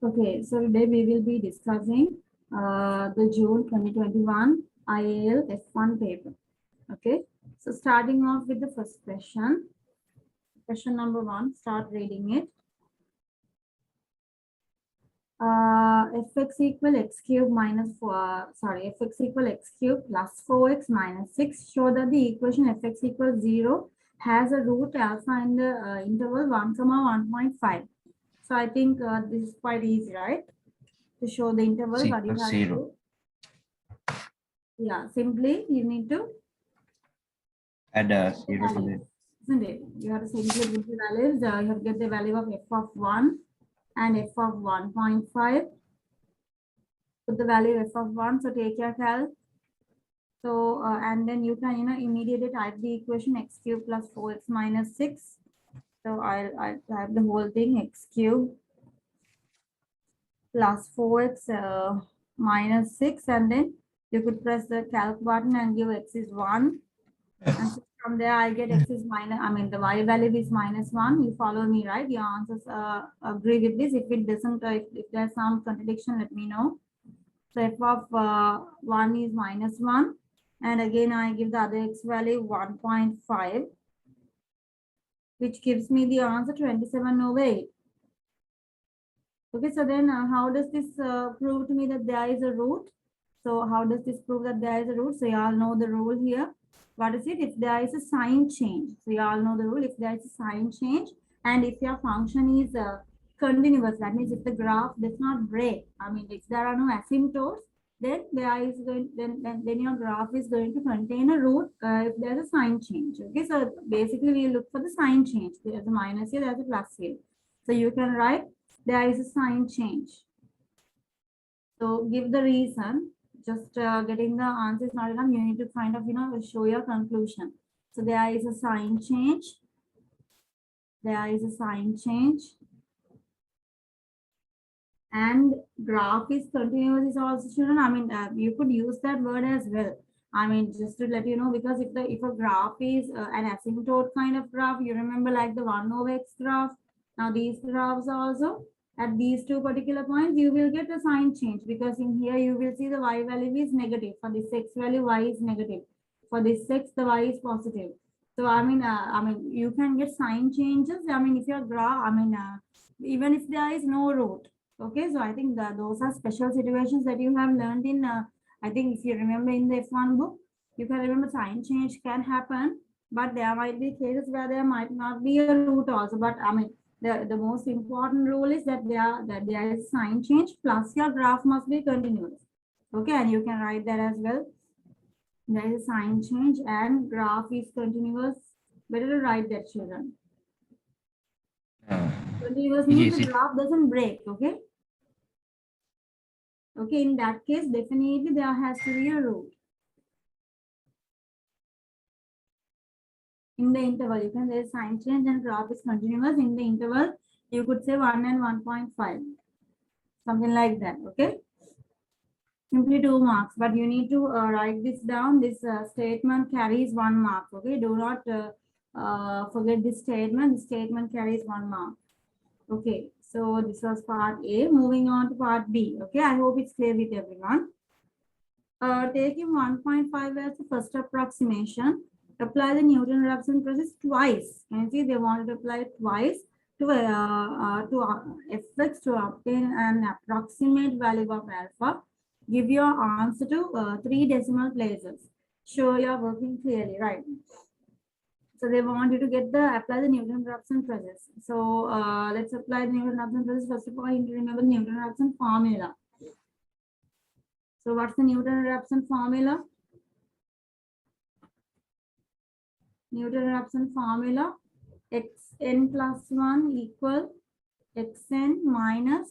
Okay, so today we will be discussing the June 2021 IAL F1 paper. Okay, so starting off with the first question. Question number 1, start reading it. Fx equal x cube minus 4, fx equal x cube plus 4x minus 6. Show that the equation fx equals 0 has a root alpha in the interval 1, 1.5. So I think this is quite easy, right? To show the interval, what you have to do. Yeah, simply you need to add a 0 to it. Isn't it? You have to simply put the values. You have to get the value of f of 1 and f of 1.5. Put the value f of 1. So take your calc. So and then you can immediately type the equation x cube plus 4x minus 6. So I'll type the whole thing, x cube plus 4x minus 6, and then you could press the calc button and give x is 1. And so from there I get x is minus, the y value is minus 1. You follow me, right? Your answers agree with this. If it doesn't, if there's some contradiction, let me know. So f of 1 is minus 1. And again, I give the other x value 1.5, which gives me the answer 27/8. Okay, so then how does this prove to me that there is a root? So how does this prove that there is a root? So you all know the rule here. What is it? If there is a sign change. So you all know the rule. If there is a sign change and if your function is continuous, that means if the graph does not break, if there are no asymptotes, then there is going then your graph is going to contain a root if there's a sign change. Okay, so basically we look for the sign change. There's a minus here, there's a plus here. So you can write there is a sign change. So give the reason. Just getting the answer is not enough. You need to kind of show your conclusion. So there is a sign change. There is a sign change. And graph is continuous is also children. You could use that word as well. Just to let you know, because if a graph is an asymptote kind of graph, you remember like the 1/x graph. Now these graphs also at these two particular points, you will get a sign change, because in here you will see the y value is negative. For this x value, y is negative. For this x, the y is positive. So you can get sign changes. If your graph, even if there is no root. Okay, so I think that those are special situations that you have learned in, I think if you remember in the F1 book, you can remember sign change can happen, but there might be cases where there might not be a root also. But the most important rule is that there is sign change plus your graph must be continuous. Okay, and you can write that as well. There is a sign change and graph is continuous. Better to write that, children. Continuous means the graph doesn't break. Okay. Okay, in that case, definitely there has to be a root. In the interval, you can say sign change and graph is continuous. In the interval, you could say 1 and 1.5. Something like that. Okay. Simply 2 marks, but you need to write this down. This statement carries 1 mark. Okay. Do not forget this statement. This statement carries 1 mark. Okay. So this was part A. Moving on to part B. Okay. I hope it's clear with everyone. Taking 1.5 as the first approximation. Apply the Newton-Raphson process twice. Can you see they wanted to apply it twice to fx to obtain an approximate value of alpha. Give your answer to 3 decimal places. Show you're working clearly, right? So they want you to apply the Newton-Raphson process. So let's apply the Newton-Raphson process. First of all, you need to remember the Newton-Raphson formula. So what's the Newton-Raphson formula? Newton-Raphson formula, xn plus 1 equal xn minus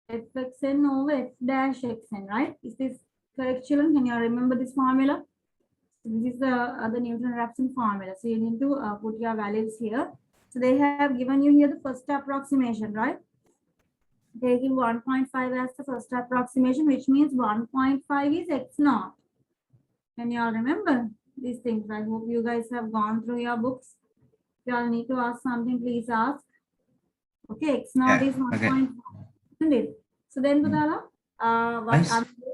fxn over f dash xn, right? Is this correct, children? Can you remember this formula? This is the Newton-Raphson formula. So you need to put your values here. So they have given you here the first approximation, right? Taking 1.5 as the first approximation, which means 1.5 is x0. Can you all remember? these things. I hope you guys have gone through your books. If you all need to ask something, please ask. Okay, x naught Yeah, is 1.5, okay. isn't it? So then, Budala, Nice.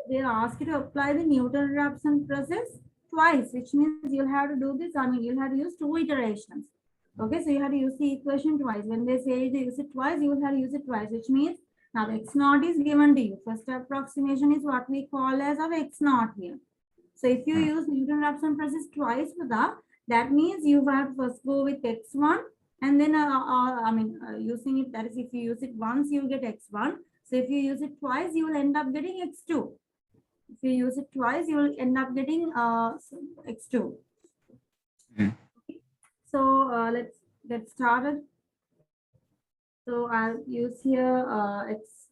they'll ask you to apply the Newton-Raphson process twice, which means you'll have to do this. I mean, you'll have to use 2 iterations. Okay, so you have to use the equation twice. When they say to use it twice, you will have to use it twice, which means now x naught is given to you. First approximation is what we call as of x naught here. So if you use Newton-Raphson process twice for that means you have to first go with x1 and then using it, that is if you use it once, you will get x1. So if you use it twice, you will end up getting x2. If you use it twice, you will end up getting x2. Mm. So let's get started. So I'll use here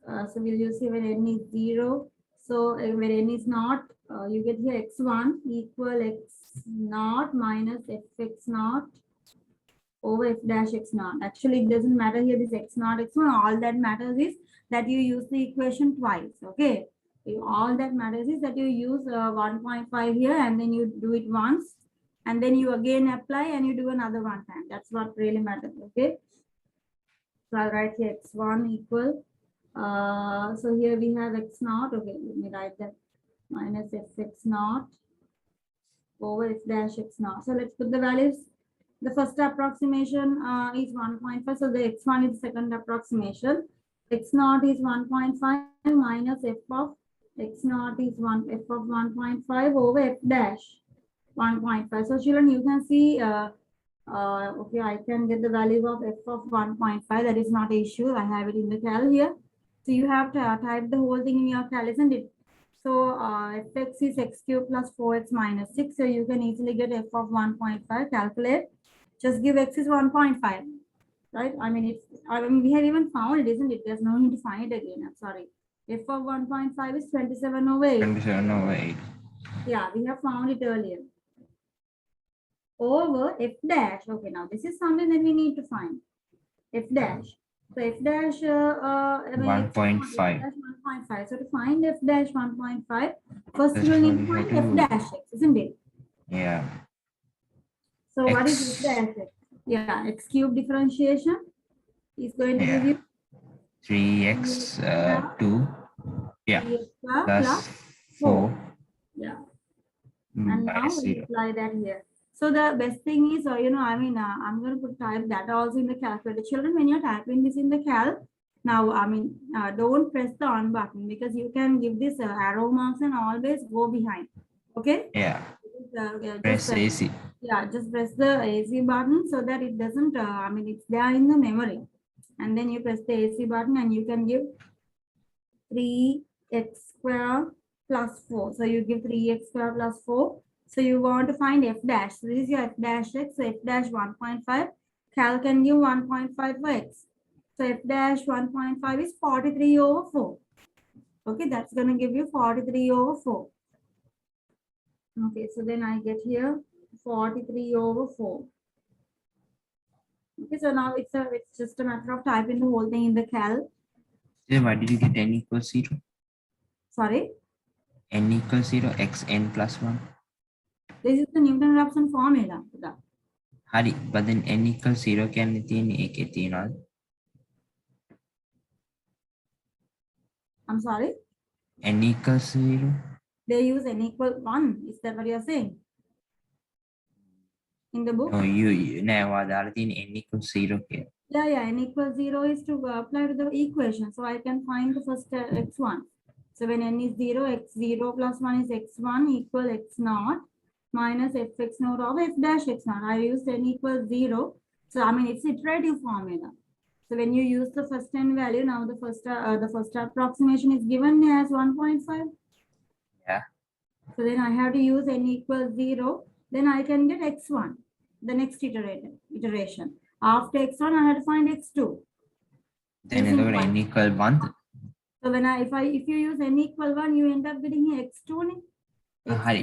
so we'll use here when n is 0. So when n is not, you get here x1 equal x naught minus fx naught over f dash x naught. Actually, it doesn't matter here this x naught, x1. All that matters is that you use the equation twice. Okay. All that matters is that you use 1.5 here and then you do it once and then you again apply and you do another one time. That's what really matters. Okay. So I'll write here x1 equal. So here we have x naught. Okay, let me write that minus fx naught over f dash x naught. So let's put the values. The first approximation is 1.5. So the x1 is the second approximation. X naught is 1.5 minus f of x naught is f of 1.5 over f dash 1.5. So children, you can see okay, I can get the value of f of 1.5. That is not an issue. I have it in the cal here. So you have to type the whole thing in your cal, isn't it? So fx is x cubed plus 4x minus 6. So you can easily get f of 1.5. Calculate. Just give x is 1.5. Right? I mean, we have even found it, isn't it? There's no need to find it again. I'm sorry. F of 1.5 is 27 over 8. 27 over 8. Yeah, we have found it earlier. Over f dash. Okay, now this is something that we need to find. F dash. So f dash 1.5. 1.5. So to find f dash 1.5, first That's you will what need to we find have f to dash x, isn't it? Yeah. So what is X. f dash x? Yeah, x cube differentiation is going to give you 3x 2. Yeah. 3x Plus 4. Yeah. And now Minus we 0. apply that here. So the best thing is, I'm going to type that also in the calculator. Children, when you're typing this in the cal, now, don't press the on button because you can give this arrow marks and always go behind. Okay? Yeah. Press AC. Yeah, just press the AC button so that it doesn't, it's there in the memory. And then you press the AC button and you can give 3x square plus 4. So you give 3x square plus 4. So you want to find f dash. So this is your f dash x. So f dash 1.5. Cal can give 1.5 for x. So f dash 1.5 is 43 over 4. Okay, that's going to give you 43 over 4. Okay, so then I get here 43 over 4. Okay, so now it's just a matter of typing the whole thing in the cal. So why did you get n equals 0? Sorry? N equals 0, xn plus 1. This is the Newton-Raphson formula. Hari, but then n equals 0 can be I'm sorry? n equals 0. They use n equal 1. Is that what you're saying? In the book? No, you now n equals 0 here. Yeah, n equals 0 is to apply to the equation. So I can find the first x1. So when n is 0, x0 plus 1 is x1 equal x naught minus fx naught of f dash x naught. I used n equals 0. So it's iterative formula. So when you use the first n value, now the first approximation is given as 1.5. Yeah. So then I have to use n equals 0. Then I can get x1, the next iteration. After x1, I have to find x2. Then n equal 1. So when if you use n equal 1, you end up getting x2.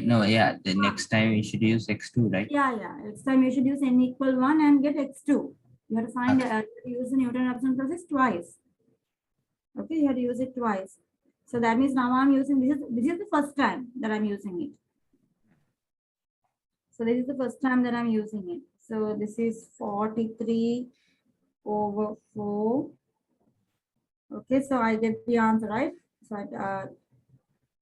No, yeah. The next time we should use x2, right? Yeah. Next time you should use n equal 1 and get x2. You have to find use the Newton-Raphson process twice. Okay, you have to use it twice. So that means now I'm using this is the first time that I'm using it. So this is the first time that I'm using it. So this is 43 over 4. Okay, so I get the answer, right? So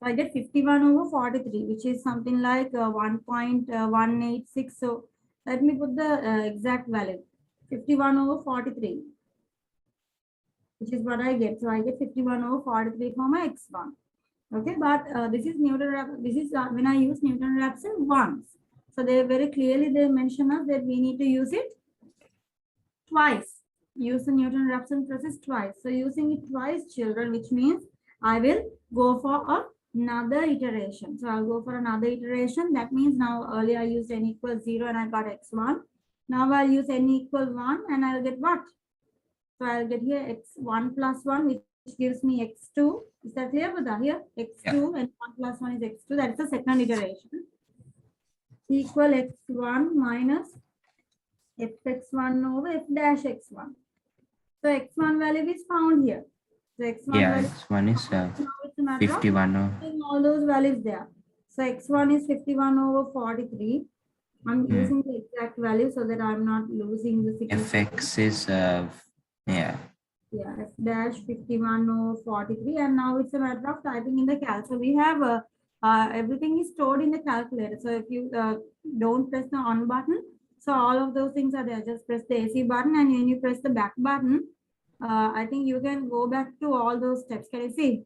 I get 51 over 43, which is something like 1.186. So let me put the exact value. 51 over 43, which is what I get. So I get 51 over 43 for my x1. Okay, but this is this is when I use Newton-Raphson once. So they very clearly they mention us that we need to use it twice. Use the Newton-Raphson process twice. So using it twice, children, which means I will go for another iteration. So I'll go for another iteration. That means now earlier I used n equals 0 and I got x1. Now I'll use n equals 1 and I'll get what? So I'll get here x1 plus 1, which gives me x2. Is that clear? But here x2 and 1 plus 1 is x2. That's the second iteration. Equal x1 minus fx1 over f dash x1. So x1 value is found here. So x1 value x1 is 51 over. all those values there. So x1 is 51 over 43. I'm using the exact value so that I'm not losing the significance. fx is f dash 51 over 43, and now it's a matter of typing in the calc. So we have everything is stored in the calculator. So if you don't press the on button, so all of those things are there. Just press the AC button, and when you press the back button, I think you can go back to all those steps. Can you see?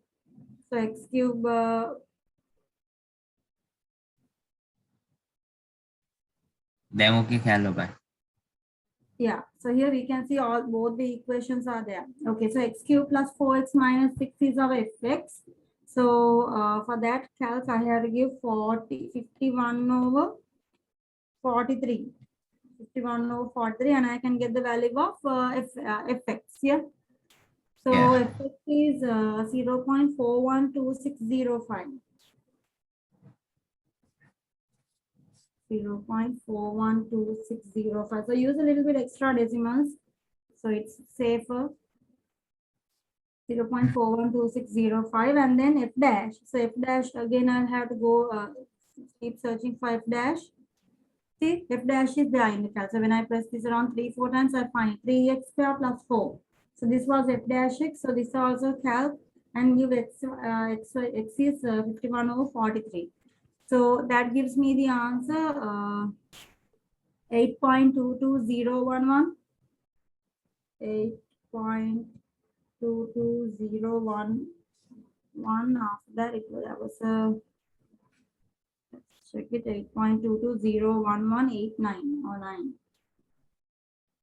So x cube. Yeah, so here we can see both the equations are there. Okay, so x cube plus 4x minus 6 is our fx. So for that calc, I have to give 51 over 43. 51 over 43, and I can get the value of fx here. So fx is 0.412605. 0.412605. So use a little bit extra decimals, so it's safer. 0.412605, and then f dash. So f dash again, I'll have to go keep searching for f dash. See, f dash is there in the calc. So when I press this around 3-4 times, I find 3x square plus 4. So this was f dash x. So this is also calc, and give x is 51 over 43. So that gives me the answer 8.22011. 8.22011. After that, was let's check it, 8.2201189 or 9.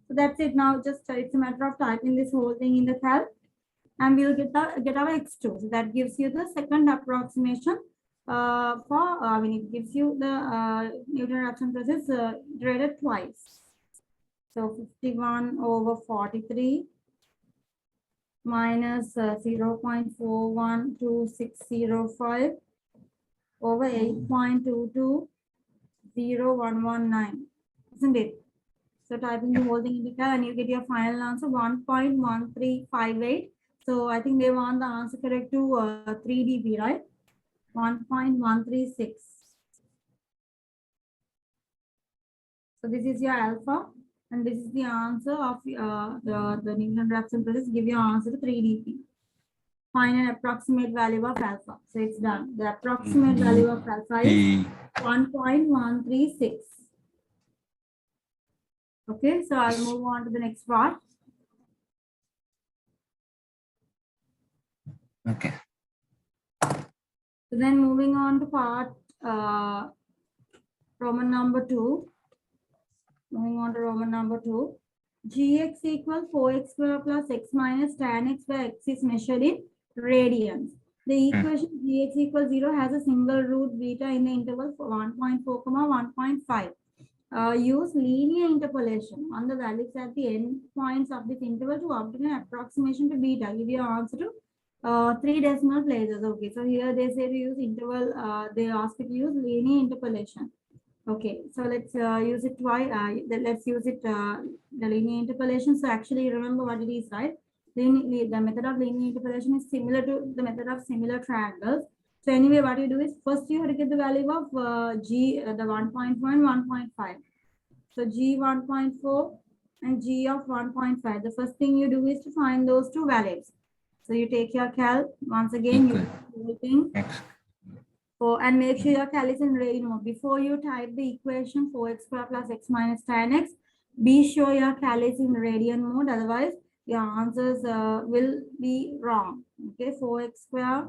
So that's it. Now just it's a matter of typing this whole thing in the calc, and we'll get our x2. So that gives you the second approximation it gives you the Newton-Raphson process iterated twice. So 51 over 43 minus 0.412605 over 8.2201119, isn't it? So typing the whole thing in the calc, and you get your final answer 1.1358. So I think they want the answer correct to 3 dB, right? 1.136. So this is your alpha, and this is the answer of the Newton-Raphson process. Give your answer to 3 dB. Find an approximate value of alpha. So it's done. The approximate value of alpha is 1.136. Okay, so I'll move on to the next part. Okay. So then moving on to part Roman number 2. Moving on to Roman number 2. Gx equals 4x square plus x minus tan x, where x is measured in radians. The equation Gx equals 0 has a single root beta in the interval for 1.4, 1.5. Use linear interpolation on the values at the end points of this interval to obtain an approximation to beta. Give your answer to 3 decimal places. Okay, so here they say to use interval, they ask you to use linear interpolation. Okay, so let's use it twice. Let's use it the linear interpolation. So actually remember what it is, right? The method of linear interpolation is similar to the method of similar triangles. So anyway, what you do is first you have to get the value of G, the 1.1, 1.5. So G 1.4 and G of 1.5. The first thing you do is to find those two values. So you take your cal, once again, you everything. And make sure your cal is in radian mode. Before you type the equation 4x square plus x minus tan x, be sure your cal is in radian mode. Otherwise, your answers will be wrong. Okay, 4x square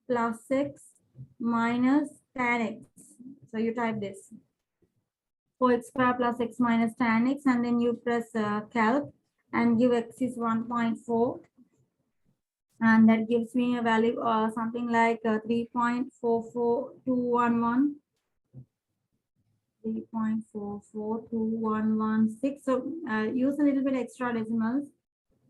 plus x minus tan x. So you type this. 4x square plus x minus tan x, and then you press calc and give x is 1.4, and that gives me a value something like 3.44211. 3.44216. So use a little bit extra decimals.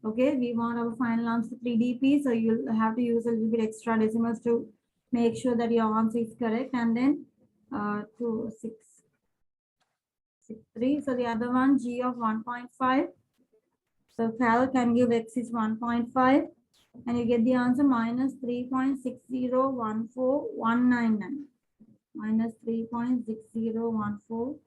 Okay, we want our final answer 3dp, so you'll have to use a little bit extra decimals to make sure that your answer is correct. And then 2.663. So the other one, G of 1.5. So cal can give x is 1.5, and you get the answer minus 3.6014199. Minus 3.6014.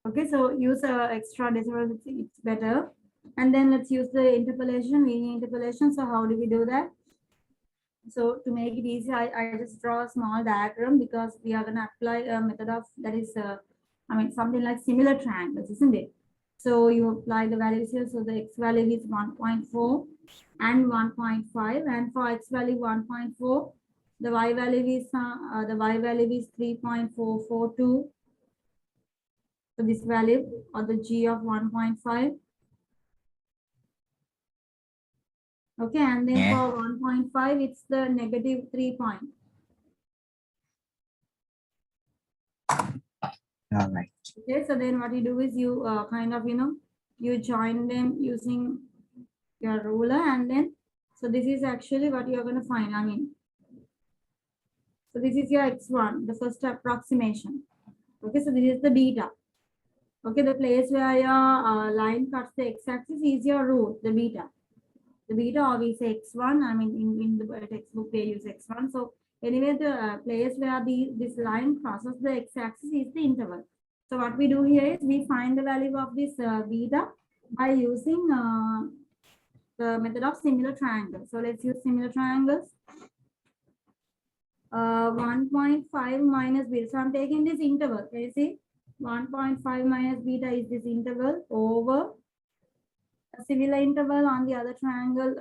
Okay, so use extra decimal, it's better. And then let's use the interpolation, linear interpolation. So how do we do that? So to make it easy, I just draw a small diagram, because we are going to apply a method of that is, something like similar triangles, isn't it? So you apply the values here. So the x value is 1.4 and 1.5, and for x value 1.4, the y value is 3.442. So this value, or the G of 1.5. Okay, and then for 1.5, it's the negative 3 point. All right. Okay, so then what you do is you you join them using your ruler, and then, so this is actually what you're going to find. So this is your x1, the first approximation. Okay, so this is the beta. Okay, the place where your line cuts the x-axis is your root, the beta. The beta, or we say x1. In the textbook they use x1. So anyway, the place where this line crosses the x-axis is the interval. So what we do here is we find the value of this beta by using the method of similar triangles. So let's use similar triangles. 1.5 minus beta. So I'm taking this interval. Can you see? 1.5 minus beta is this interval over a similar interval on the other triangle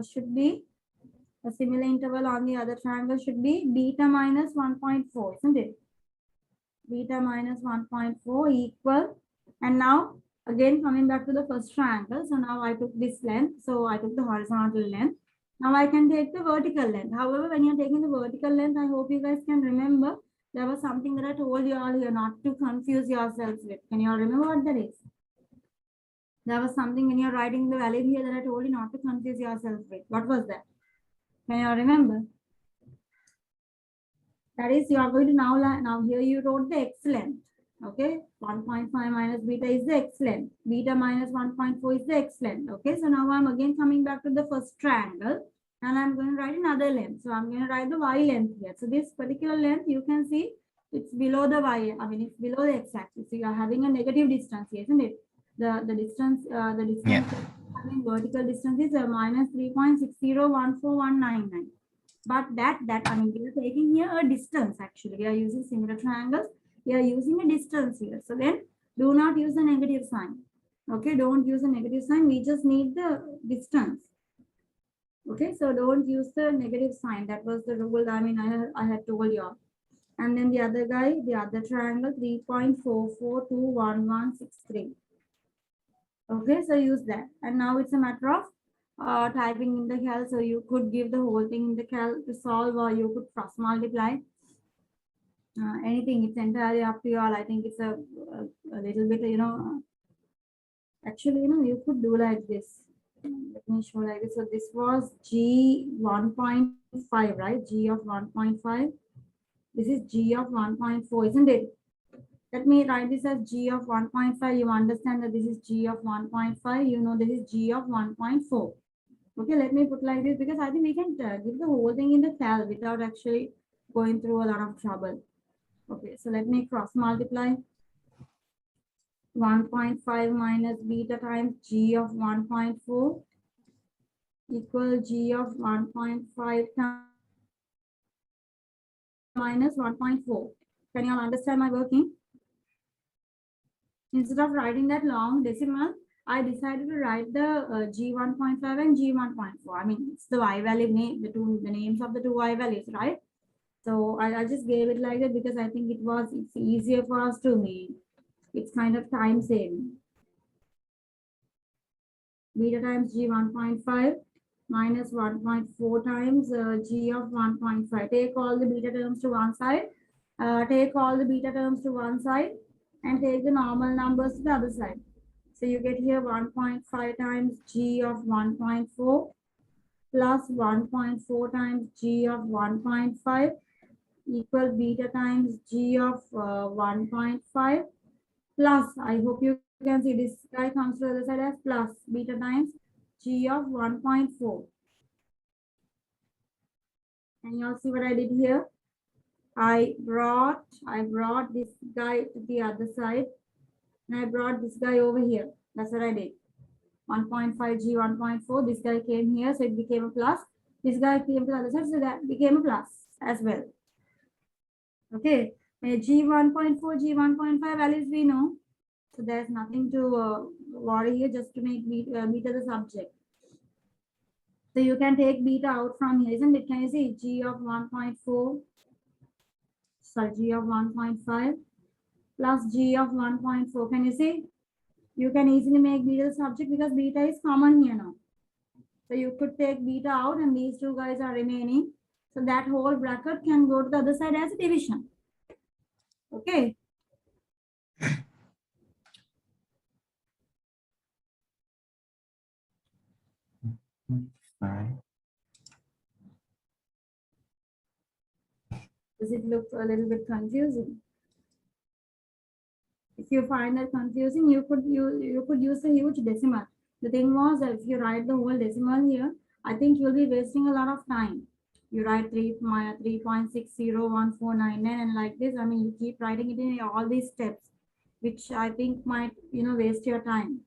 should be beta minus 1.4, isn't it? Beta minus 1.4 equal, and now again coming back to the first triangle. So now I took this length, so I took the horizontal length. Now I can take the vertical length. However, when you're taking the vertical length, I hope you guys can remember there was something that I told you all here not to confuse yourselves with. Can you all remember what that is? There was something when you're writing the value here that I told you not to confuse yourself with. What was that? Can you all remember? That is, you are going to now here you wrote the x length. Okay, 1.5 minus beta is the x length. Beta minus 1.4 is the x length. Okay, so now I'm again coming back to the first triangle, and I'm going to write another length. So I'm going to write the y length here. So this particular length, you can see it's below the y. It's below the x-axis. So you are having a negative distance here, isn't it? The distance having vertical distance is minus 3.6014199. But we are taking here a distance. Actually, we are using similar triangles. We are using a distance here. So then do not use the negative sign. Okay, don't use the negative sign. We just need the distance. Okay, so don't use the negative sign. That was the rule. I had told you all. And then the other guy, the other triangle, 3.4421163. Okay, so use that. And now it's a matter of typing in the cal. So you could give the whole thing in the cal to solve, or you could cross multiply. Anything, it's entirely up to you all. I think it's a little bit, actually, you could do like this. Let me show like this. So this was G 1.5 5, right? G of 1.5. This is G of 1.4, isn't it? Let me write this as G of 1.5. You understand that this is G of 1.5. You know this is G of 1.4. Okay, let me put like this because I think we can give the whole thing in the cal without actually going through a lot of trouble. Okay, so let me cross multiply 1.5 minus beta times G of 1.4 equal G of 1.5 times minus 1.4. Can you all understand my working? Instead of writing that long decimal, I decided to write the G1.5 and G1.4. I mean, it's the Y value name, the names of the two Y values, right? So I just gave it like that because I think it's easier for us to make. It's kind of time saving. Beta times G1.5 minus 1.4 times G of 1.5. Take all the beta terms to one side. Take all the beta terms to one side and take the normal numbers to the other side. So you get here 1.5 times G of 1.4 plus 1.4 times G of 1.5 equal beta times G of 1.5 plus, I hope you can see this guy comes to the other side as plus beta times G of 1.4. And you'll see what I did here. I brought this guy to the other side and I brought this guy over here. That's what I did. 1.5 G 1.4. This guy came here, so it became a plus. This guy came to the other side, so that became a plus as well. Okay. G 1.4, G 1.5 values we know. So there's nothing to worry here, just to make beta the subject. So you can take beta out from here, isn't it? Can you see G of 1.4, sorry, G of 1.5 plus G of 1.4. Can you see? You can easily make beta the subject because beta is common here now. So you could take beta out and these two guys are remaining. So that whole bracket can go to the other side as a division. Okay. Does it look a little bit confusing? If you find that confusing, you could use a huge decimal. The thing was that if you write the whole decimal here, I think you'll be wasting a lot of time. You write 3.601499 and like this. I mean, you keep writing it in all these steps, which I think might waste your time.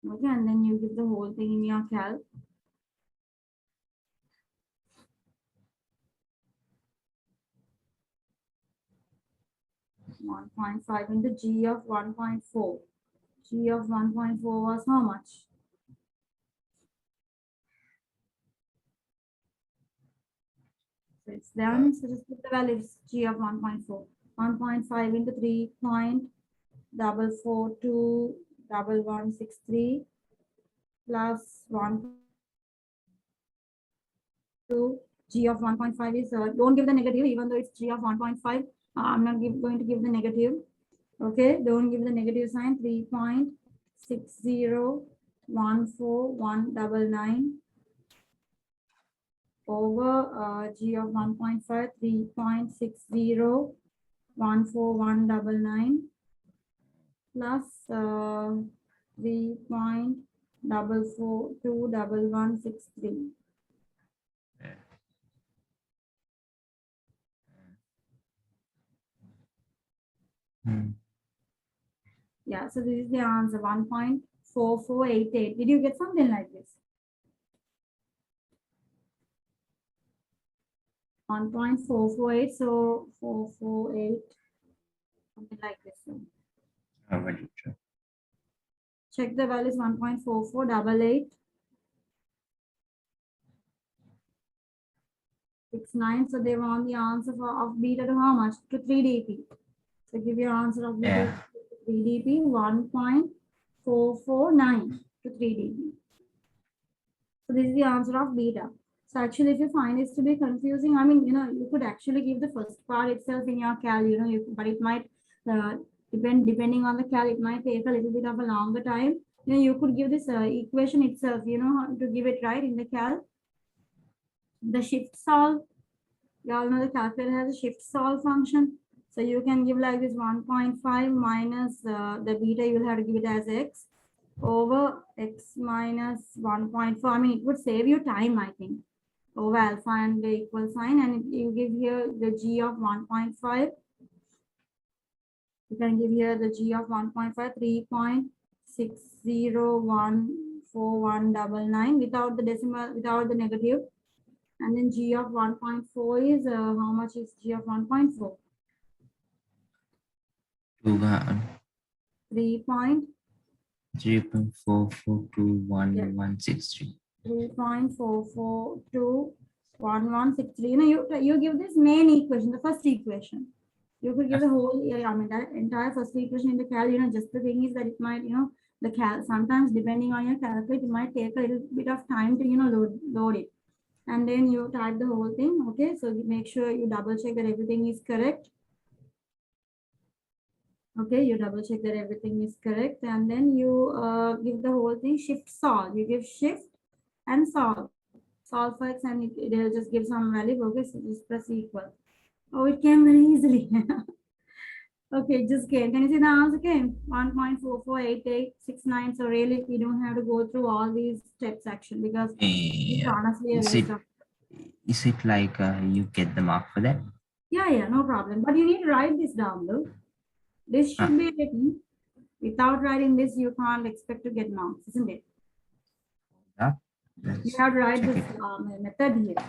Okay, and then you give the whole thing in your calc. One 1.5 into G of 1.4. G of 1.4 was how much? So it's done. So just put the values G of 1.4. 1.5 into 3.4421163 plus 1 to G of 1.5 is, don't give the negative, even though it's G of 1.5. I'm not going to give the negative. Okay, don't give the negative sign. 3.6014199 over G of 1.5, 3.6014199 plus 3.4421163. Yeah, so this is the answer, 1.4488. Did you get something like this? 1.448, so 448, something like this. Check the values, 1.4488. 69. So they want the answer of beta to how much? To 3 dp. So give your answer of beta to 3 dp, 1.449 to 3 dp. So this is the answer of beta. So actually, if you find this to be confusing, I mean, you could actually give the first part itself in your cal, but it might Depending on the cal, it might take a little bit of a longer time. You could give this equation itself, how to give it right in the cal. The shift solve, you all know the calculator has a shift solve function. So you can give like this 1.5 minus the beta, you'll have to give it as x over x minus 1.4. I mean, it would save you time, I think, over alpha and the equal sign, and you give here the g of 1.5. You can give here the g of 1.5, 3.601419 without the decimal, without the negative. And then g of 1.4 is, how much is g of 1.4? 3.4421163. 3.4421163. You give this main equation, the first equation. You could give the whole, I mean, that entire first equation in the cal, just the thing is that it might, the cal, sometimes depending on your calculator, it might take a little bit of time to, load it. And then you type the whole thing, okay? So you make sure you double check that everything is correct. Okay, you double check that everything is correct. And then you give the whole thing shift solve. You give shift and solve. Solve for x and it will just give some value. Okay, so just press equal. Oh, it came very easily. Okay, just came. Can you see the answer came? 1.448869. So really, you don't have to go through all these steps actually, because it's honestly a waste of. Is it like you get the mark for that? Yeah, no problem. But you need to write this down, though. This should be written. Without writing this, you can't expect to get marks, isn't it? You have to write this method here.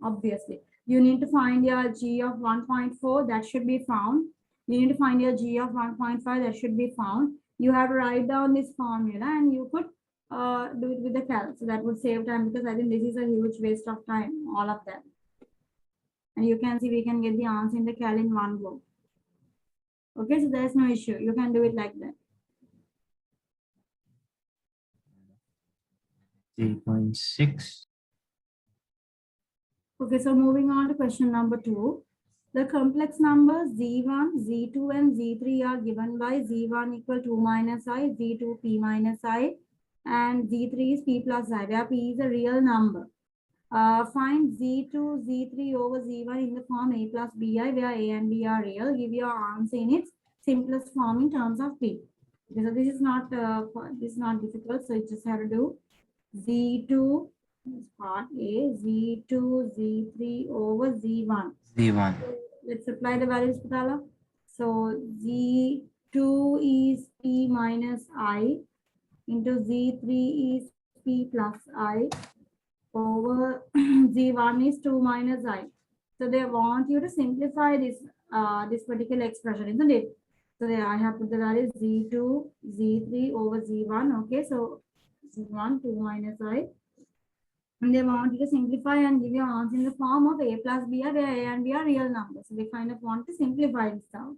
Obviously, you need to find your g of 1.4. That should be found. You need to find your g of 1.5. That should be found. You have to write down this formula, and you could do it with the cal. So that would save time, because I think this is a huge waste of time, all of that. And you can see we can get the answer in the cal in one go. Okay, so there's no issue. You can do it like that. 3.6. Okay, so moving on to question number 2. The complex numbers z1, z2, and z3 are given by z1 equal 2 minus I, z2 p minus I, and z3 is p plus I, where p is a real number. Find z2, z3 over z1 in the form a plus bi, where a and b are real. Give your answer in its simplest form in terms of p. Okay, so this is not difficult. So you just have to do z2 part A, z2, z3 over z1. Z1. Let's apply the values, Patala. So z2 is p minus I into z3 is p plus I over z1 is 2 minus I. So they want you to simplify this this particular expression, isn't it? So there I have put the value z2, z3 over z1. Okay, so z1 2 minus I. And they want you to simplify and give your answer in the form of a plus b, where a and b are real numbers. So they kind of want to simplify this out.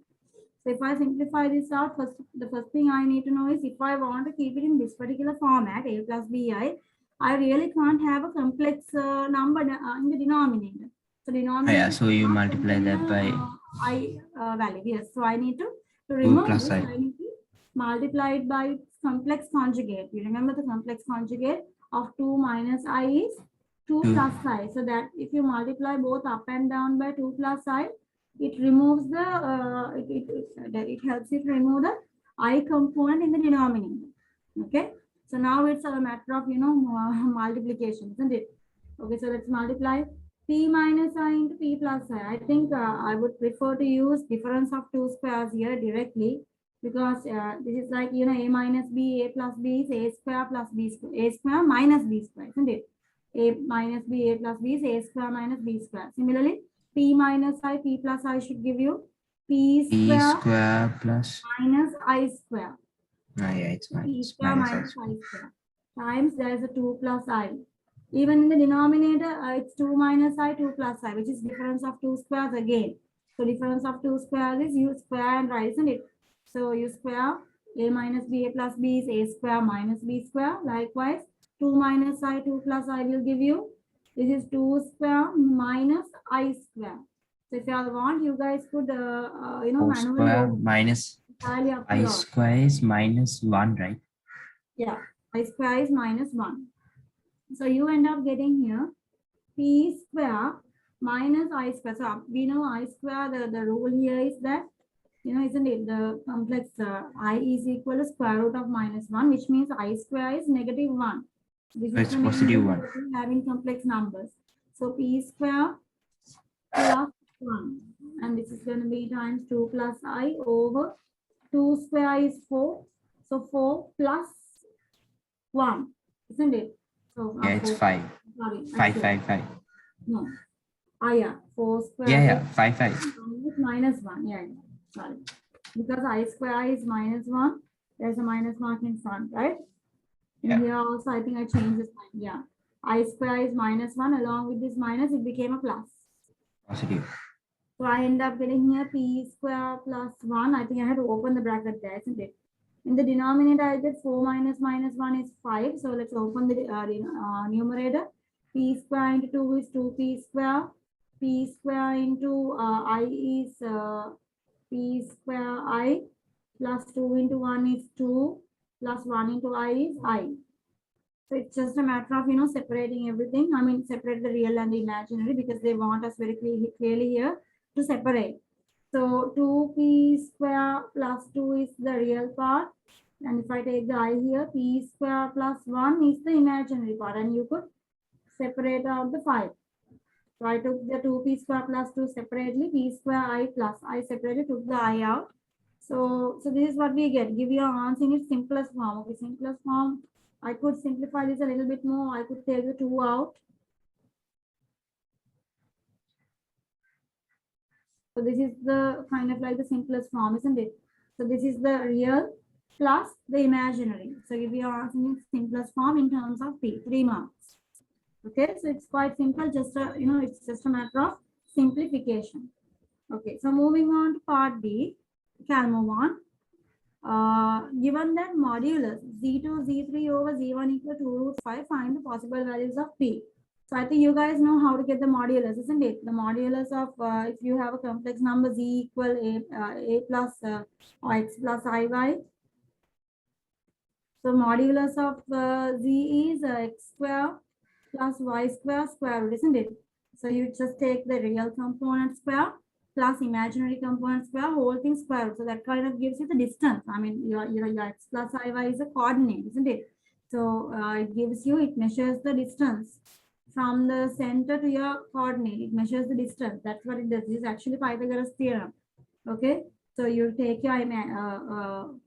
So if I simplify this out, the first thing I need to know is, if I want to keep it in this particular format, a plus bi, I really can't have a complex number in the denominator. So denominator. So you multiply that by I value. Yes. So I need to remove this. I need to multiply it by its complex conjugate. You remember the complex conjugate of 2 minus I is 2 plus I. So that if you multiply both up and down by 2 plus I, it removes the it helps you to remove the I component in the denominator. Okay. So now it's a matter of multiplication, isn't it? Okay. So let's multiply p minus I into p plus I. I think I would prefer to use difference of two squares here directly, because this is like, a minus b, a plus b is a square plus b square, a square minus b square, isn't it? A minus b, a plus b is a square minus b square. Similarly, p minus I, p plus I should give you p square plus minus I square. Yeah, it's P square minus I square times there is a 2 plus I. Even in the denominator, it's 2 minus I, 2 plus I, which is difference of two squares again. So difference of two squares is u square and right, isn't it? So u square, a minus b, a plus b is a square minus b square. Likewise, 2 minus I, 2 plus I will give you, this is 2 square minus I square. So if you all want, you guys could, 4 manually square over. minus Entirely up to I you all. square is minus 1, right? Yeah, I square is minus 1. So you end up getting here p square minus I square. So we know I square, the rule here is that, isn't it, the complex I is equal to square root of minus 1, which means I square is negative 1. This So is it's the main positive rule 1. that we have in complex numbers. So p square plus 1, and this is going to be times 2 plus I over 2 square is 4. So 4 plus 1, isn't it? So Yeah, it's 4, 5. sorry, 5, actually, 5, 5. no. Yeah, 4 square Yeah, yeah, is 5, 5. minus 1. Yeah, sorry. Because I square is minus 1, there's a minus mark in front, right? Yeah. Here also, I think I changed this sign. Yeah. I square is minus 1. Along with this minus, it became a plus. Positive. So I end up getting here p square plus 1. I think I had to open the bracket there, isn't it? In the denominator, I get 4 minus minus 1 is 5. So let's open the numerator. P square into 2 is 2p square. P square into I is p square I plus 2 into 1 is 2 plus 1 into I is I. So it's just a matter of, separating everything. I mean, separate the real and the imaginary because they want us very clearly here to separate. So 2p square plus 2 is the real part. And if I take the I here, p square plus 1 is the imaginary part. And you could separate out the 5. So I took the 2p square plus 2 separately, p square I plus I separately took the I out. So this is what we get. Give your answer in its simplest form. Okay, simplest form. I could simplify this a little bit more. I could take the 2 out. So this is the kind of like the simplest form, isn't it? So this is the real plus the imaginary. So give your answer in its simplest form in terms of P, 3 marks. Okay, so it's quite simple. Just it's just a matter of simplification. Okay, so moving on to part B, Calmo 1. Given that modulus Z2, Z3 over Z1 equal to root 5, find the possible values of P. So I think you guys know how to get the modulus, isn't it? The modulus of, if you have a complex number Z equal A plus or X plus IY. So modulus of Z is X square plus Y square root, isn't it? So you just take the real component square plus imaginary component square, whole thing square root. So that kind of gives you the distance. I mean, your X plus IY is a coordinate, isn't it? So it measures the distance from the center to your coordinate. It measures the distance. That's what it does. This is actually Pythagoras theorem. Okay. So you take your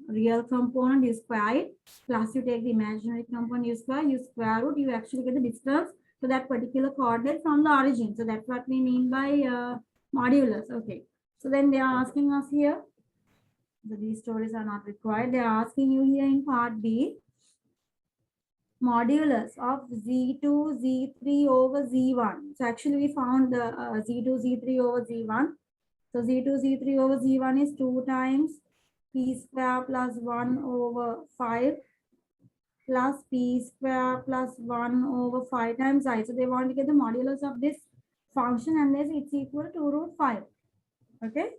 real component, you square it, plus you take the imaginary component, you square root, you actually get the distance to that particular coordinate from the origin. So that's what we mean by modulus. Okay. So then they are asking us here, so these stories are not required. They are asking you here in part B, modulus of Z2, Z3 over Z1. So actually we found the Z2, Z3 over Z1. So Z2, Z3 over Z1 is 2 times P square plus 1 over 5 plus P square plus 1 over 5 times I. So they want to get the modulus of this function and this it's equal to root 5. Okay.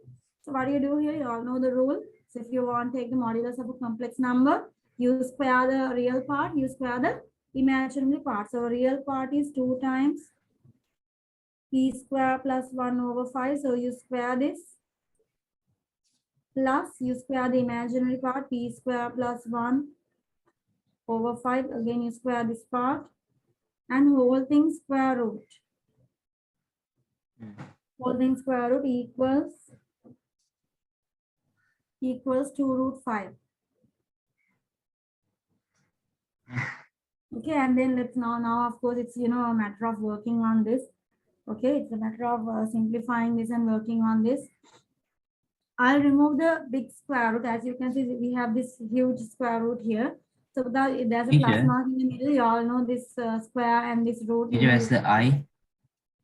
So what do you do here? You all know the rule. So if you want to take the modulus of a complex number, you square the real part, you square the imaginary part. So real part is 2 times P square plus 1 over 5. So you square this plus you square the imaginary part, P square plus 1 over 5. Again, you square this part and whole thing square root. Whole thing square root equals 2 root 5. Okay, and then let's now of course it's a matter of working on this. Okay, it's a matter of simplifying this and working on this. I'll remove the big square root. As you can see, we have this huge square root here. So there's a plus mark in the middle. You all know this square and this root. It was the I.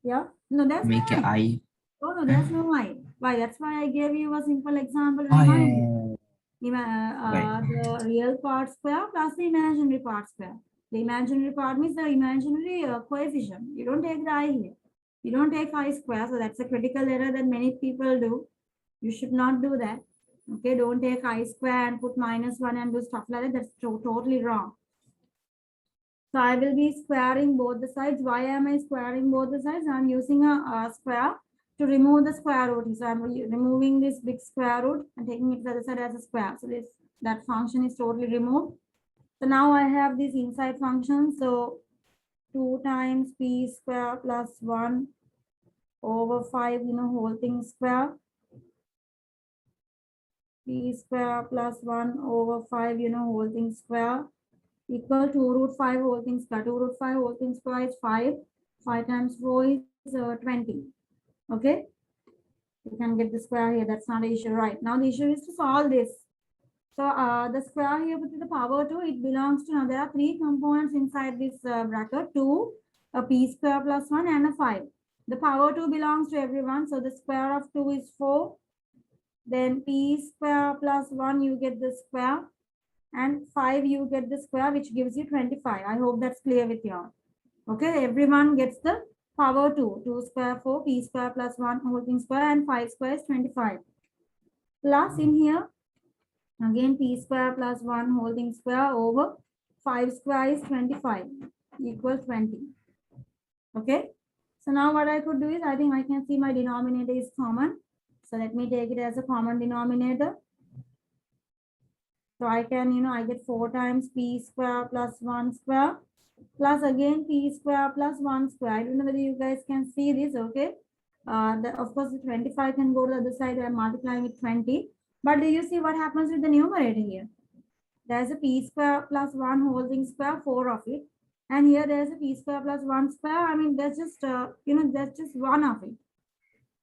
Yeah. No, that's Make no an I. Oh no, there's no I. Why? That's why I gave you a simple example. Oh, The real part square plus the imaginary part square. The imaginary part means the imaginary coefficient. You don't take the I here. You don't take I square. So that's a critical error that many people do. You should not do that. Okay, don't take I square and put -1 and do stuff like that. That's totally wrong. So I will be squaring both the sides. Why am I squaring both the sides? I'm using a square to remove the square root. So I'm removing this big square root and taking it to the other side as a square. So that function is totally removed. So now I have this inside function. So 2 times p square plus 1 over 5, whole thing square. P square plus 1 over 5, whole thing square, equal to root 5 whole thing square. 2 root 5 whole thing square is 5. 5 times 4 is 20. Okay. You can get the square here. That's not the issue, right? Now the issue is to solve this. So the square here with the power 2, it belongs to, now there are 3 components inside this bracket, 2, a p square plus 1 and a 5. The power 2 belongs to everyone. So the square of 2 is 4. Then p square plus 1, you get the square. And 5, you get the square, which gives you 25. I hope that's clear with you all. Okay, everyone gets the power 2. 2 square 4, p square plus 1 whole thing square, and 5 square is 25. Plus in here, again p square plus 1 whole thing square over 5 square is 25 equal 20. Okay, so now what I could do is, I think I can see my denominator is common. So let me take it as a common denominator. So I can, I get 4 times p square plus 1 square plus again p square plus 1 square. I don't know whether you guys can see this, okay? Of course, the 25 can go to the other side. I'm multiplying with 20. But do you see what happens with the numerator here? There's a p square plus 1 whole thing square, 4 of it. And here there's a p square plus 1 square. I mean, that's just, that's just 1 of it.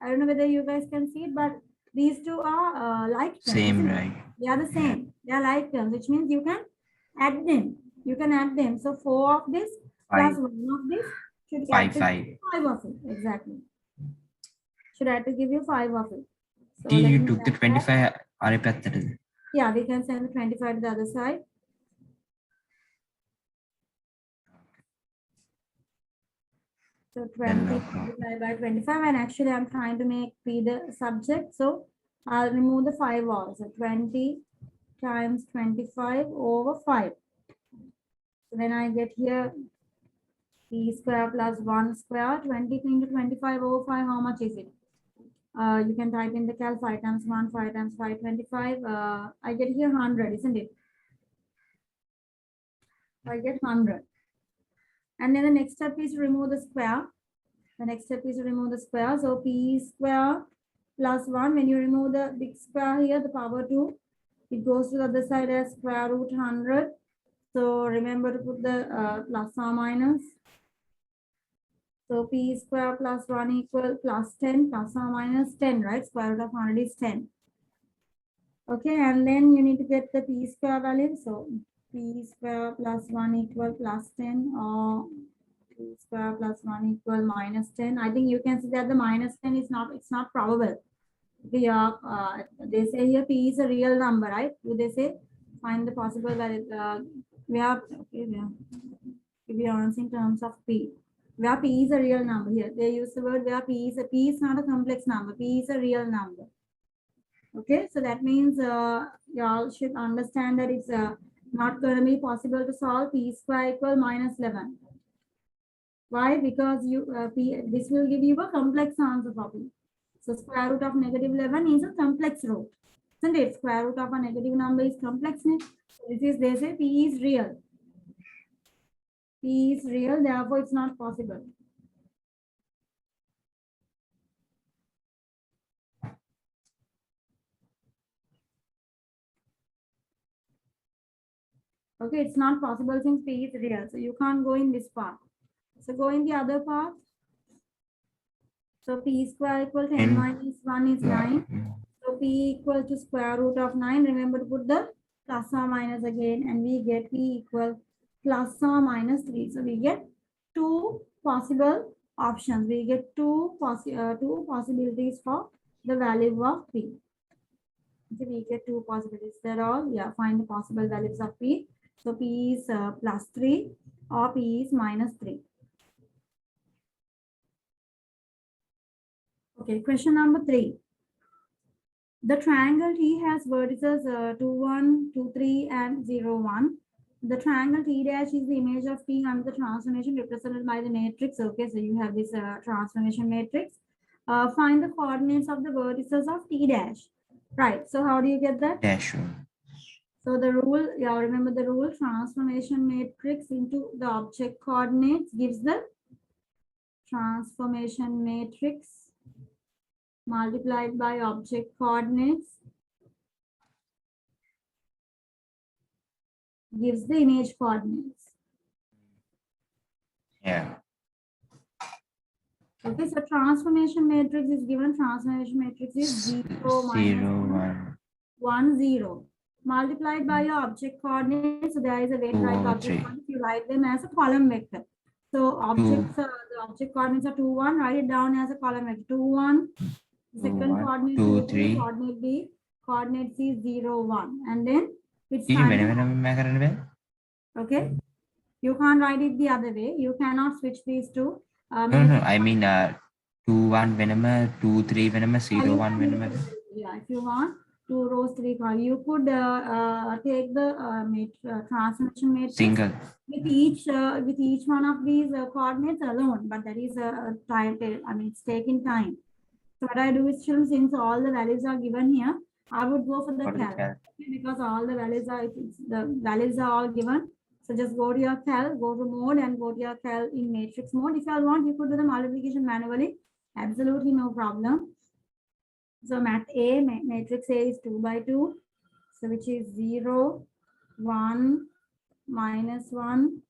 I don't know whether you guys can see it, but these two are like terms. Same, right? They are the same. They are like terms, which means you can add them. You can add them. So 4 of this plus 1 of this should add to 5 of it. Exactly. Should add to give you 5 of it. So you took the 25 are. Yeah, we can send the 25 to the other side. So 20 multiplied by 25, and actually I'm trying to make p the subject. So I'll remove the 5 also. 20 times 25 over 5. So then I get here p square plus 1 square. 20 into 25 over 5, how much is it? You can type in the cal. 5 times 1, 5 times 5, 25. I get here 100, isn't it? So I get 100. And then the next step is to remove the square. The next step is to remove the square. So p square plus 1. When you remove the big square here, the power 2, it goes to the other side as square root 100. So remember to put the plus or minus. So p square plus 1 equal plus 10, plus or minus 10, right? Square root of 100 is 10. Okay, and then you need to get the p square value. So p square plus 1 equal plus 10, or p square plus 1 equal minus 10. I think you can see that the minus 10 is not, it's not probable. They say here p is a real number, right? Do they say find the possible value? We are answering in terms of p. Where p is a real number here. They use the word where p is not a complex number. P is a real number. Okay, so that means y'all should understand that it's not going to be possible to solve p square equal minus 11. Why? Because this will give you a complex answer for p. So square root of negative 11 is a complex root. Isn't it? Square root of a negative number is complex. This is, they say p is real. P is real, therefore it's not possible. Okay, it's not possible since p is real. So you can't go in this path. So go in the other path. So p square equal 10 minus 1 is 9. So p equal to square root of 9. Remember to put the plus or minus again, and we get p equal plus or minus 3. So we get 2 possible options. We get two possibilities for the value of p. So we get 2 possibilities. They're all, yeah, find the possible values of p. So p is plus 3 or p is minus 3. Okay, question number 3. The triangle T has vertices 2, 1, 2, 3, and 0, 1. The triangle T dash is the image of T under the transformation represented by the matrix. Okay, so you have this transformation matrix. Find the coordinates of the vertices of T dash. Right, so how do you get that? Dash one. So the rule, yeah, remember the rule, transformation matrix into the object coordinates gives the transformation matrix multiplied by object coordinates gives the image coordinates. Yeah. Okay, so transformation matrix is given. Transformation matrix is 0, minus 1, 0. Multiplied by your object coordinates. So there is a way to write the object coordinates. You write them as a column vector. So objects, the object coordinates are 2, 1. Write it down as a column vector. 2, 1. Second coordinate 2, 3. Coordinate B. Coordinate C 0, 1. And then it's time. Okay. You can't write it the other way. You cannot switch these two. No. I mean, 2, 1 venom, 2, 3 venom, 0, 1 venom. Yeah, if you want 2 rows, 3 columns, you could take the transformation matrix Single. with each one of these coordinates alone. But that is a time. I mean, it's taking time. So what I do is, children, since all the values are given here, I would go for the cal because all the values are the values are all given. So just go to your cal, go to mode, and go to your cal in matrix mode. If you want, you could do the multiplication manually. Absolutely no problem. So math A, matrix A is 2 by 2. So which is 0, 1, minus 1,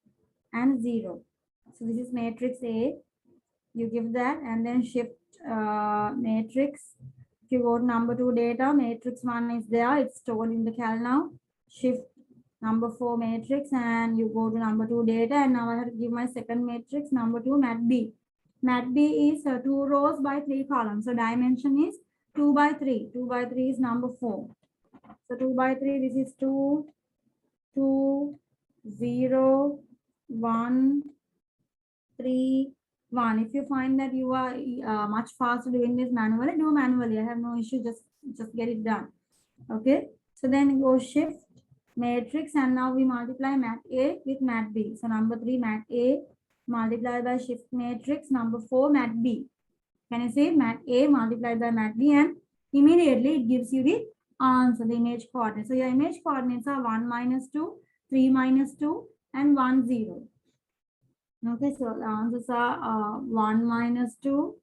and 0. So this is matrix A. You give that and then shift matrix. If you go to number 2 data, matrix 1 is there. It's stored in the cal now. Shift number 4 matrix and you go to number 2 data. And now I have to give my second matrix, number 2, mat B. Mat B is 2 rows by 3 columns. So dimension is 2 by 3. 2 by 3 is number 4. So 2 by 3, this is 2, 2, 0, 1, 3, 1. If you find that you are much faster doing this manually, do manually. I have no issue. Just get it done. Okay. So then go shift matrix and now we multiply mat A with mat B. So number 3 mat A multiplied by shift matrix, number 4 mat B. Can you see mat A multiplied by mat B, and immediately it gives you the answer, the image coordinates. So your image coordinates are 1, minus 2, 3, minus 2, and 1, 0. Okay, so the answers are 1, minus 2,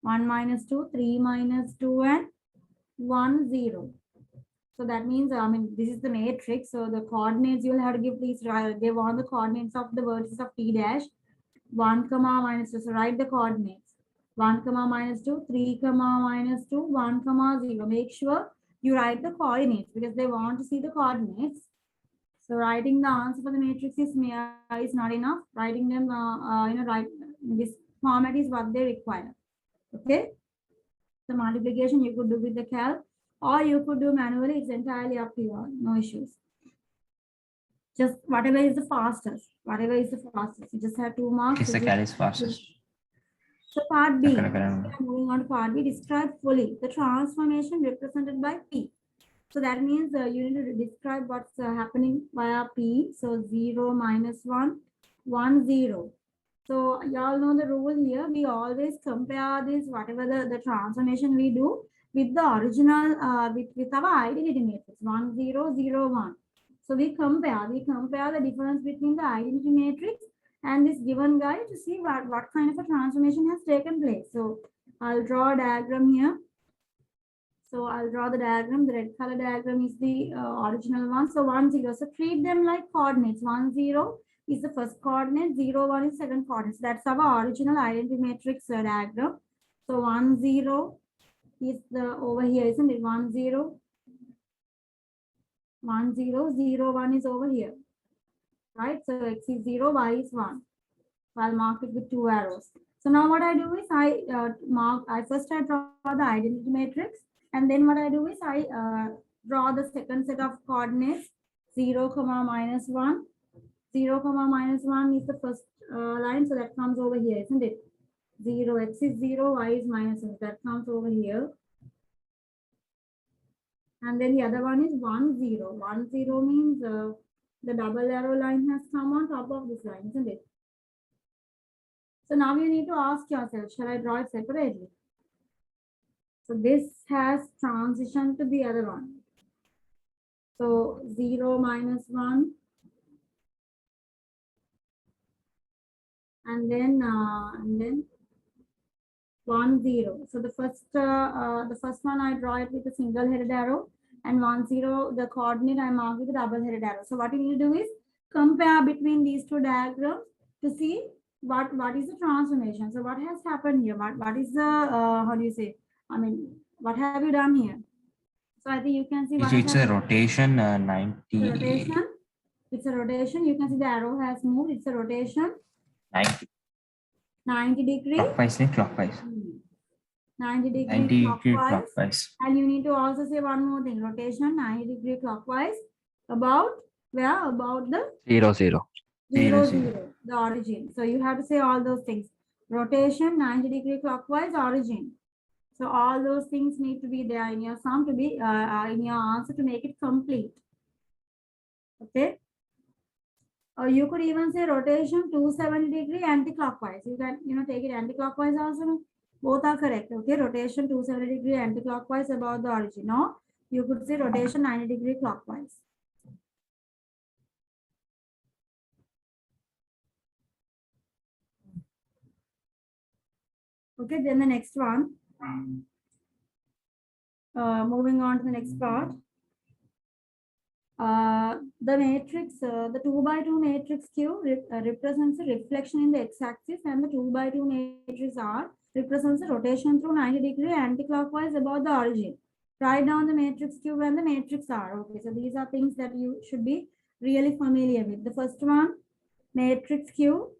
1, minus 2, 3, minus 2, and 1, 0. So that means, I mean, this is the matrix. So the coordinates you will have to give, please give all the coordinates of the vertices of T dash. 1, minus 2. So write the coordinates. 1, minus 2, 3, minus 2, 1, 0. Make sure you write the coordinates because they want to see the coordinates. So writing the answer for the matrix is not enough. Writing them, this format is what they require. Okay. The multiplication you could do with the cal or you could do manually. It's entirely up to you. No issues. Just whatever is the fastest. Whatever is the fastest. You just have 2 marks. Kiss the cal is fastest. So part B. Moving on to part B. Describe fully the transformation represented by P. So that means you need to describe what's happening via P. So 0, minus 1, 1, 0. So y'all know the rule here. We always compare this, whatever the transformation we do with the original, with our identity matrix, 1, 0, 0, 1. So we compare the difference between the identity matrix and this given guy to see what kind of a transformation has taken place. So I'll draw a diagram here. So I'll draw the diagram. The red color diagram is the original one. So 1, 0. So treat them like coordinates. 1, 0 is the first coordinate. 0, 1 is second coordinate. So that's our original identity matrix diagram. So 1, 0 is the over here, isn't it? 1, 0. 1, 0, 0, 1 is over here. Right? So x is 0, y is 1. So I'll mark it with 2 arrows. So now what I do is I first draw the identity matrix. And then what I do is I draw the second set of coordinates, 0, minus 1. 0, minus 1 is the first line. So that comes over here, isn't it? 0, x is 0, y is minus 1. That comes over here. And then the other one is 1, 0. 1, 0 means the double arrow line has come on top of this line, isn't it? So now you need to ask yourself, shall I draw it separately? So this has transitioned to the other one. So 0, minus 1. And then 1, 0. So the first one I draw it with a single headed arrow, and 1, 0, the coordinate I mark with a double headed arrow. So what you need to do is compare between these two diagrams to see what is the transformation. So what has happened here? What is the how do you say? I mean, what have you done here? So I think you can see what It's a rotation 90. Rotation. It's a rotation. You can see the arrow has moved. It's a rotation. 90 degree. Clockwise. 90 degree 90 clockwise. And you need to also say one more thing. Rotation 90 degree clockwise. About where? About the 0, 0. 0, 0, the origin. So you have to say all those things. Rotation 90 degree clockwise, origin. So all those things need to be there in your sum to be in your answer to make it complete. Okay. Or you could even say rotation 270 degree anti-clockwise. You can take it anti-clockwise also. Both are correct. Okay. Rotation 270 degree anti-clockwise about the origin. No, you could say rotation 90 degree clockwise. Okay, then the next one. Moving on to the next part. The matrix, the 2 by 2 matrix Q represents a reflection in the x-axis, and the 2 by 2 matrix R represents a rotation through 90 degree anti-clockwise about the origin. Write down the matrix Q and the matrix R. Okay, so these are things that you should be really familiar with. The first one, matrix Q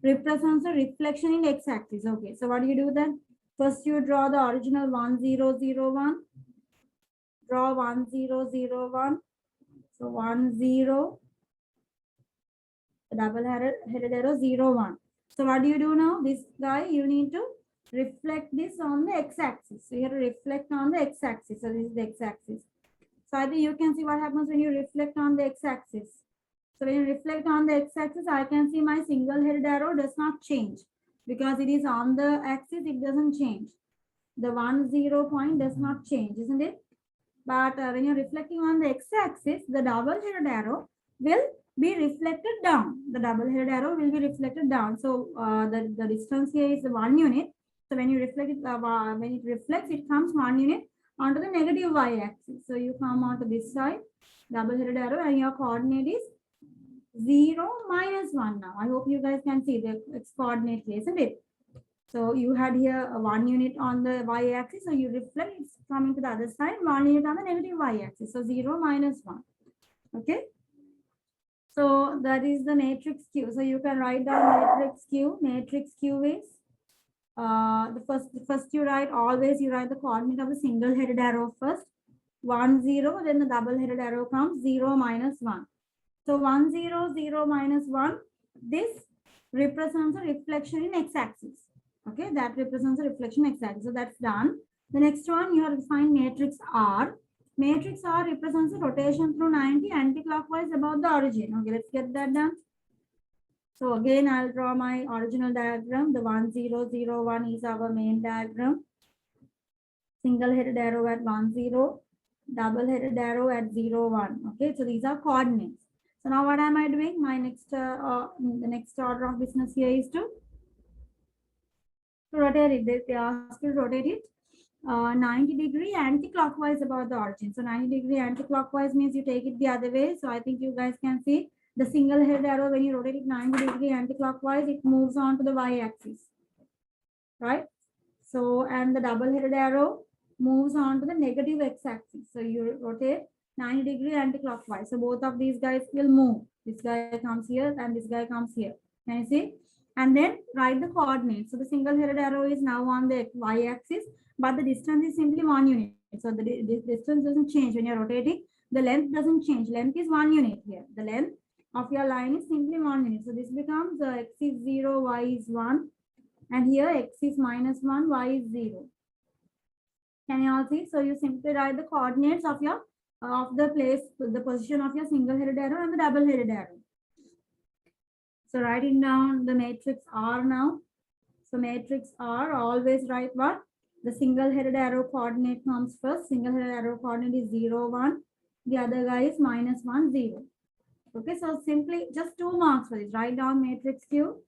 represents a reflection in x-axis. Okay, so what do you do then? First, you draw the original 1, 0, 0, 1. Draw 1, 0, 0, 1. So 1, 0. Double headed arrow 0, 1. So what do you do now? This guy, you need to reflect this on the x-axis. So you have to reflect on the x-axis. So this is the x-axis. So I think you can see what happens when you reflect on the x-axis. So when you reflect on the x-axis, I can see my single-headed arrow does not change because it is on the axis. It doesn't change. The 1, 0 point does not change, isn't it? But when you're reflecting on the x-axis, the double-headed arrow will be reflected down. The double-headed arrow will be reflected down. So the distance here is 1 unit. So when you reflect it, when it reflects, it comes 1 unit onto the negative y-axis. So you come onto this side, double-headed arrow, and your coordinate is 0, minus 1 now. I hope you guys can see the its coordinate here, isn't it? So you had here 1 unit on the y-axis. So you reflect, it's coming to the other side, 1 unit on the negative y-axis. So 0, minus 1. Okay. So that is the matrix Q. So you can write down matrix Q. Matrix Q is the first you write, always you write the coordinate of the single-headed arrow first. 1, 0, then the double-headed arrow comes 0, minus 1. So 1, 0, 0, minus 1. This represents a reflection in x-axis. Okay, that represents a reflection x-axis. So that's done. The next one, you have to find matrix R. Matrix R represents a rotation through 90 anti-clockwise about the origin. Okay, let's get that done. So again, I'll draw my original diagram. The 1, 0, 0, 1 is our main diagram. Single-headed arrow at 1, 0. Double-headed arrow at 0, 1. Okay, so these are coordinates. So now what am I doing? My the next order of business here is to rotate it. They ask you to rotate it 90 degree anti-clockwise about the origin. So 90 degree anti-clockwise means you take it the other way. So I think you guys can see the single-headed arrow, when you rotate it 90 degree anti-clockwise, it moves on to the y-axis, right? So, and the double-headed arrow moves on to the negative x-axis. So you rotate 90 degree anti-clockwise. So both of these guys will move. This guy comes here and this guy comes here. Can you see? And then write the coordinates. So the single-headed arrow is now on the y-axis, but the distance is simply 1 unit. So the distance doesn't change when you're rotating. The length doesn't change. Length is 1 unit here. The length of your line is simply 1 unit. So this becomes x is 0, y is 1, And here x is -1, y is 0. Can you all see? So you simply write the coordinates of your of the place, the position of your single-headed arrow and the double-headed arrow. So writing down the matrix R now. So matrix R, always write what? The single-headed arrow coordinate comes first. Single-headed arrow coordinate is 0, 1. The other guy is -1, 0. Okay, so simply just 2 marks for this. Write down matrix Q,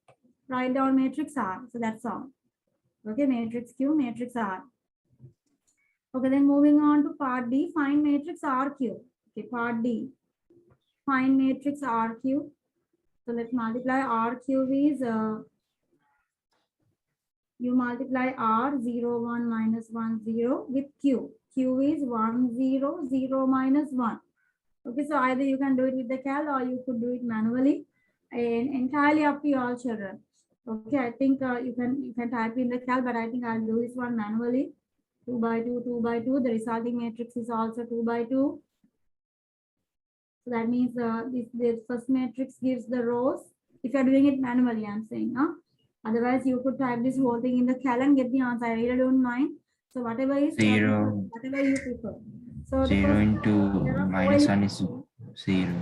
write down matrix R. So that's all. Okay, matrix Q, matrix R. Okay, then moving on to part D, find matrix RQ. Okay, part D, find matrix RQ. So let's multiply RQ is, you multiply R 0, 1, -1, 0 with Q. Q is 1, 0, 0, -1. Okay, so either you can do it with the cal or you could do it manually, and entirely up to you all children. Okay, I think you can type in the cal, but I think I'll do this one manually. 2 by 2, 2 by 2. The resulting matrix is also 2 by 2. So that means this first matrix gives the rows. If you're doing it manually, I'm saying, huh? Otherwise, you could type this whole thing in the cal and get the answer. I really don't mind. So whatever is 0. whatever you prefer. So 0 into -1 is 0.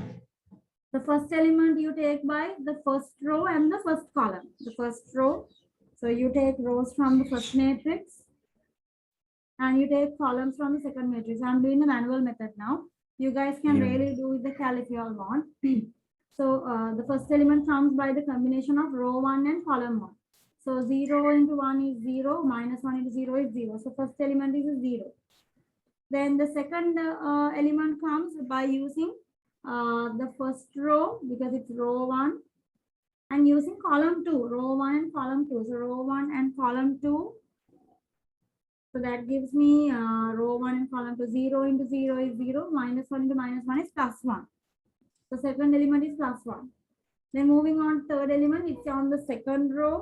The first element you take by the first row and the first column. The first row. So you take rows from the first matrix and you take columns from the second matrix. I'm doing the manual method now. You guys can really do with the cal if you all want. So the first element comes by the combination of row 1 and column 1. So 0 into 1 is 0, -1 into 0 is 0. So first element is a 0. Then the second element comes by using the first row, because it's row 1, and using column 2, row 1 and column 2. So row 1 and column 2. So that gives me row 1 and column 2. 0 into 0 is 0, -1 into -1 is +1. So second element is +1. Then moving on, third element, it's on the second row.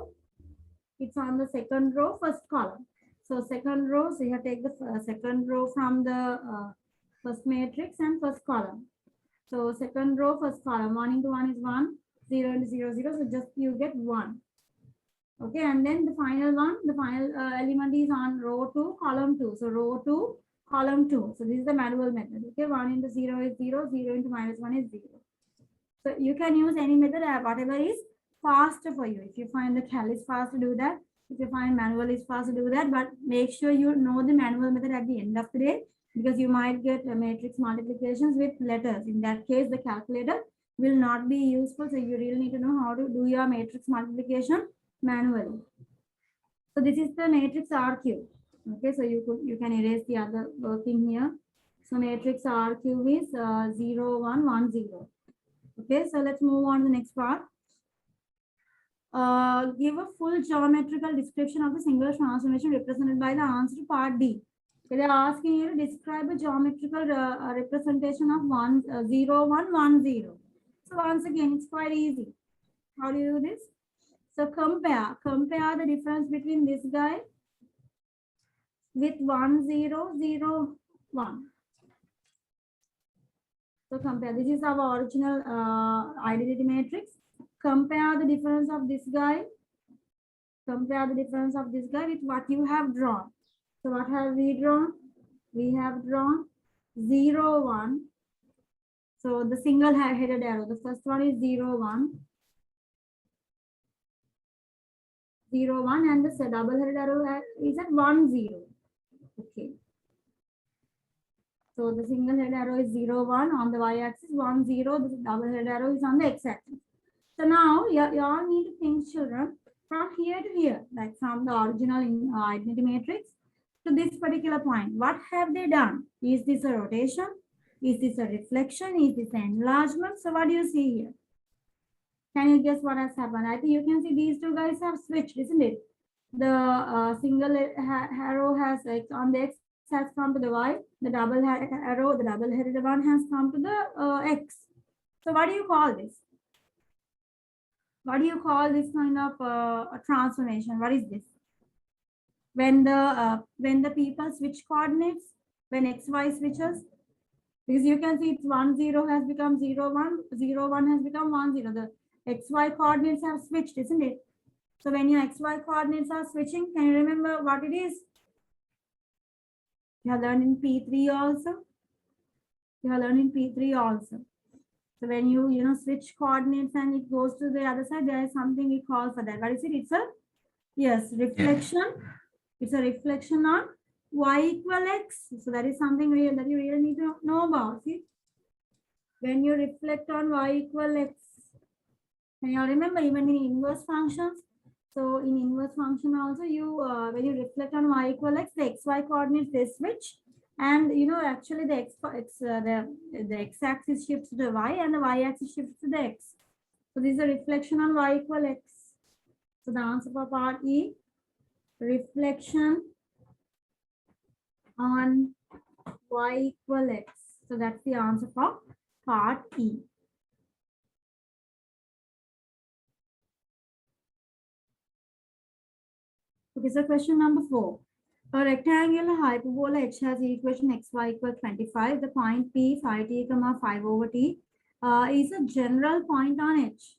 It's on the second row, first column. So second row, so you have to take the second row from the first matrix and first column. So second row, first column, 1 into 1 is 1, 0 into 0, 0. So just you get 1. Okay, and then the final one, the final element is on row 2, column 2. So row 2, column 2. So this is the manual method. Okay, 1 into 0 is 0, 0 into -1 is 0. So you can use any method, whatever is faster for you. If you find the cal is fast to do that, if you find manual is fast to do that, but make sure you know the manual method at the end of the day, because you might get matrix multiplications with letters. In that case, the calculator will not be useful. So you really need to know how to do your matrix multiplication manually. So this is the matrix RQ. Okay, so you can erase the other working here. So matrix RQ is 0, 1, 1, 0. Okay, so let's move on to the next part. Give a full geometrical description of the singular transformation represented by the answer to part D. Okay, they're asking you to describe a geometrical representation of 0, 1, 1, 0. So once again, it's quite easy. How do you do this? So compare the difference between this guy with 1, 0, 0, 1. So compare, this is our original identity matrix. Compare the difference of this guy. Compare the difference of this guy with what you have drawn. So what have we drawn? We have drawn 0, 1. So the single headed arrow, the first one is 0, 1. 0, 1, and the double-headed arrow is at 1, 0. Okay. So the single-headed arrow is 0, 1 on the y-axis, 1, 0. The double-headed arrow is on the x-axis. So now you all need to think, children, from here to here, like from the original identity matrix to this particular point. What have they done? Is this a rotation? Is this a reflection? Is this an enlargement? So what do you see here? Can you guess what has happened? I think you can see these two guys have switched, isn't it? The single arrow has on the x has come to the y. The double arrow, the double-headed one has come to the x. So what do you call this? What do you call this kind of a transformation? What is this? When the people switch coordinates, when x, y switches, because you can see it's 1, 0 has become 0, 1, 0, 1 has become 1, 0. The x, y coordinates have switched, isn't it? So when your XY coordinates are switching, can you remember what it is? You have learned in P3 also. You have learned in P3 also. So when you switch coordinates and it goes to the other side, there is something we call for that. What is it? It's a reflection. It's a reflection on y equal x. So that is something that you really need to know about. See, when you reflect on y equal x, and you remember even in inverse functions. So in inverse function also, when you reflect on y equal x, the xy coordinates they switch, and actually the x-axis shifts to the y and the y-axis shifts to the x. So this is a reflection on y equal x. So the answer for part E, reflection on y equal x. So that's the answer for part E. Okay, so question number 4. A rectangular hyperbola H has the equation xy equal 25. The point P, phi t, 5 over t is a general point on H.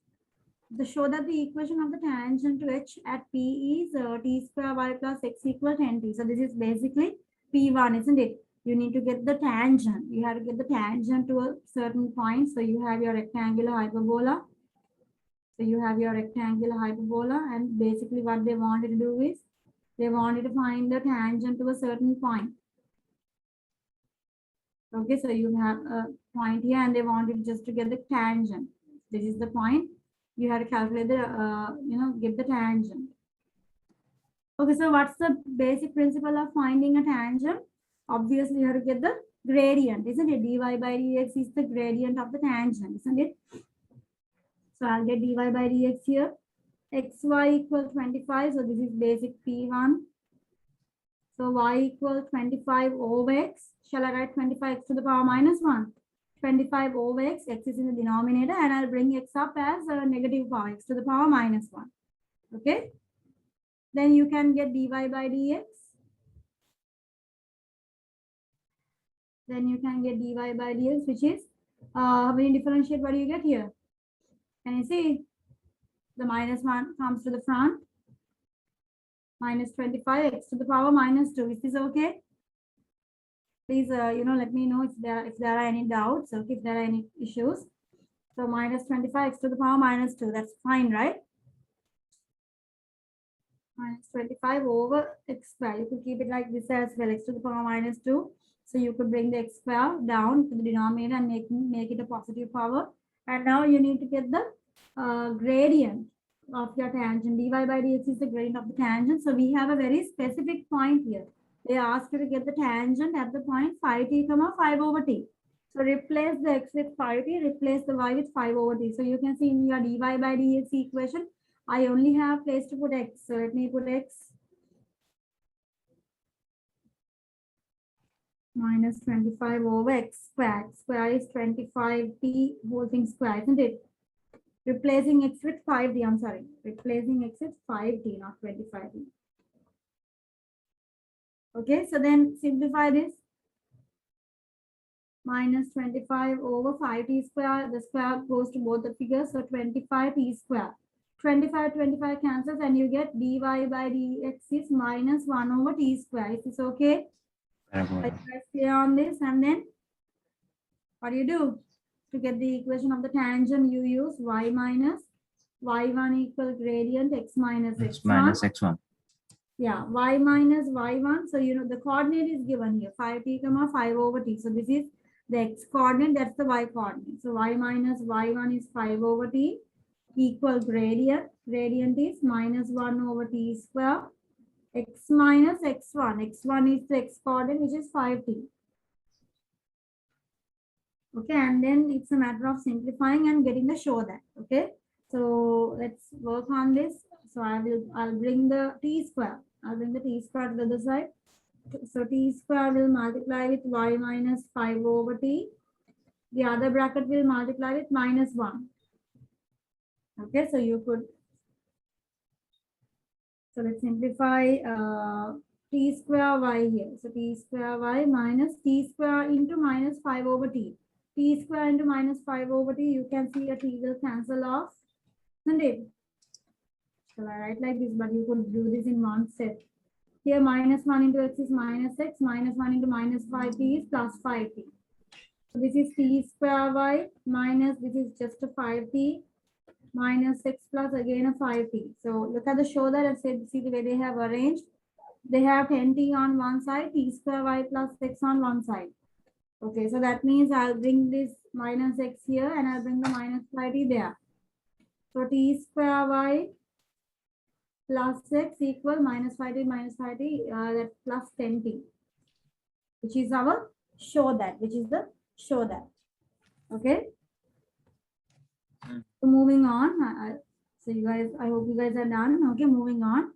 To show that the equation of the tangent to H at P is t square y plus x equal 10t. So this is basically P1, isn't it? You need to get the tangent. You have to get the tangent to a certain point. So you have your rectangular hyperbola. And basically what they wanted to do is they wanted to find the tangent to a certain point. Okay, so you have a point here and they wanted just to get the tangent. This is the point. You have to calculate the, get the tangent. Okay, so what's the basic principle of finding a tangent? Obviously, you have to get the gradient, isn't it? Dy by dx is the gradient of the tangent, isn't it? So I'll get dy by dx here. Xy equal 25. So this is basic P1. So y equal 25 over x. Shall I write 25x to the power minus 1? 25 over x. X is in the denominator and I'll bring x up as a negative power, x to the power minus 1. Okay. Then you can get dy by dx. Then you can get dy by dx, which is, when you differentiate, what do you get here? Can you see? The minus 1 comes to the front. Minus 25 x to the power minus 2. Is this okay? Please, let me know if there are any doubts, okay, if there are any issues. So minus 25 x to the power minus 2. That's fine, right? Minus 25 over x square. You could keep it like this as well, x to the power minus 2. So you could bring the x square down to the denominator and make it a positive power. And now you need to get the gradient of your tangent. Dy by dx is the gradient of the tangent. So we have a very specific point here. They ask you to get the tangent at the point phi t, 5 over t. So replace the x with phi t, replace the y with 5 over t. So you can see in your dy by dx equation, I only have place to put x. So let me put x minus 25 over x square. X square is 25t whole thing square, isn't it? Replacing x with 5t, I'm sorry. Replacing x with 5t, not 25t. Okay, so then simplify this. Minus 25 over 5t square. The square goes to both the figures. So 25t square. 25 cancels and you get dy by dx is minus 1 over t square. Is this okay? Parabola. Clear on this, and then what do you do? To get the equation of the tangent, you use y minus y1 equal gradient x minus X x1. minus x1. Yeah, y minus y1. So, the coordinate is given here, 5t, 5 over t. So, this is the x coordinate, that's the y coordinate. So, y minus y1 is 5 over t equal gradient. Gradient is minus 1 over t square. X minus x1. x1 is the x coordinate, which is 5t. Okay, and then it's a matter of simplifying and getting the show that. Okay, so let's work on this. So I'll bring the t square. I'll bring the t square to the other side. So t square will multiply with y minus 5 over t. The other bracket will multiply with minus 1. Okay, so you could. So let's simplify t square y here. So t square y minus t square into minus 5 over t. T square into minus 5 over t, you can see a t will cancel off, isn't it? So I write like this, but you could do this in one step. Here minus 1 into x is minus x, minus 1 into minus 5t is plus 5t. So this is t square y minus, this is just a 5t minus x plus again a 5t. So look at the show that I said, see the way they have arranged. They have 10t on one side, t square y plus x on one side. Okay, so that means I'll bring this minus x here and I'll bring the minus 5t there. So t square y plus x equal minus 5t minus 5t, that's plus 10t, which is our show that, which is the show that. Okay. So moving on. So you guys, I hope you guys are done. Okay, moving on.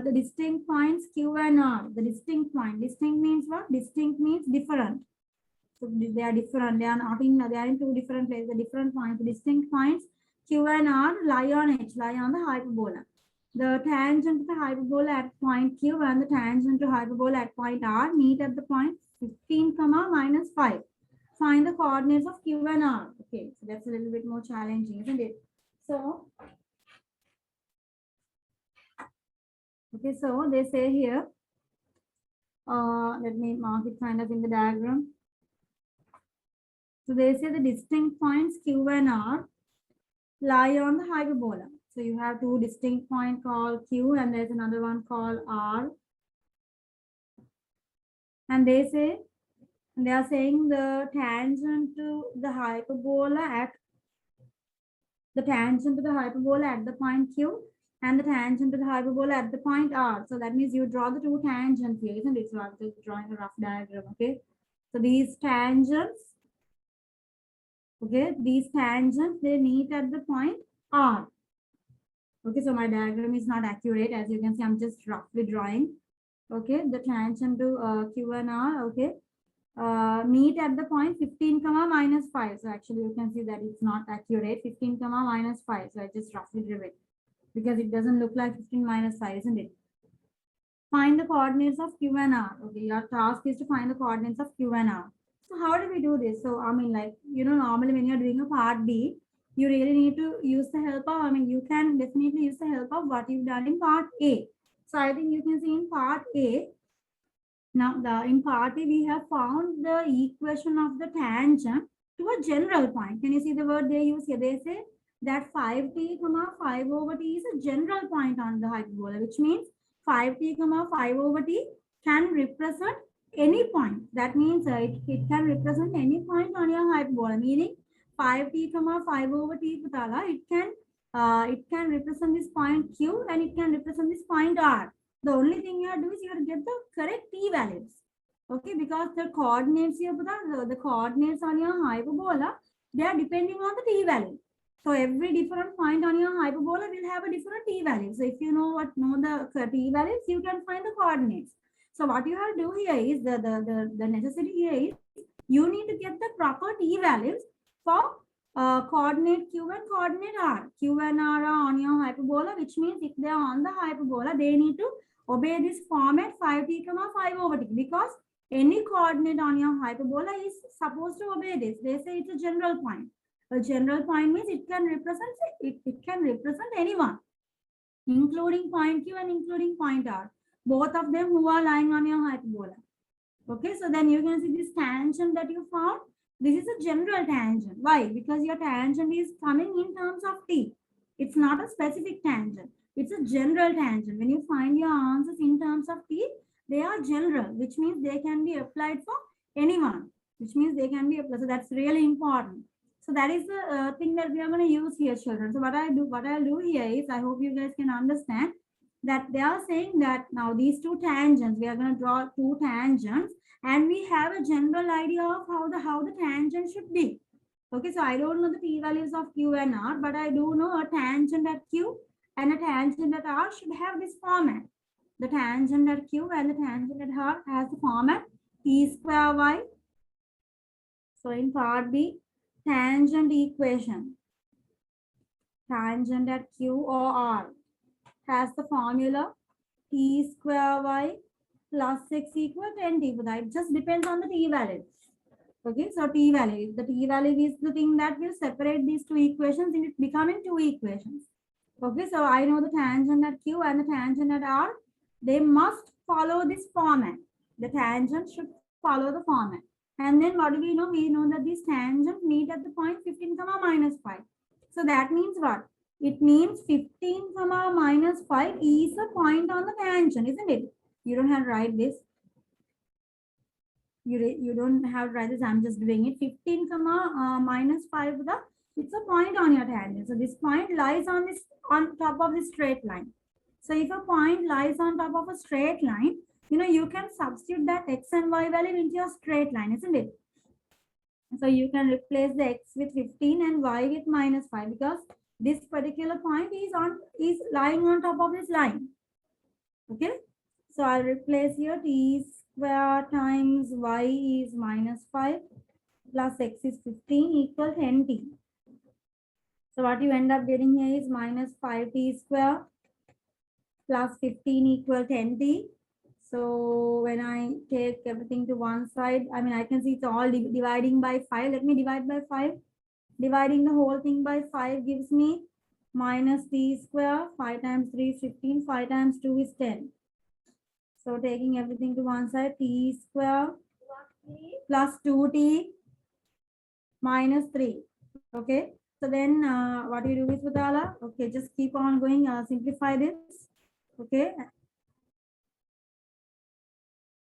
The distinct points Q and R. The distinct point. Distinct means what? Distinct means different. So they are different. They are not in. They are in two different places. The different points. The distinct points Q and R lie on H. Lie on the hyperbola. The tangent to the hyperbola at point Q and the tangent to hyperbola at point R meet at the point 15, minus 5. Find the coordinates of Q and R. Okay, so that's a little bit more challenging, isn't it? So, okay, so they say here, let me mark it kind of in the diagram. So they say the distinct points Q and R lie on the hyperbola. So you have two distinct points called Q and there's another one called R. And they say, they are saying the tangent to the hyperbola at the point Q and the tangent to the hyperbola at the point R. So that means you draw the two tangents here, isn't it? So I'm just drawing a rough diagram, okay? So these tangents, okay, they meet at the point R. Okay, so my diagram is not accurate. As you can see, I'm just roughly drawing. Okay, the tangent to Q and R, okay, meet at the point 15, minus 5. So actually you can see that it's not accurate. 15, minus 5. So I just roughly drew it because it doesn't look like 15 minus 5, isn't it? Find the coordinates of Q and R. Okay, your task is to find the coordinates of Q and R. So how do we do this? So I mean, like, you know, normally when you're doing a part B, you really need to use the help of, I mean, you can definitely use the help of what you've done in part A. So I think you can see in part A, now in part A, we have found the equation of the tangent to a general point. Can you see the word they use here? They say that 5t, 5 over t is a general point on the hyperbola, which means 5t, 5 over t can represent any point. That means it can represent any point on your hyperbola, meaning 5t, 5 over t, it can represent this point Q and it can represent this point R. The only thing you have to do is you have to get the correct t values. Okay, because the coordinates here, the coordinates on your hyperbola, they are depending on the t value. So every different point on your hyperbola will have a different t value. So if you know the t values, you can find the coordinates. So what you have to do here is the necessity here is you need to get the proper t values for coordinate Q and coordinate R. Q and R are on your hyperbola, which means if they are on the hyperbola, they need to obey this format 5t, 5 over t, because any coordinate on your hyperbola is supposed to obey this. They say it's a general point. A general point means it can represent anyone, including point Q and including point R, both of them who are lying on your hyperbola. Okay, so then you can see this tangent that you found. This is a general tangent. Why? Because your tangent is coming in terms of t. It's not a specific tangent. It's a general tangent. When you find your answers in terms of t, they are general, which means they can be applied for anyone, which means they can be applied. So that's really important. So that is the thing that we are going to use here, children. So what I'll do here is, I hope you guys can understand that they are saying that now these two tangents, we are going to draw two tangents, and we have a general idea of how the tangent should be. Okay, so I don't know the t values of Q and R, but I do know a tangent at Q and a tangent at R should have this format. The tangent at Q and the tangent at R has the format t square y. So in part B, tangent equation. Tangent at Q or R has the formula t square y plus 6 equal 10t. But that just depends on the t values. Okay, so t value. The t value is the thing that will separate these two equations and it becoming two equations. Okay, so I know the tangent at Q and the tangent at R. They must follow this format. The tangent should follow the format. And then what do we know? We know that these tangents meet at the point 15 comma minus 5. So that means what? It means 15 comma minus 5 is a point on the tangent, isn't it? You don't have to write this. You don't have to write this. I'm just doing it. 15 comma minus 5, it's a point on your tangent. So this point lies on top of the straight line. So if a point lies on top of a straight line, you can substitute that x and y value into your straight line, isn't it? So you can replace the x with 15 and y with minus 5 because this particular point is lying on top of this line. Okay. So I'll replace here t square times y is minus 5 plus x is 15 equal 10t. So what you end up getting here is minus 5t square plus 15 equal 10t. So when I take everything to one side, I can see it's all dividing by 5. Let me divide by 5. Dividing the whole thing by 5 gives me minus t square. 5 times 3 is 15. 5 times 2 is 10. So taking everything to one side, t square plus 2t minus 3. Okay. So then what do you do with Vidala? Okay, just keep on going. Simplify this. Okay.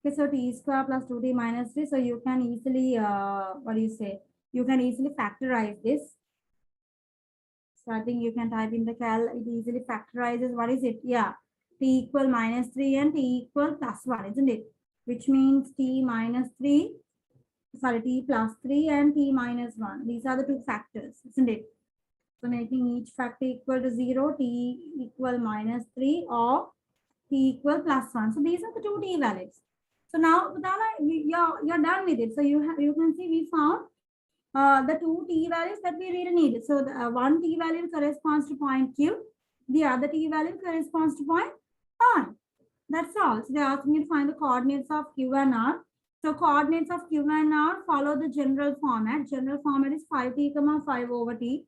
Okay, so t square plus 2t minus 3. So you can easily, you can easily factorize this. So I think you can type in the cal, it easily factorizes. What is it? Yeah, t equal minus 3 and t equal plus 1, isn't it? Which means t minus 3, sorry, t plus 3 and t minus 1. These are the two factors, isn't it? So making each factor equal to 0, t equal minus 3 or t equal plus 1. So these are the two t values. So now, you're done with it. So you can see we found the two t values that we really needed. So the one t value corresponds to point Q. The other t value corresponds to point R. That's all. So they asked me to find the coordinates of Q and R. So coordinates of Q and R follow the general format. General format is 5t comma 5 over t.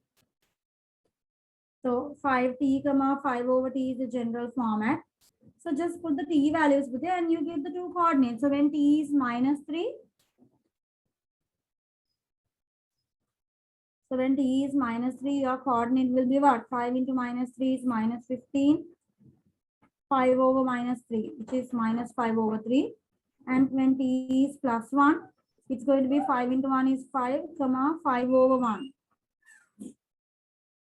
So 5t comma 5 over t is the general format. So just put the t values with it and you get the two coordinates. So when t is minus 3, so when t is minus 3, your coordinate will be what? 5 into minus 3 is minus 15. 5 over minus 3, which is minus 5 over 3. And when t is plus 1, it's going to be 5 into 1 is 5, comma 5 over 1.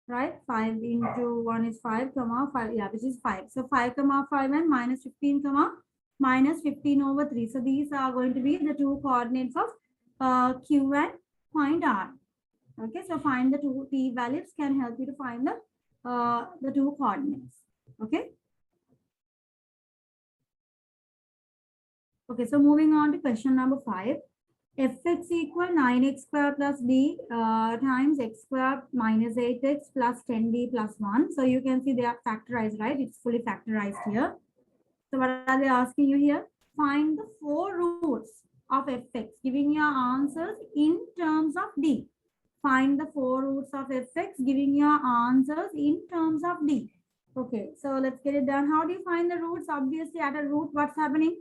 Right? 5 into 1 is 5, comma 5, yeah, which is 5. So 5, comma 5 and minus 15, comma minus 15 over 3. So these are going to be the two coordinates of Q and point R. Okay, so find the two t values can help you to find the two coordinates. Okay. Okay, so moving on to question number 5. Fx equal 9x square plus b times x square minus 8x plus 10b plus 1. So you can see they are factorized, right? It's fully factorized here. So what are they asking you here? Find the 4 roots of fx, giving your answers in terms of d. Find the 4 roots of fx, giving your answers in terms of d. Okay, so let's get it done. How do you find the roots? Obviously, at a root, what's happening?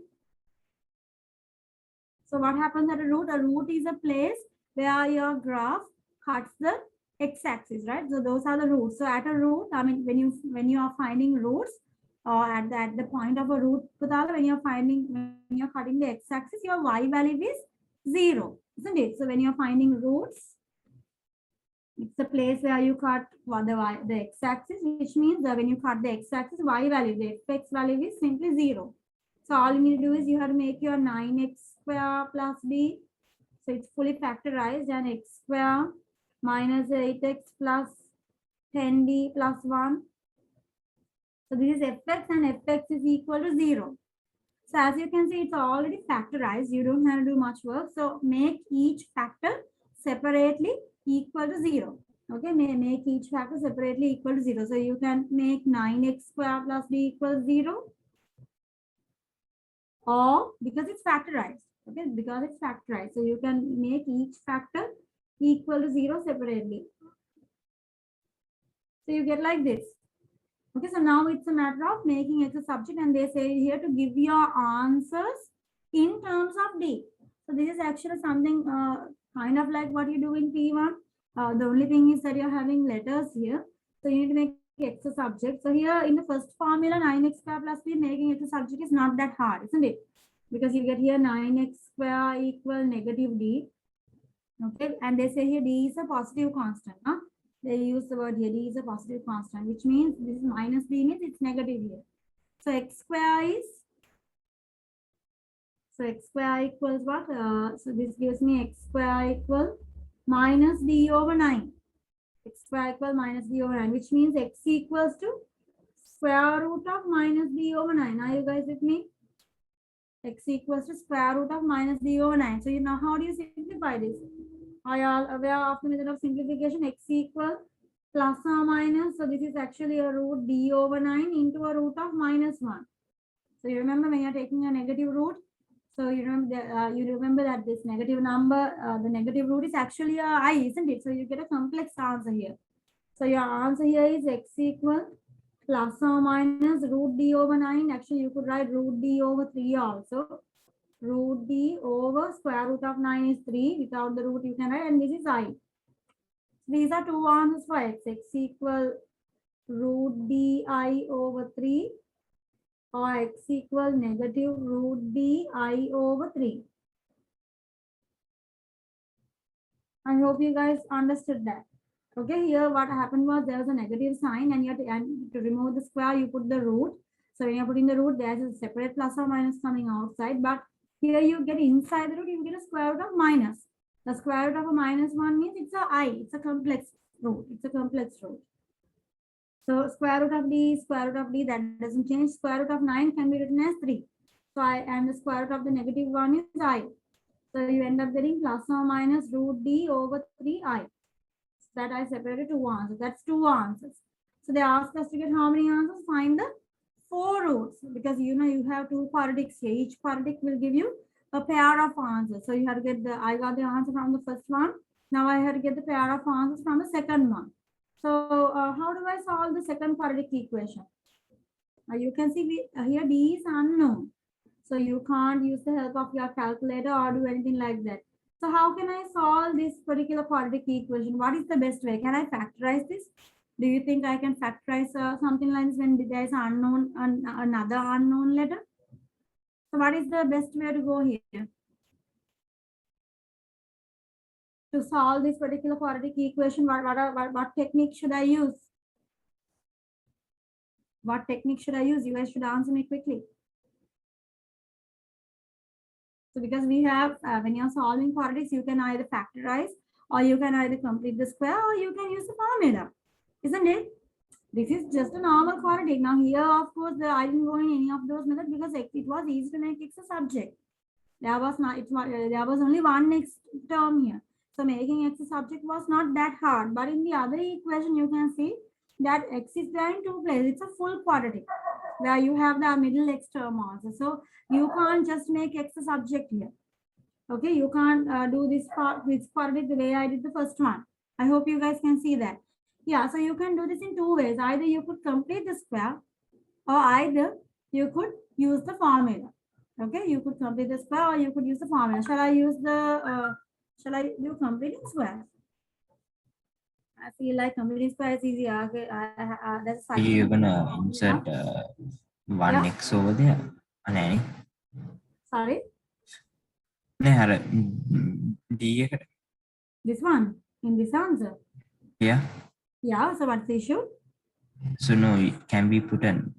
So what happens at a root? A root is a place where your graph cuts the x-axis, right? So those are the roots. So at a root, when you are finding roots, or at the point of a root, when you're cutting the x-axis, your y value is 0, isn't it? So when you're finding roots, it's the place where you cut the x-axis, which means that when you cut the x-axis, y value, the fx value is simply 0. So all you need to do is you have to make your 9x square plus b. So it's fully factorized, and x square minus 8x plus 10b plus 1. So this is fx and fx is equal to 0. So as you can see, it's already factorized. You don't have to do much work. So make each factor separately equal to 0. Okay, make each factor separately equal to 0. So you can make 9x square plus b equals 0. Or because it's factorized. Okay, because it's factorized. So you can make each factor equal to 0 separately. So you get like this. Okay, so now it's a matter of making X a subject, and they say here to give your answers in terms of D. So this is actually something kind of like what you do in P1. The only thing is that you're having letters here. So you need to make X a subject. So here in the first formula, 9x square plus b, making X a subject is not that hard, isn't it? Because you get here 9x square equal negative D. Okay, and they say here D is a positive constant. Huh? They use the word here, D is a positive constant, which means this is minus D means it's negative here. So x square equals what? So this gives me x square equal minus D over 9. X square equal minus D over 9, which means x equals to square root of minus D over 9. Are you guys with me? X equals to square root of minus D over 9. So you know, how do you simplify this? Are you all aware of the method of simplification? X equal plus or minus. So this is actually a root D over 9 into a root of minus 1. So you remember when you're taking a negative root, so you remember that this negative number, the negative root is actually a I, isn't it? So you get a complex answer here. So your answer here is x equal plus or minus root D over 9. Actually, you could write root D over 3 also. Root D over square root of 9 is 3. Without the root, you can write, and this is I. These are two answers for x. X equal root di over 3 or x equal negative root di over 3. I hope you guys understood that. Okay, here what happened was there was a negative sign, and to remove the square, you put the root. So when you're putting the root, there's a separate plus or minus coming outside. But here you get inside the root, you get a square root of minus. The square root of a minus 1 means it's a I. It's a complex root. It's a complex root. So square root of D, that doesn't change. Square root of 9 can be written as 3. So and the square root of the negative 1 is I. So you end up getting plus or minus root D over 3I. So that I separated two answers. That's two answers. So they asked us to get how many answers? Find the 4 roots, because you have two quadratics here. Each quadratic will give you a pair of answers. So you have to get I got the answer from the first one. Now I have to get the pair of answers from the second one. So how do I solve the second quadratic equation? You can see here D is unknown. So you can't use the help of your calculator or do anything like that. So how can I solve this particular quadratic equation? What is the best way? Can I factorize this? Do you think I can factorize something like this when there is unknown, another unknown letter? So what is the best way to go here? To solve this particular quadratic equation, what technique should I use? What technique should I use? You guys should answer me quickly. So because we have, when you're solving quadratics, you can either factorize, or you can either complete the square, or you can use the formula, isn't it? This is just a normal quadratic. Now here, of course, I didn't go in any of those methods because it was easy to make X a subject. There was only one X term here. So making X a subject was not that hard. But in the other equation, you can see that X is there in two places. It's a full quadratic where you have the middle X term also. So you can't just make X a subject here. Okay, you can't do this quadratic the way I did the first one. I hope you guys can see that. Yeah, so you can do this in two ways. Either you could complete the square, or either you could use the formula. Okay, you could complete the square, or you could use the formula. Shall I do completing square? I feel like completing square is easier. Okay, that's a You're gonna insert one yeah. X over there. Anani? Sorry? D. This one, in this answer. Yeah. Yeah, so what's the issue? So no, it can be put an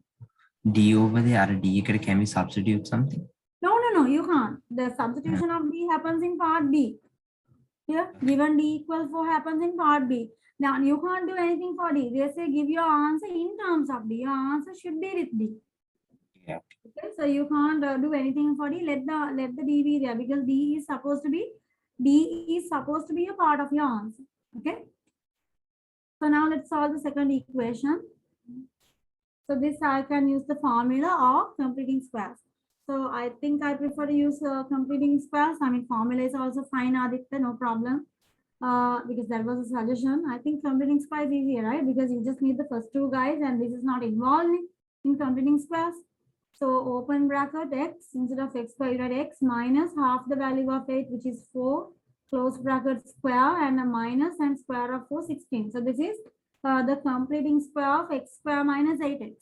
D over there, or D can we substitute something? No, you can't. The substitution of D happens in part B. Here, given D equals 4 happens in part B. Now, you can't do anything for D. They say give your answer in terms of D. Your answer should be with D. Yeah. Okay, so you can't do anything for D. Let the D be there, because D is supposed to be a part of your answer. Okay. So now let's solve the second equation. So this I can use the formula of completing squares. So I think I prefer to use completing squares. I mean, formula is also fine, Aditya, no problem. Because that was a suggestion. I think completing square is easier, right? Because you just need the first two guys and this is not involved in completing squares. So open bracket x, instead of x square, you write x minus half the value of 8, which is 4, close bracket square, and a minus and square of 4, 16. So this is the completing square of x square minus 8x,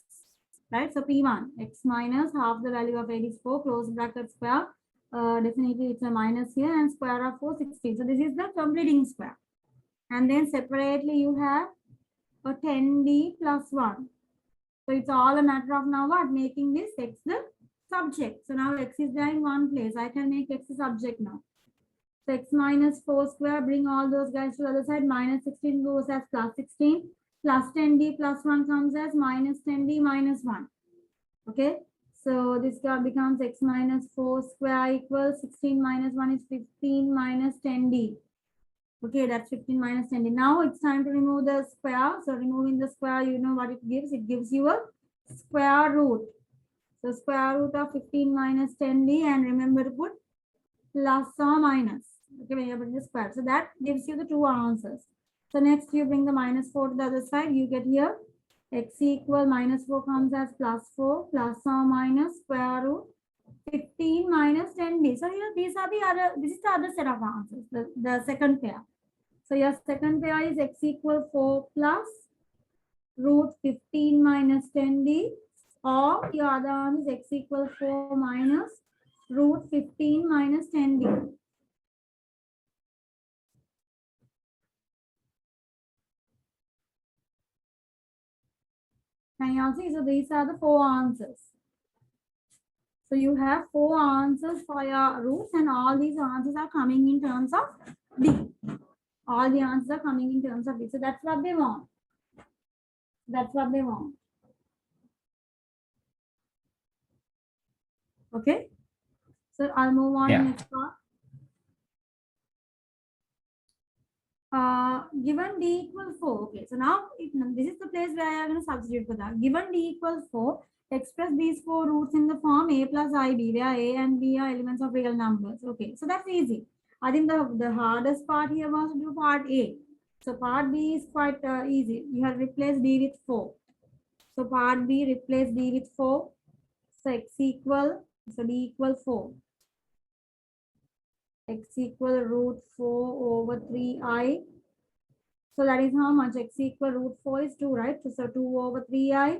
right? So P1, x minus half the value of 8 is 4, close bracket square. Definitely it's a minus here, and square of 4, 16. So this is the completing square. And then separately you have a 10d plus 1. So it's all a matter of now what? Making this x the subject. So now x is there in one place. I can make x the subject now. So x minus 4 square, bring all those guys to the other side. Minus 16 goes as plus 16. Plus 10d plus 1 comes as minus 10d minus 1. Okay. So this becomes x minus 4 square equals 16 minus 1 is 15 minus 10d. Okay, that's 15 minus 10d. Now it's time to remove the square. So removing the square, you know what it gives? It gives you a square root. So square root of 15 minus 10d, and remember to put plus or minus. Okay, when you're putting the square. So that gives you the two answers. So next you bring the minus 4 to the other side. You get here x equal minus 4 comes as plus 4 plus or minus square root 15 minus 10d. So here these are the other, this is the other set of answers, the second pair. So your second pair is x equal 4 plus root 15 minus 10d, or your other one is x equal 4 minus root 15 minus 10d. Can you all see? So these are the four answers. So you have four answers for your roots, and all these answers are coming in terms of D. All the answers are coming in terms of D. So that's what they want. That's what they want. Okay. So I'll move on to next part. Given d equals 4. Okay. So now this is the place where I am going to substitute for that. Given d equals 4, express these four roots in the form a plus ib, where a and b are elements of real numbers. Okay. So that's easy. I think the hardest part here was to do part A. So part B is quite easy. You have replaced d with 4. So part B, replace d with 4. So x equal, so d equal 4. X equal root 4 over 3i. So that is how much? X equal root 4 is 2, right? So 2 over 3i.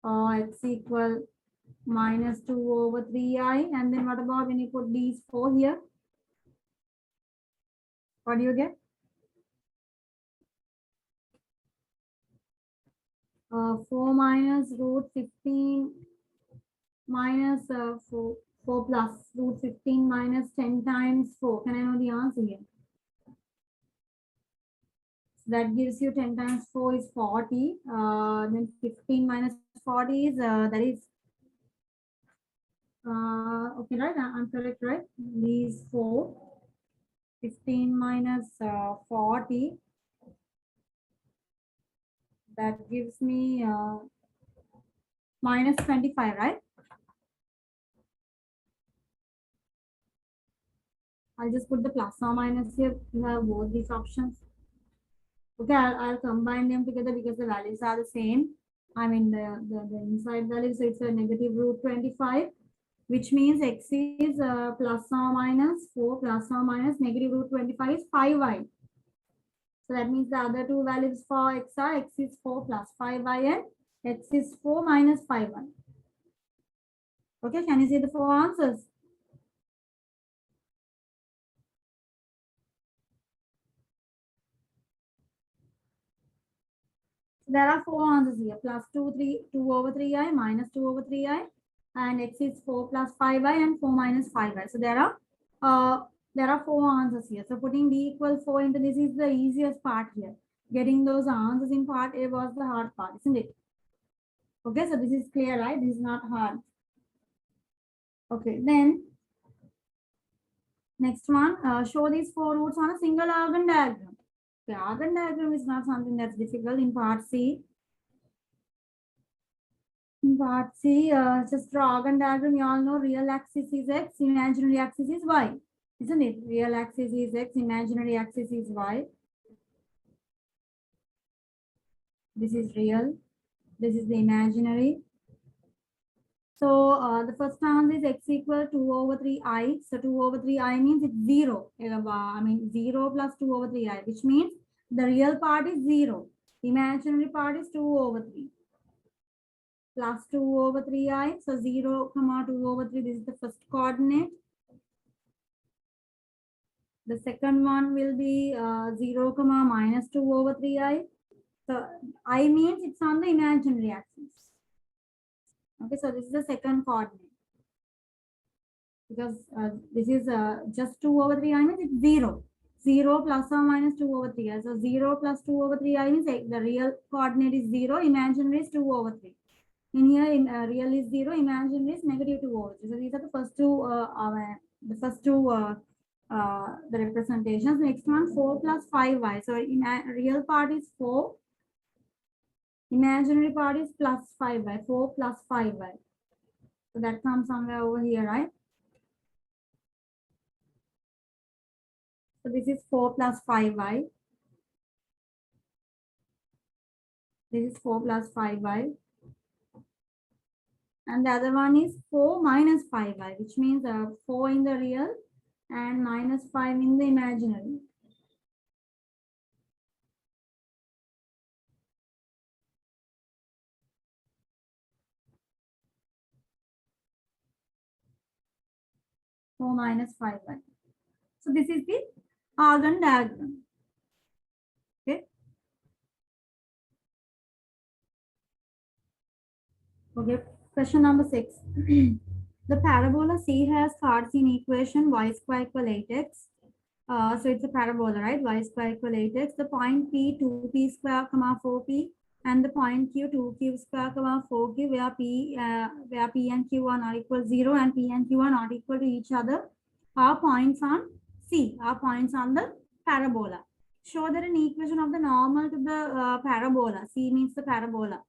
Or x equal minus 2 over 3i. And then what about when you put these 4 here? What do you get? 4 minus root 15 minus 4 plus root 15 minus 10 times 4. Can I know the answer here? So that gives you 10 times 4 is 40. Then 15 minus 40 is, that is, okay, right? I'm correct, right? These 4. 15 minus 40. That gives me minus 25, right? I'll just put the plus or minus here. You have both these options. Okay, I'll combine them together because the values are the same. I mean the inside value, so it's a negative root 25, which means x is plus or minus 4 plus or minus negative root 25 is 5y. So that means the other two values for x are x is 4 plus 5y and x is 4 minus 5y. Okay, can you see the four answers? There are four answers here: plus 2 over 3i, minus 2 over 3i, and x is 4 plus 5i and 4 minus 5i. So there are four answers here. So putting d equals 4 into this is the easiest part here. Getting those answers in part A was the hard part, isn't it? Okay, so this is clear, right? This is not hard. Okay, then next one, show these four roots on a single Argand diagram. The Argand diagram is not something that's difficult in part C. in part C, just draw Argand diagram. You all know real axis is X, imaginary axis is Y. Isn't it? Real axis is X, imaginary axis is Y. This is real. This is the imaginary. So the first term is X equal 2 over 3i. So 2 over 3i means it's 0. I mean 0 plus 2 over 3i, which means the real part is 0. Imaginary part is 2 over 3. Plus 2 over 3i. So 0, 2 over 3. This is the first coordinate. The second one will be 0, minus 2 over 3i. So I means it's on the imaginary axis. Okay, so this is the second coordinate. Because this is just 2 over 3i means it's 0. 0 plus or minus 2 over 3i. So 0 plus 2 over 3i means the real coordinate is 0, imaginary is 2 over 3. In here, real is 0, imaginary is negative 2 over 3. So these are the first two, the representations. Next one, 4 plus 5y. So real part is 4. Imaginary part is plus 5y. 4 plus 5y. So that comes somewhere over here, right? So this is 4 plus 5y. This is 4 plus 5y. And the other one is 4 minus 5y, which means 4 in the real and minus 5 in the imaginary. Four minus 5y. So this is the Argand diagram. Okay. Okay. Question number 6. The parabola C has Cartesian equation y square equal 8x. So it's a parabola, right? Y square equal 8x. The point P 2p square, 4p, and the point Q 2q square, 4q, where P and Q are not equal 0 and P and Q are not equal to each other, are points on C, are points on the parabola. Show that an equation of the normal to the parabola. C means the parabola.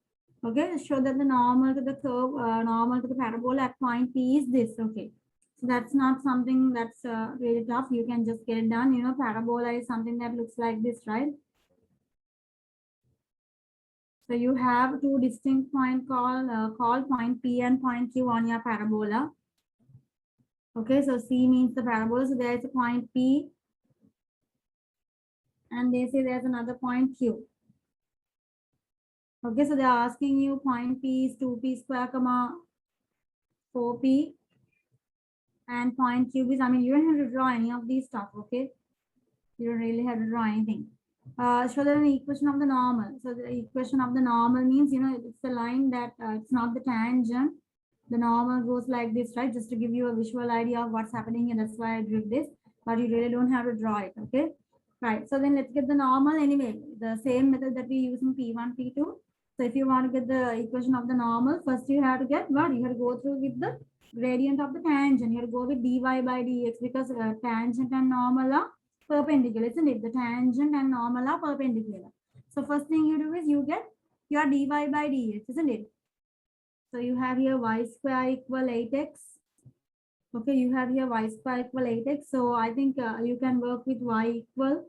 Okay, show that the normal to the curve, normal to the parabola at point P is this. Okay, so that's not something that's really tough. You can just get it done. You know, parabola is something that looks like this, right? So you have two distinct points called point P and point Q on your parabola. Okay, so C means the parabola. So there is a point P, and they say there's another point Q. Okay, so they're asking you point P is 2p square, 4p, and point Q is, I mean, you don't have to draw any of these stuff, okay? You don't really have to draw anything. Show them the equation of the normal. So the equation of the normal means, you know, it's the line that it's not the tangent. The normal goes like this, right? Just to give you a visual idea of what's happening here. That's why I drew this, but you really don't have to draw it, okay? Right, so then let's get the normal anyway. The same method that we use in P1, P2. So if you want to get the equation of the normal, first you have to get what? You have to go through with the gradient of the tangent. You have to go with dy by dx because tangent and normal are perpendicular, isn't it? The tangent and normal are perpendicular. So first thing you do is you get your dy by dx, isn't it? So you have here y square equal 8x. Okay, you have here y square equal 8x. So I think you can work with y equal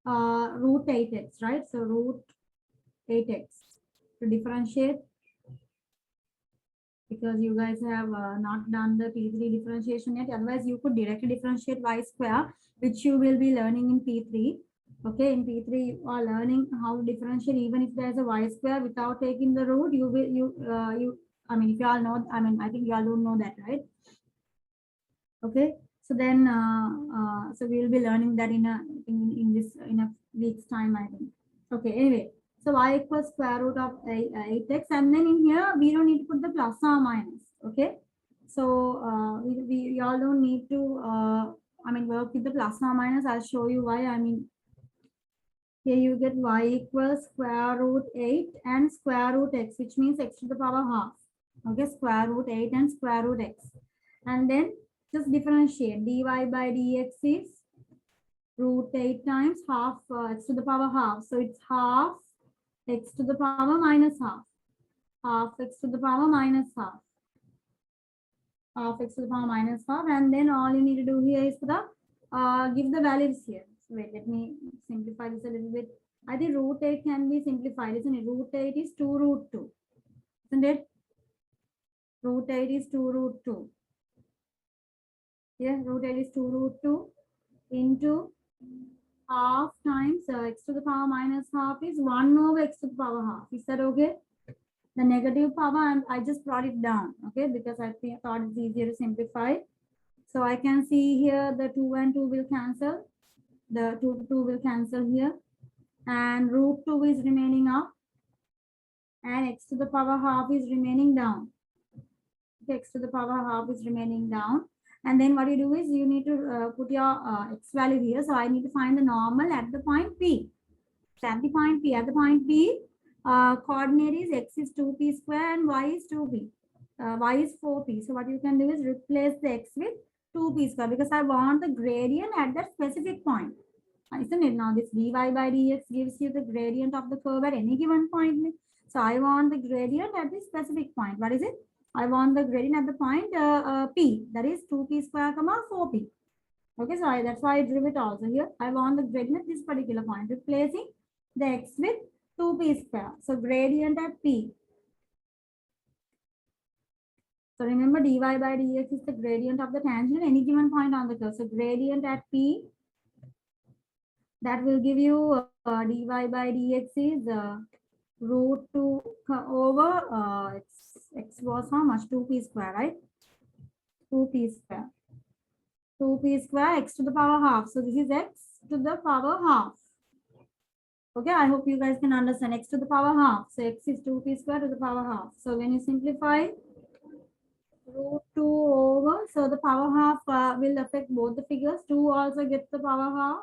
root 8x, right? So root 8x to differentiate, because you guys have not done the P3 differentiation yet. Otherwise, you could directly differentiate y square, which you will be learning in P3. Okay, in P3 you are learning how to differentiate even if there's a y square without taking the root. I mean, if you all know, I mean, I think you all don't know that, right? Okay, so then so we will be learning that in a week's time, I think. Okay, anyway, so y equals square root of 8x, and then in here we don't need to put the plus or minus. Okay, so we all don't need to I mean, work with the plus or minus. I'll show you why. I mean, here you get y equals square root 8 and square root x, which means x to the power half. Okay, square root 8 and square root x, and then just differentiate. Dy by dx is root 8 times half x to the power half. So it's half x to the power minus half. half x to the power minus half. Half x to the power minus half, and then all you need to do here is the give the values here. So wait, let me simplify this a little bit. I think root 8 can be simplified, isn't it? Root 8 is 2 root 2, isn't it? Root 8 is 2 root 2. Yeah, root 8 is 2 root 2 into half times x to the power minus half is 1 over x to the power half. Is that okay? The negative power, and I just brought it down, okay, because I thought it's easier to simplify. So I can see here the 2 and 2 will cancel. The 2 to 2 will cancel here. And root 2 is remaining up. And x to the power half is remaining down. Okay, x to the power half is remaining down. And then what you do is you need to put your x value here. So I need to find the normal at the point P. So at the point P, coordinate is x is 2p square and y is 2p. Y is 4p. So what you can do is replace the x with 2p square because I want the gradient at that specific point. Isn't it? Now this dy by dx gives you the gradient of the curve at any given point. So I want the gradient at this specific point. What is it? I want the gradient at the point P. That is 2p square comma 4p. Okay, so that's why I drew it also here. I want the gradient at this particular point, replacing the x with 2p square. So gradient at P. So remember dy by dx is the gradient of the tangent at any given point on the curve. So gradient at P, that will give you dy by dx is root 2 over x was how much? 2p square, right? 2p square. 2p square x to the power half. So this is x to the power half. Okay, I hope you guys can understand x to the power half. So x is 2p square to the power half. So when you simplify root 2 over, so the power half will affect both the figures. 2 also gets the power half.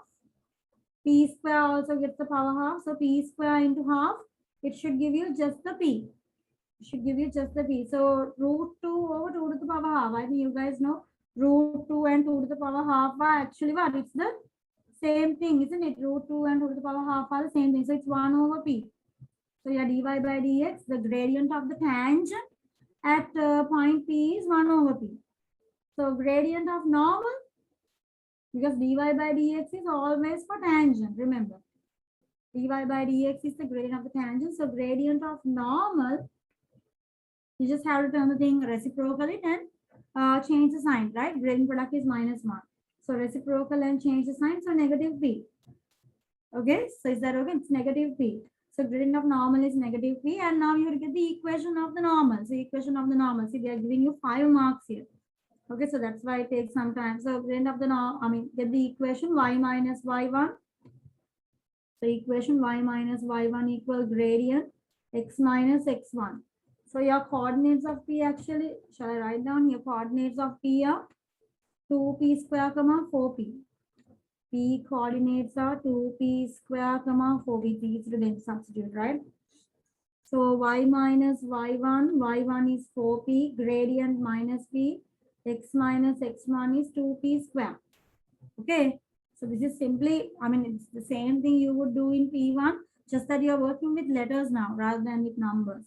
P square also gets the power half. So p square into half, it should give you just the p. It should give you just the p. So root 2 over 2 to the power half. I think you guys know root 2 and 2 to the power half are actually what? It's the same thing, isn't it? Root 2 and 2 to the power half are the same thing. So it's 1 over p. So yeah, dy by dx, the gradient of the tangent at point P is 1 over p. So gradient of normal, because dy by dx is always for tangent, remember. Dy by dx is the gradient of the tangent. So gradient of normal, you just have to turn the thing reciprocally and change the sign, right? Gradient product is minus 1. So reciprocal and change the sign, so negative p. Okay, so is that okay? It's negative p. So gradient of normal is negative p, and now you will get the equation of the normal. So equation of the normal. See, they are giving you 5 marks here. Okay, so that's why it takes some time. So gradient of the get the equation y minus y1. So equation y minus y1 equal gradient x minus x1. So your coordinates of p actually, shall I write down here? Coordinates of p are 2p square comma 4p. P coordinates are 2p square comma 4p. These will then substitute, right? So y minus y1 is 4p, gradient minus p, x minus x1 is 2p square. Okay, so this is simply, it's the same thing you would do in P1, just that you're working with letters now rather than with numbers.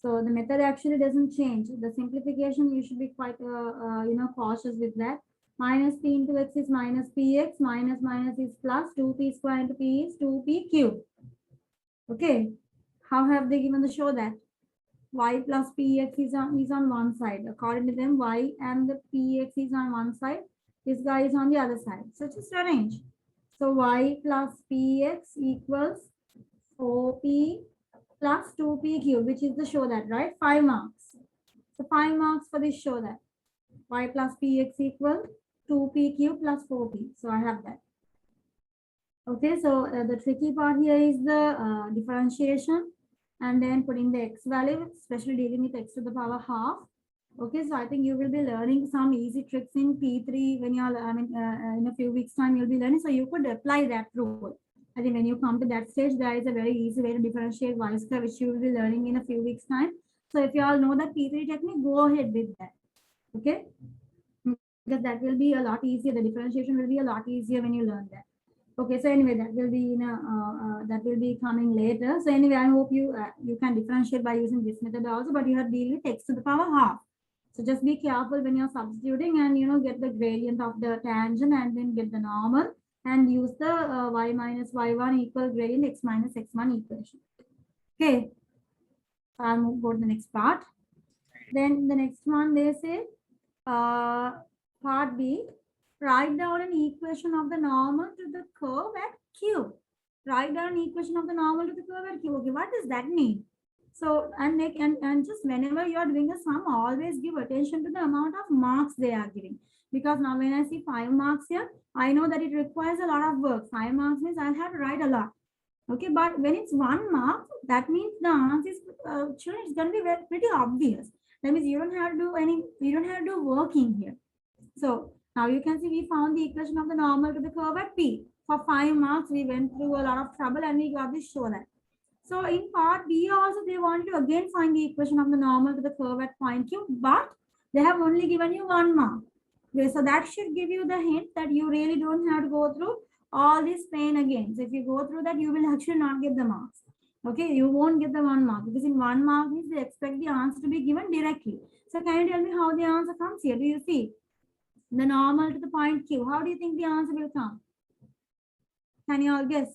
So the method actually doesn't change. The simplification, you should be quite, cautious with that. Minus p into x is minus px, minus is plus, 2p square into p is 2p cube. Okay, how have they given the show that? Y plus px is on one side. According to them, y and the px is on one side. This guy is on the other side. So just arrange. So y plus px equals 4p plus 2p cube, which is the show that, right? 5 marks. So 5 marks for this show that. Y plus px equal 2p cube plus 4p. So I have that. Okay, so the tricky part here is the differentiation and then putting the x value, especially dealing with x to the power half. Okay, so I think you will be learning some easy tricks in P3 when you're, in a few weeks time you'll be learning. So you could apply that rule. I think when you come to that stage, there is a very easy way to differentiate y square, which you will be learning in a few weeks time. So if you all know that P3 technique, go ahead with that. Okay, because that will be a lot easier. The differentiation will be a lot easier when you learn that. Okay, so anyway, that will be in that will be coming later. So anyway, I hope you you can differentiate by using this method also, but you have to deal with x to the power half. So just be careful when you're substituting and get the gradient of the tangent and then get the normal and use the y minus y1 equal gradient x minus x1 equation. Okay, so I'll go to the next part. Then the next one they say part B, write down an equation of the normal to the curve at Q. Write down an equation of the normal to the curve at Q. Okay, what does that mean? So, and just whenever you are doing a sum, always give attention to the amount of marks they are giving. Because now when I see 5 marks here, I know that it requires a lot of work. 5 marks means I'll have to write a lot. Okay, but when it's 1 mark, that means the answer is, children, it's going to be pretty obvious. That means you don't have to do working here. So now you can see we found the equation of the normal to the curve at P. For 5 marks, we went through a lot of trouble and we got this show that. So in part B also, they want to again find the equation of the normal to the curve at point Q, but they have only given you 1 mark. Okay, so that should give you the hint that you really don't have to go through all this pain again. So if you go through that, you will actually not get the marks. Okay, you won't get the 1 mark because in 1 mark means they expect the answer to be given directly. So can you tell me how the answer comes here? Do you see the normal to the point Q? How do you think the answer will come? Can you all guess?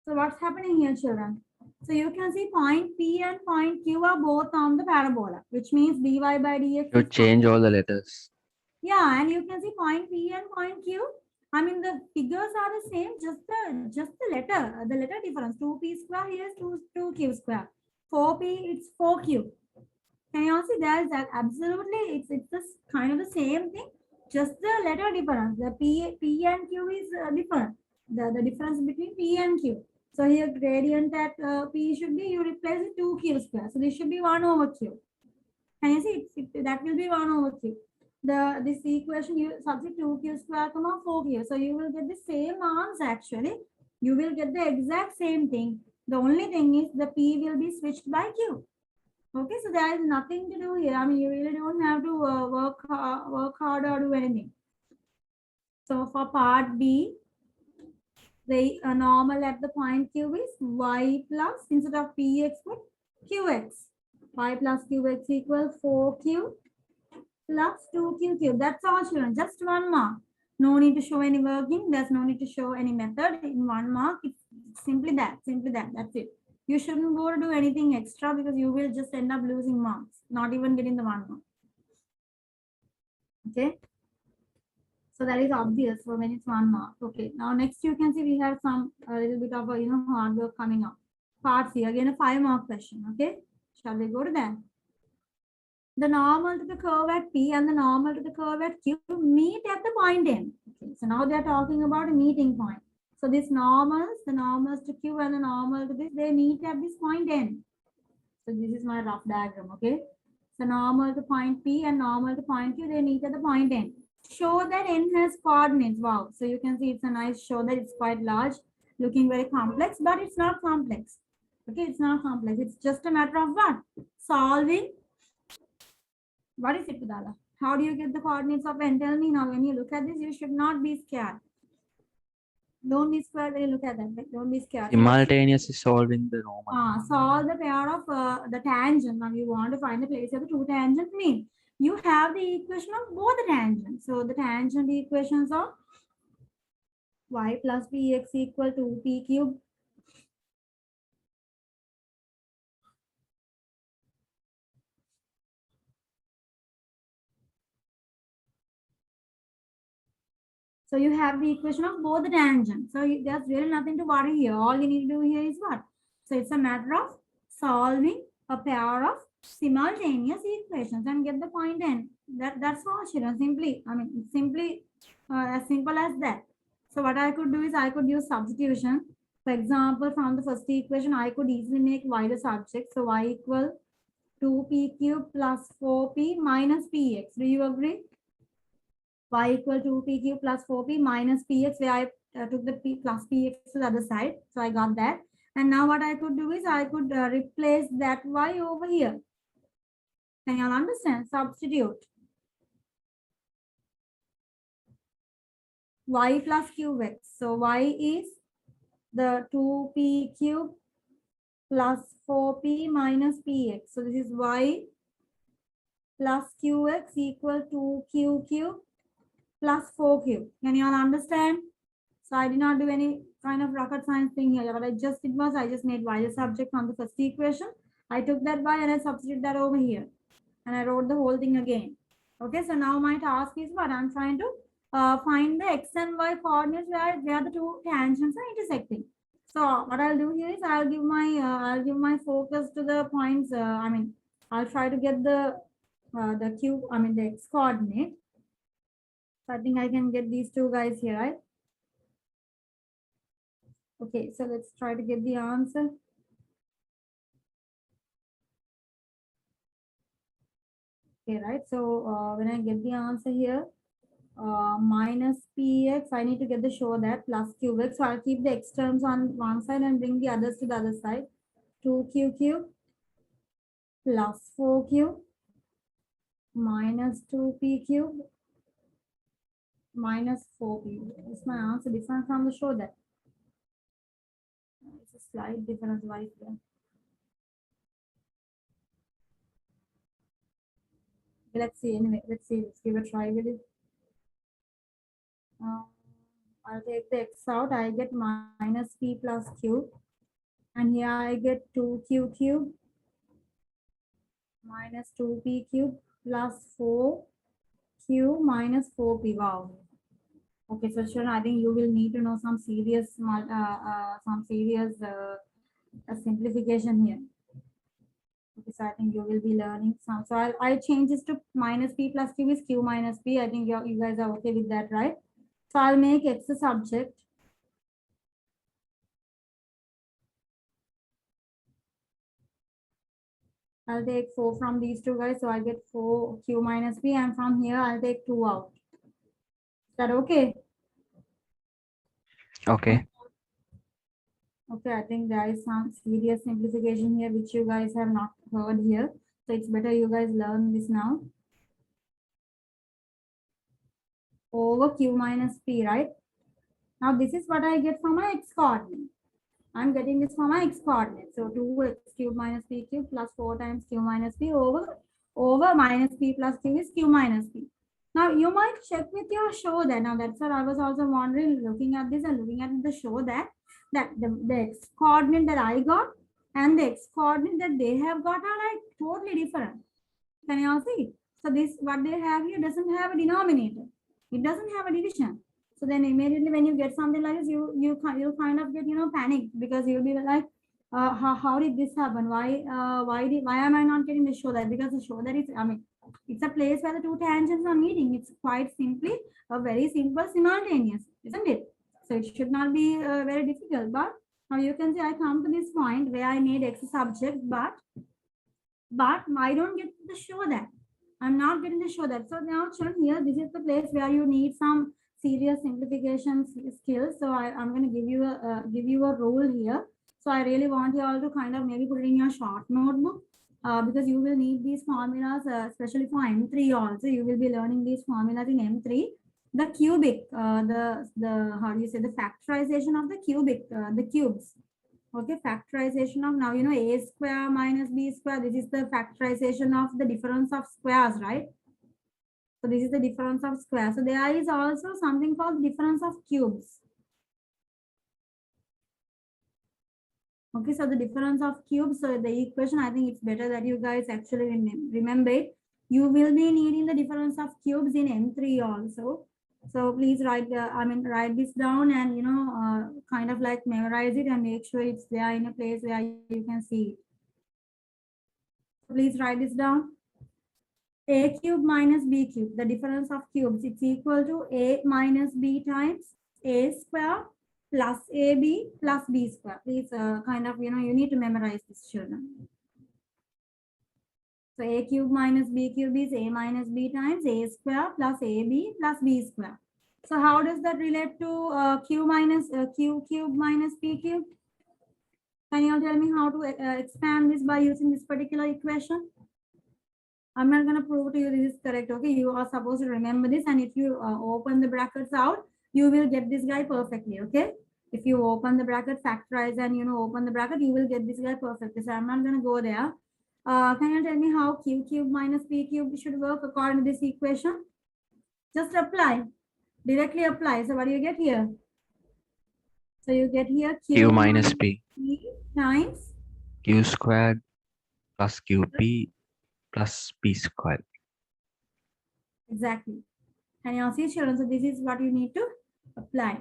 So what's happening here, children? So you can see point P and point Q are both on the parabola, which means dy by dx. You change all the letters. Yeah, and you can see point P and point Q. I mean, the figures are the same, just the letter difference. 2p square here is 2q square. 4p, it's 4q. Can you all see that? That absolutely, it's just kind of the same thing, just the letter difference. The p and q is different. The difference between p and q. So here gradient at p should be, you replace it 2q square. So this should be 1 over q. Can you see? That will be 1 over q. This equation you substitute 2q square comma 4q. So you will get the same answer actually. You will get the exact same thing. The only thing is the p will be switched by q. Okay, so there is nothing to do here. I mean, you really don't have to work hard or do anything. So for part B, the normal at the point Q is y plus, instead of px, put qx. Y plus qx equals 4q plus 2q cube. That's all, children. Just 1 mark. No need to show any working. There's no need to show any method. In 1 mark, it's simply that. That's it. You shouldn't go to do anything extra because you will just end up losing marks, not even getting the 1 mark. Okay. So that is obvious for when it's 1 mark. Okay. Now next you can see we have some a little bit of a hard work coming up. Part C, again a 5 mark question. Okay. Shall we go to that? The normal to the curve at P and the normal to the curve at Q meet at the point N. Okay. So now they're talking about a meeting point. So these normals, the normals to Q and the normal to this, they meet at this point N. So this is my rough diagram, okay? So normal to point P and normal to point Q, they meet at the point N. Show that N has coordinates. Wow. So you can see it's a nice show that it's quite large, looking very complex, but it's not complex. Okay, it's not complex. It's just a matter of what? Solving. What is it, Pudala? How do you get the coordinates of N? Tell me now, when you look at this, you should not be scared. Don't be scared when you look at that. Don't be scared. Simultaneously solving the normal. Solve the pair of the tangent. Now you want to find the place of the 2 tangents mean. You have the equation of both the tangents. So the tangent equations are y plus px equal to p cube So you have the equation of both the tangents. So there's really nothing to worry here. All you need to do here is what? So it's a matter of solving a pair of simultaneous equations and get the point N. That's all, children. Simply, I mean, simply as simple as that. So what I could do is I could use substitution. For example, from the first equation, I could easily make y the subject. So y equal 2p cube plus 4p minus px. Do you agree? Y equal to p cube plus 4p minus px, where I took the p plus px to the other side. So I got that. And now what I could do is I could replace that y over here. Can you all understand? Substitute. y plus qx. So y is the 2p cube plus 4p minus px. So this is y plus qx equal to q cube plus 4q. Can you all understand? So I did not do any kind of rocket science thing here. What I just did was I just made y the subject from the first equation. I took that y and I substituted that over here. And I wrote the whole thing again. Okay, so now my task is what I'm trying to find the x and y coordinates where the two tangents are intersecting. So what I'll do here is I'll give my focus to the points. I'll try to get the the x coordinate. So I think I can get these two guys here, right? Okay, so let's try to get the answer. Okay, right. So when I get the answer here, minus px, I need to get the show that plus qx. So I'll keep the x terms on one side and bring the others to the other side. 2q cube plus 4q minus 2p cube minus 4p. Is my answer different from the show that? It's a slight difference right there. Let's see. Anyway, let's see. Let's give a try with it. I'll take the x out. I get minus p plus q. And here I get 2q cube minus 2p cube plus 4q minus 4p. Wow. Okay, so Sharon, I think you will need to know some serious simplification here. Okay, so I think you will be learning some. So I'll change this to minus p plus q is q minus p. I think you guys are okay with that, right? So I'll make x a subject. I'll take 4 from these two guys. So I get 4q minus p, and from here I'll take 2 out. Is that okay? Okay. Okay, I think there is some serious simplification here which you guys have not heard here. So it's better you guys learn this now. Over q minus p, right? Now this is what I get from my x coordinate. I'm getting this from my x coordinate. So 2x cube minus p cube plus 4 times q minus p over minus p plus q is q minus p. Now you might check with your show that. Now that's what I was also wondering, looking at this and looking at the show that the x coordinate that I got and the x coordinate that they have got are like totally different. Can you all see? So this what they have here doesn't have a denominator. It doesn't have a division. So then immediately when you get something like this, you'll kind of get panicked because you'll be like, how did this happen? Why am I not getting the show that? Because the show that is it's a place where the two tangents are meeting. It's quite simply a very simple simultaneous, isn't it? So it should not be very difficult. But now you can see I come to this point where I made x a subject, but I don't get the show that. I'm not getting the show that. So now children, here this is the place where you need some serious simplification skills. So I'm going to give you a rule here. So I really want you all to kind of maybe put it in your short notebook because you will need these formulas, especially for M3 also. You will be learning these formulas in M3. The cubic, the how do you say, the factorization of the cubic, the cubes. Okay, factorization of, now a square minus b square. This is the factorization of the difference of squares, right? So this is the difference of squares. So there is also something called difference of cubes. Okay, so the difference of cubes. So the equation, I think it's better that you guys actually remember it. You will be needing the difference of cubes in M3 also. So please write this down and kind of like memorize it and make sure it's there in a place where you can see it. Please write this down. A cube minus b cube, the difference of cubes, it's equal to a minus b times a square plus ab plus b square. Please kind of you need to memorize this, children. So a cube minus b cube is a minus b times a square plus ab plus b square. So how does that relate to q cube minus p cube? Can you all tell me how to expand this by using this particular equation? I'm not going to prove to you this is correct. Okay, you are supposed to remember this, and if you open the brackets out, you will get this guy perfectly, okay? If you open the bracket, factorize and open the bracket, you will get this guy perfectly. So I'm not going to go there. Can you tell me how q cube minus p cube should work according to this equation? Just apply, directly apply. So what do you get here? So you get here Q minus P. Times Q squared plus QP plus P squared. exactly. Can you all see, children? So this is what you need to apply.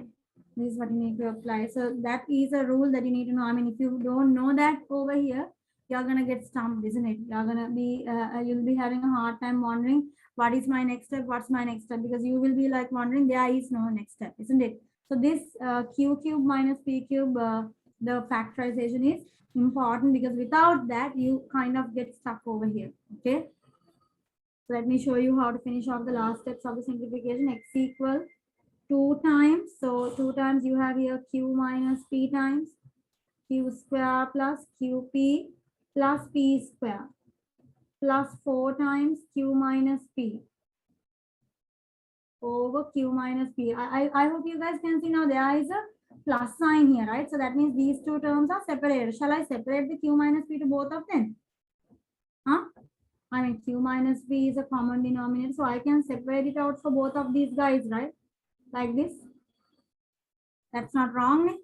This is what you need to apply. So that is a rule that you need to know. I mean, if you don't know that over here, you're gonna get stumped, isn't it? You're gonna be, you'll be having a hard time wondering what is my next step, what's my next step, because you will be like wondering there is no next step, isn't it? So this q cube minus p cube, the factorization is important because without that, you kind of get stuck over here. Okay. So let me show you how to finish off the last steps of the simplification. X equal 2 times. So 2 times you have here q minus p times q square plus qp plus p square plus 4 times q minus p over q minus p. I hope you guys can see now there is a plus sign here, right? So that means these two terms are separated. Shall I separate the q minus p to both of them? Huh? I mean, q minus p is a common denominator, so I can separate it out for both of these guys, right? Like this. That's not wrong.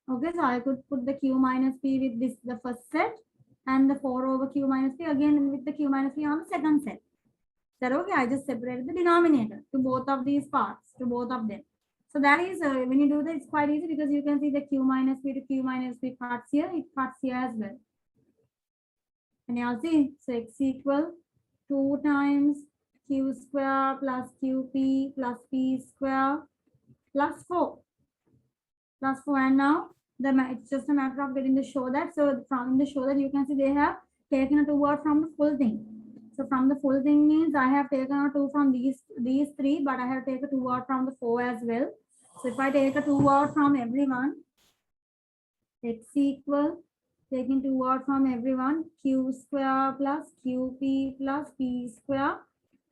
Okay, so I could put the q minus p with this, the first set, and the 4 over q minus p again with the q minus p on the second set. That okay? I just separated the denominator to both of these parts, to both of them. So that is, when you do that, it's quite easy because you can see the q minus p to q minus p parts here, it parts here as well. And you all see, so x equal 2 times q square plus qp plus p square plus 4. Plus 4, and now it's just a matter of getting the show that. So from the show that you can see they have taken a 2 out from the full thing. So from the full thing means I have taken a 2 from these 3, but I have taken 2 out from the 4 as well. So if I take a 2 out from everyone, x equal taking 2 out from everyone, q square plus qp plus p square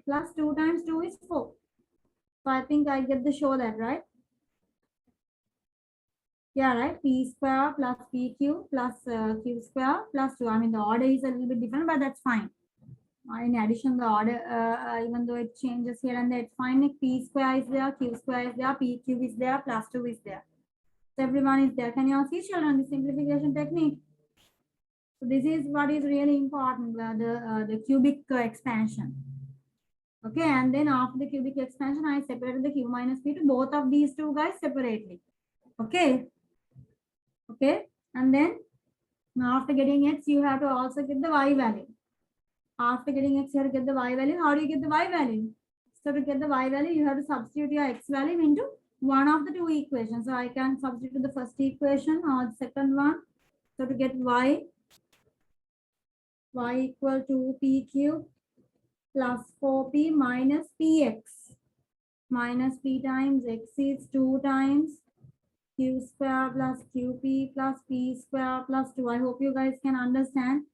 plus 2 times 2 is 4. So I think I get the show that, right? Yeah, right. P square plus PQ plus Q square plus 2. I mean, the order is a little bit different, but that's fine. In addition, the order, even though it changes here and there, it's fine. Like P square is there, Q square is there, PQ is there, plus 2 is there. So everyone is there. Can you all see, children, the simplification technique? So this is what is really important, the cubic expansion. Okay, and then after the cubic expansion, I separated the Q minus P to both of these two guys separately. Okay. Okay, and then after getting x, you have to also get the y value. After getting x, you have to get the y value. How do you get the y value? So to get the y value, you have to substitute your x value into one of the two equations. So I can substitute the first equation or the second one. So to get y equal to p cube plus 4p minus px. Minus p times x is 2 times q square plus qp plus p square plus 2. I hope you guys can understand.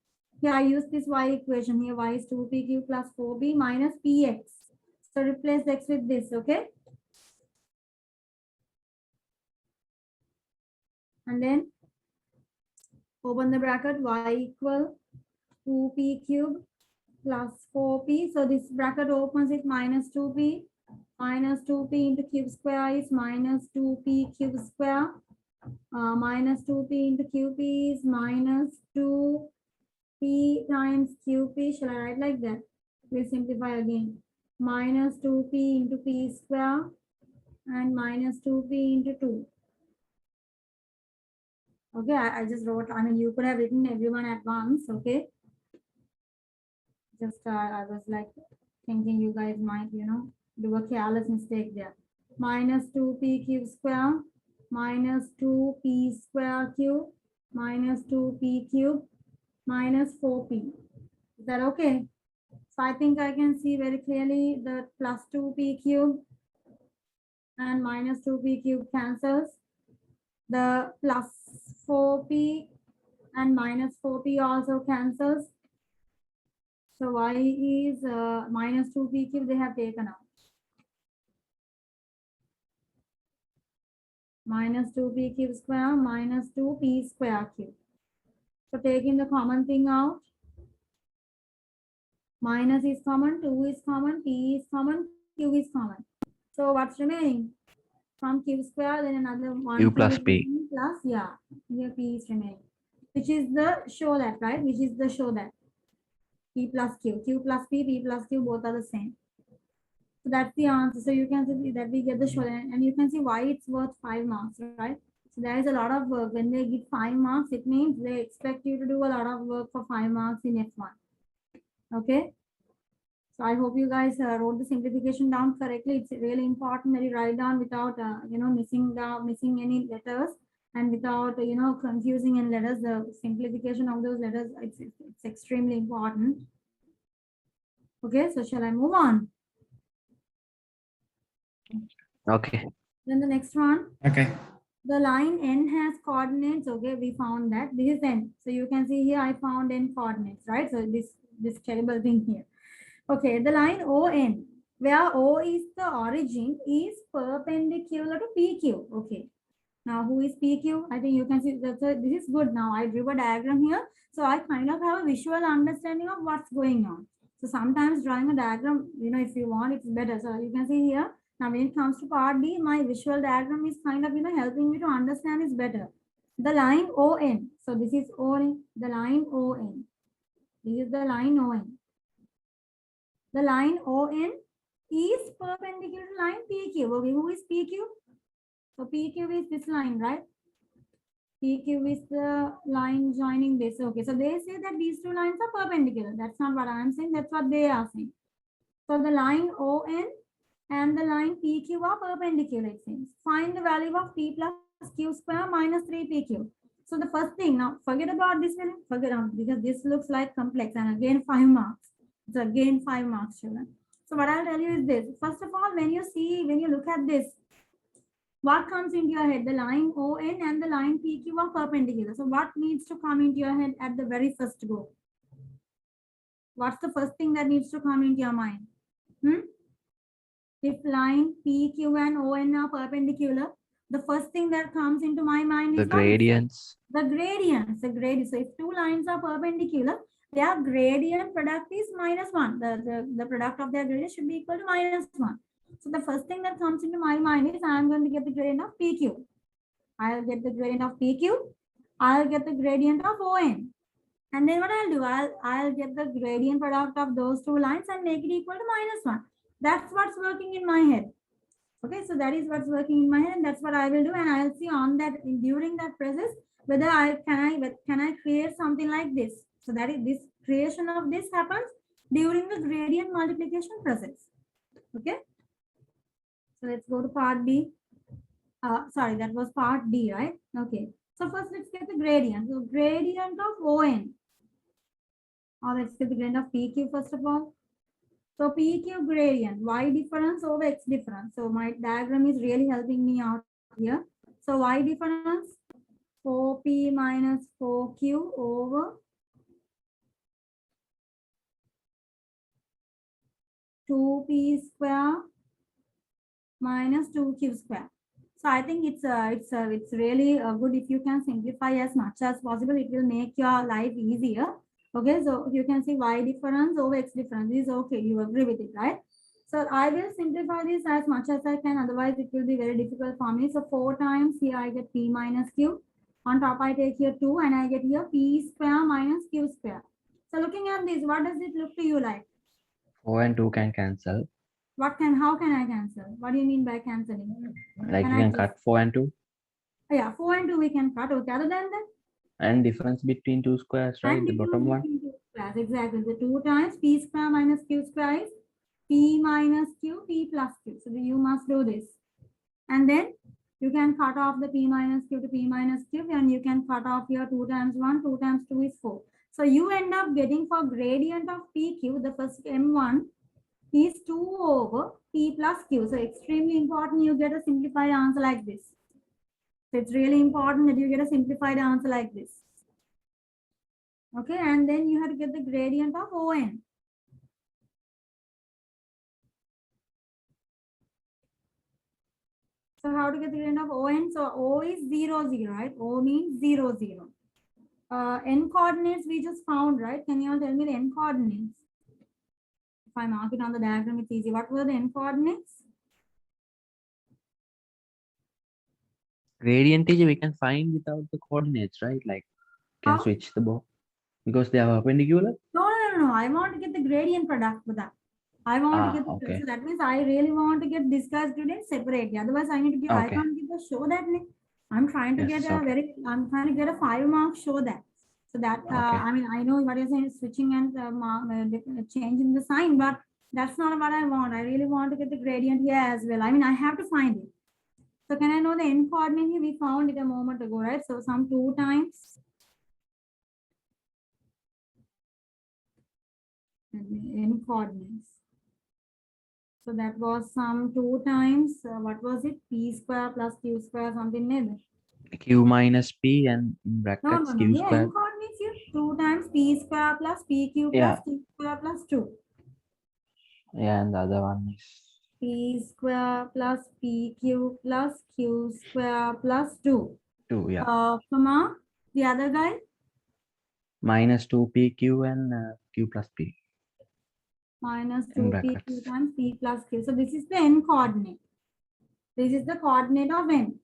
Here I use this y equation here. Y is 2pq plus 4b minus px. So replace x with this, okay? And then open the bracket, y equal 2p cube plus 4p. So this bracket opens it minus 2p. Minus 2p into cube square is minus 2p cube square. Minus 2p into qp is minus 2p times qp. Shall I write like that? We'll simplify again. Minus 2p into p square and minus 2p into 2. Okay, I just wrote, I mean, you could have written everyone at once, okay? Just, I was like thinking you guys might, do a careless mistake there. Minus 2p cube square minus 2p square cube minus 2p cube minus 4p. Is that okay? So I think I can see very clearly the plus 2p cube and minus 2p cube cancels. The plus 4p and minus 4p also cancels. So y is minus 2p cube they have taken out. minus 2p cube square minus 2p square cube. So taking the common thing out, minus is common, 2 is common, p is common, q is common. So what's remaining? From q square, then another one Q q plus is p. remaining plus, yeah, here p is remaining. Which is the show that, right? Which is the show that p plus q, q plus p plus q, both are the same. So that's the answer. So you can see that we get the show, and you can see why it's worth 5 marks, right? So there is a lot of work. When they give 5 marks, it means they expect you to do a lot of work for 5 marks in F1. Okay. So I hope you guys wrote the simplification down correctly. It's really important that you write down without, missing any letters and without, confusing any letters. The simplification of those letters, it's extremely important. Okay. So shall I move on? Okay. Then the next one. Okay. The line n has coordinates. Okay, we found that this is n. So you can see here I found n coordinates, right? So this terrible thing here. Okay, the line ON, where O is the origin, is perpendicular to PQ. Okay. Now who is PQ? I think you can see that this is good. Now I drew a diagram here. So I kind of have a visual understanding of what's going on. So sometimes drawing a diagram, if you want, it's better. So you can see here. Now when it comes to part B, my visual diagram is kind of, helping me to understand is better. The line ON. So this is ON, the line ON. This is the line ON. The line ON is perpendicular to line PQ. Okay, who is PQ? So PQ is this line, right? PQ is the line joining this. Okay, so they say that these two lines are perpendicular. That's not what I'm saying. That's what they are saying. So the line ON and the line PQ are perpendicular, it seems. Find the value of P plus Q square minus 3PQ. So the first thing, now forget about this one, forget about, because this looks like complex, and again 5 marks. It's again 5 marks, children. So what I'll tell you is this. First of all, when you look at this, what comes into your head? The line ON and the line PQ are perpendicular. So what needs to come into your head at the very first go? What's the first thing that needs to come into your mind? If line PQ and ON are perpendicular, the first thing that comes into my mind is The gradients. The gradients. The gradient. So if two lines are perpendicular, their gradient product is -1. The product of their gradient should be equal to -1. So the first thing that comes into my mind is I'm going to get the gradient of PQ. I'll get the gradient of PQ. I'll get the gradient of ON. And then what I'll do, I'll get the gradient product of those two lines and make it equal to -1. That's what's working in my head. Okay, so that is what's working in my head, and that's what I will do. And I'll see on that during that process whether can I create something like this. So that is this creation of this happens during the gradient multiplication process. Okay. So let's go to part B. Sorry, that was part D, right? Okay. So first let's get the gradient. So gradient of ON. Or let's get the gradient of PQ first of all. So PQ gradient, Y difference over X difference. So my diagram is really helping me out here. So Y difference, 4P minus 4Q over 2P square minus 2Q square. So I think it's really good if you can simplify as much as possible. It will make your life easier. Okay, so you can see Y difference over X difference is okay. You agree with it, right? So I will simplify this as much as I can. Otherwise, it will be very difficult for me. So 4 times here I get P minus Q. On top I take here 2 and I get here P square minus Q square. So looking at this, what does it look to you like? 4 and 2 can cancel. How can I cancel? What do you mean by cancelling? Like you can cut 4 and 2. Yeah, 4 and 2 we can cut. Okay, other than that? And difference between two squares, right? The bottom one. Exactly. The 2 times P square minus Q square is P minus Q, P plus Q. So you must do this. And then you can cut off the P minus Q to P minus Q, and you can cut off here 2 times 1, 2 times 2 is 4. So you end up getting for gradient of PQ, the first M1 is 2 over P plus Q. So extremely important you get a simplified answer like this. So it's really important that you get a simplified answer like this. Okay, and then you have to get the gradient of ON. So how to get the gradient of ON? So O is 0, 0, right? O means 0, 0. N coordinates we just found, right? Can you all tell me the N coordinates? If I mark it on the diagram, it's easy. What were the N coordinates? Gradient teacher we can find without the coordinates, right? Like can How? switch the bow because they are perpendicular. No. I want to get the gradient product for that. I want to get the, Okay. so that means I really want to get this guy's gradient separately. Otherwise, I need to give, I Okay. can't give the show that. I'm trying to Yes, get a okay. I'm trying to get a 5-mark show that. So that, Okay. I mean, I know what you're saying is switching and changing the sign, but that's not what I want. I really want to get the gradient here as well. I mean, I have to find it. So can I know the N coordinate here? We found it a moment ago, right? So some 2 times. N coordinates. So that was some 2 times, what was it? P square plus Q square, something like that. Q minus P and in brackets No. Q Yeah, square. N coordinates here. 2 times P square plus PQ plus Yeah. Q square plus 2. Yeah, and the other one is P square plus PQ plus Q square plus 2. 2. Yeah. Comma, the other guy? Minus 2PQ and Q plus P Minus in 2PQ brackets. times P plus Q. So this is the N coordinate. This is the coordinate of N.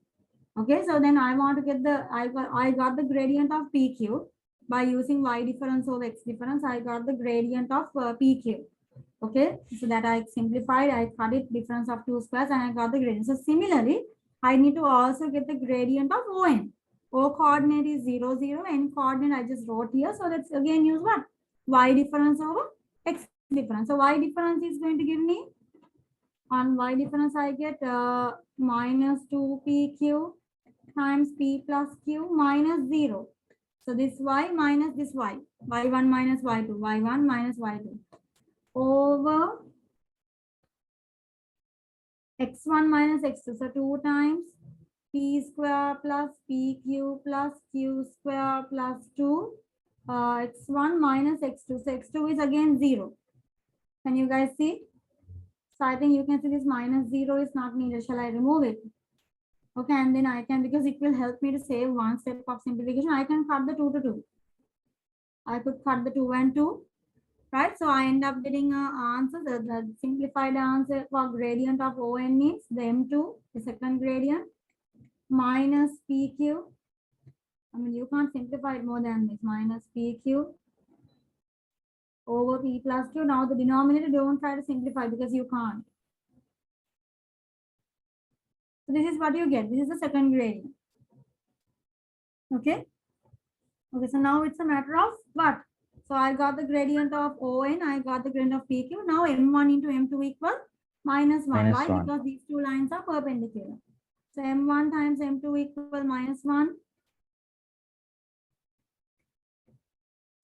Okay, so then I want to get the, I got the gradient of PQ by using Y difference over X difference. I got the gradient of PQ. Okay, so that I simplified, I cut it difference of 2 squares and I got the gradient. So similarly, I need to also get the gradient of ON. O coordinate is 0, 0, N coordinate I just wrote here. So let's again use what? Y difference over X difference. So Y difference is going to give me, on Y difference I get minus 2PQ times P plus Q minus 0. So this Y minus this Y. Y1 minus Y2. Y1 minus Y2. Over X1 minus X2. So 2 times P square plus PQ plus Q square plus 2. X1 minus X2. So X2 is again 0. Can you guys see? So I think you can see this minus 0 is not needed. Shall I remove it? Okay, and then I can, because it will help me to save one step of simplification, I can cut the 2 to 2. I could cut the 2 and 2, right? So I end up getting an answer. The simplified answer for gradient of ON is the M2, the second gradient, minus PQ. I mean, you can't simplify it more than this, minus PQ over P plus Q. Now the denominator, don't try to simplify because you can't. So this is what you get. This is the second gradient. Okay. Okay, so now it's a matter of what? So I got the gradient of ON, I got the gradient of PQ. Now M1 into M2 equal minus 1. Minus Why? 1. Because these two lines are perpendicular. So M1 times M2 equal minus 1.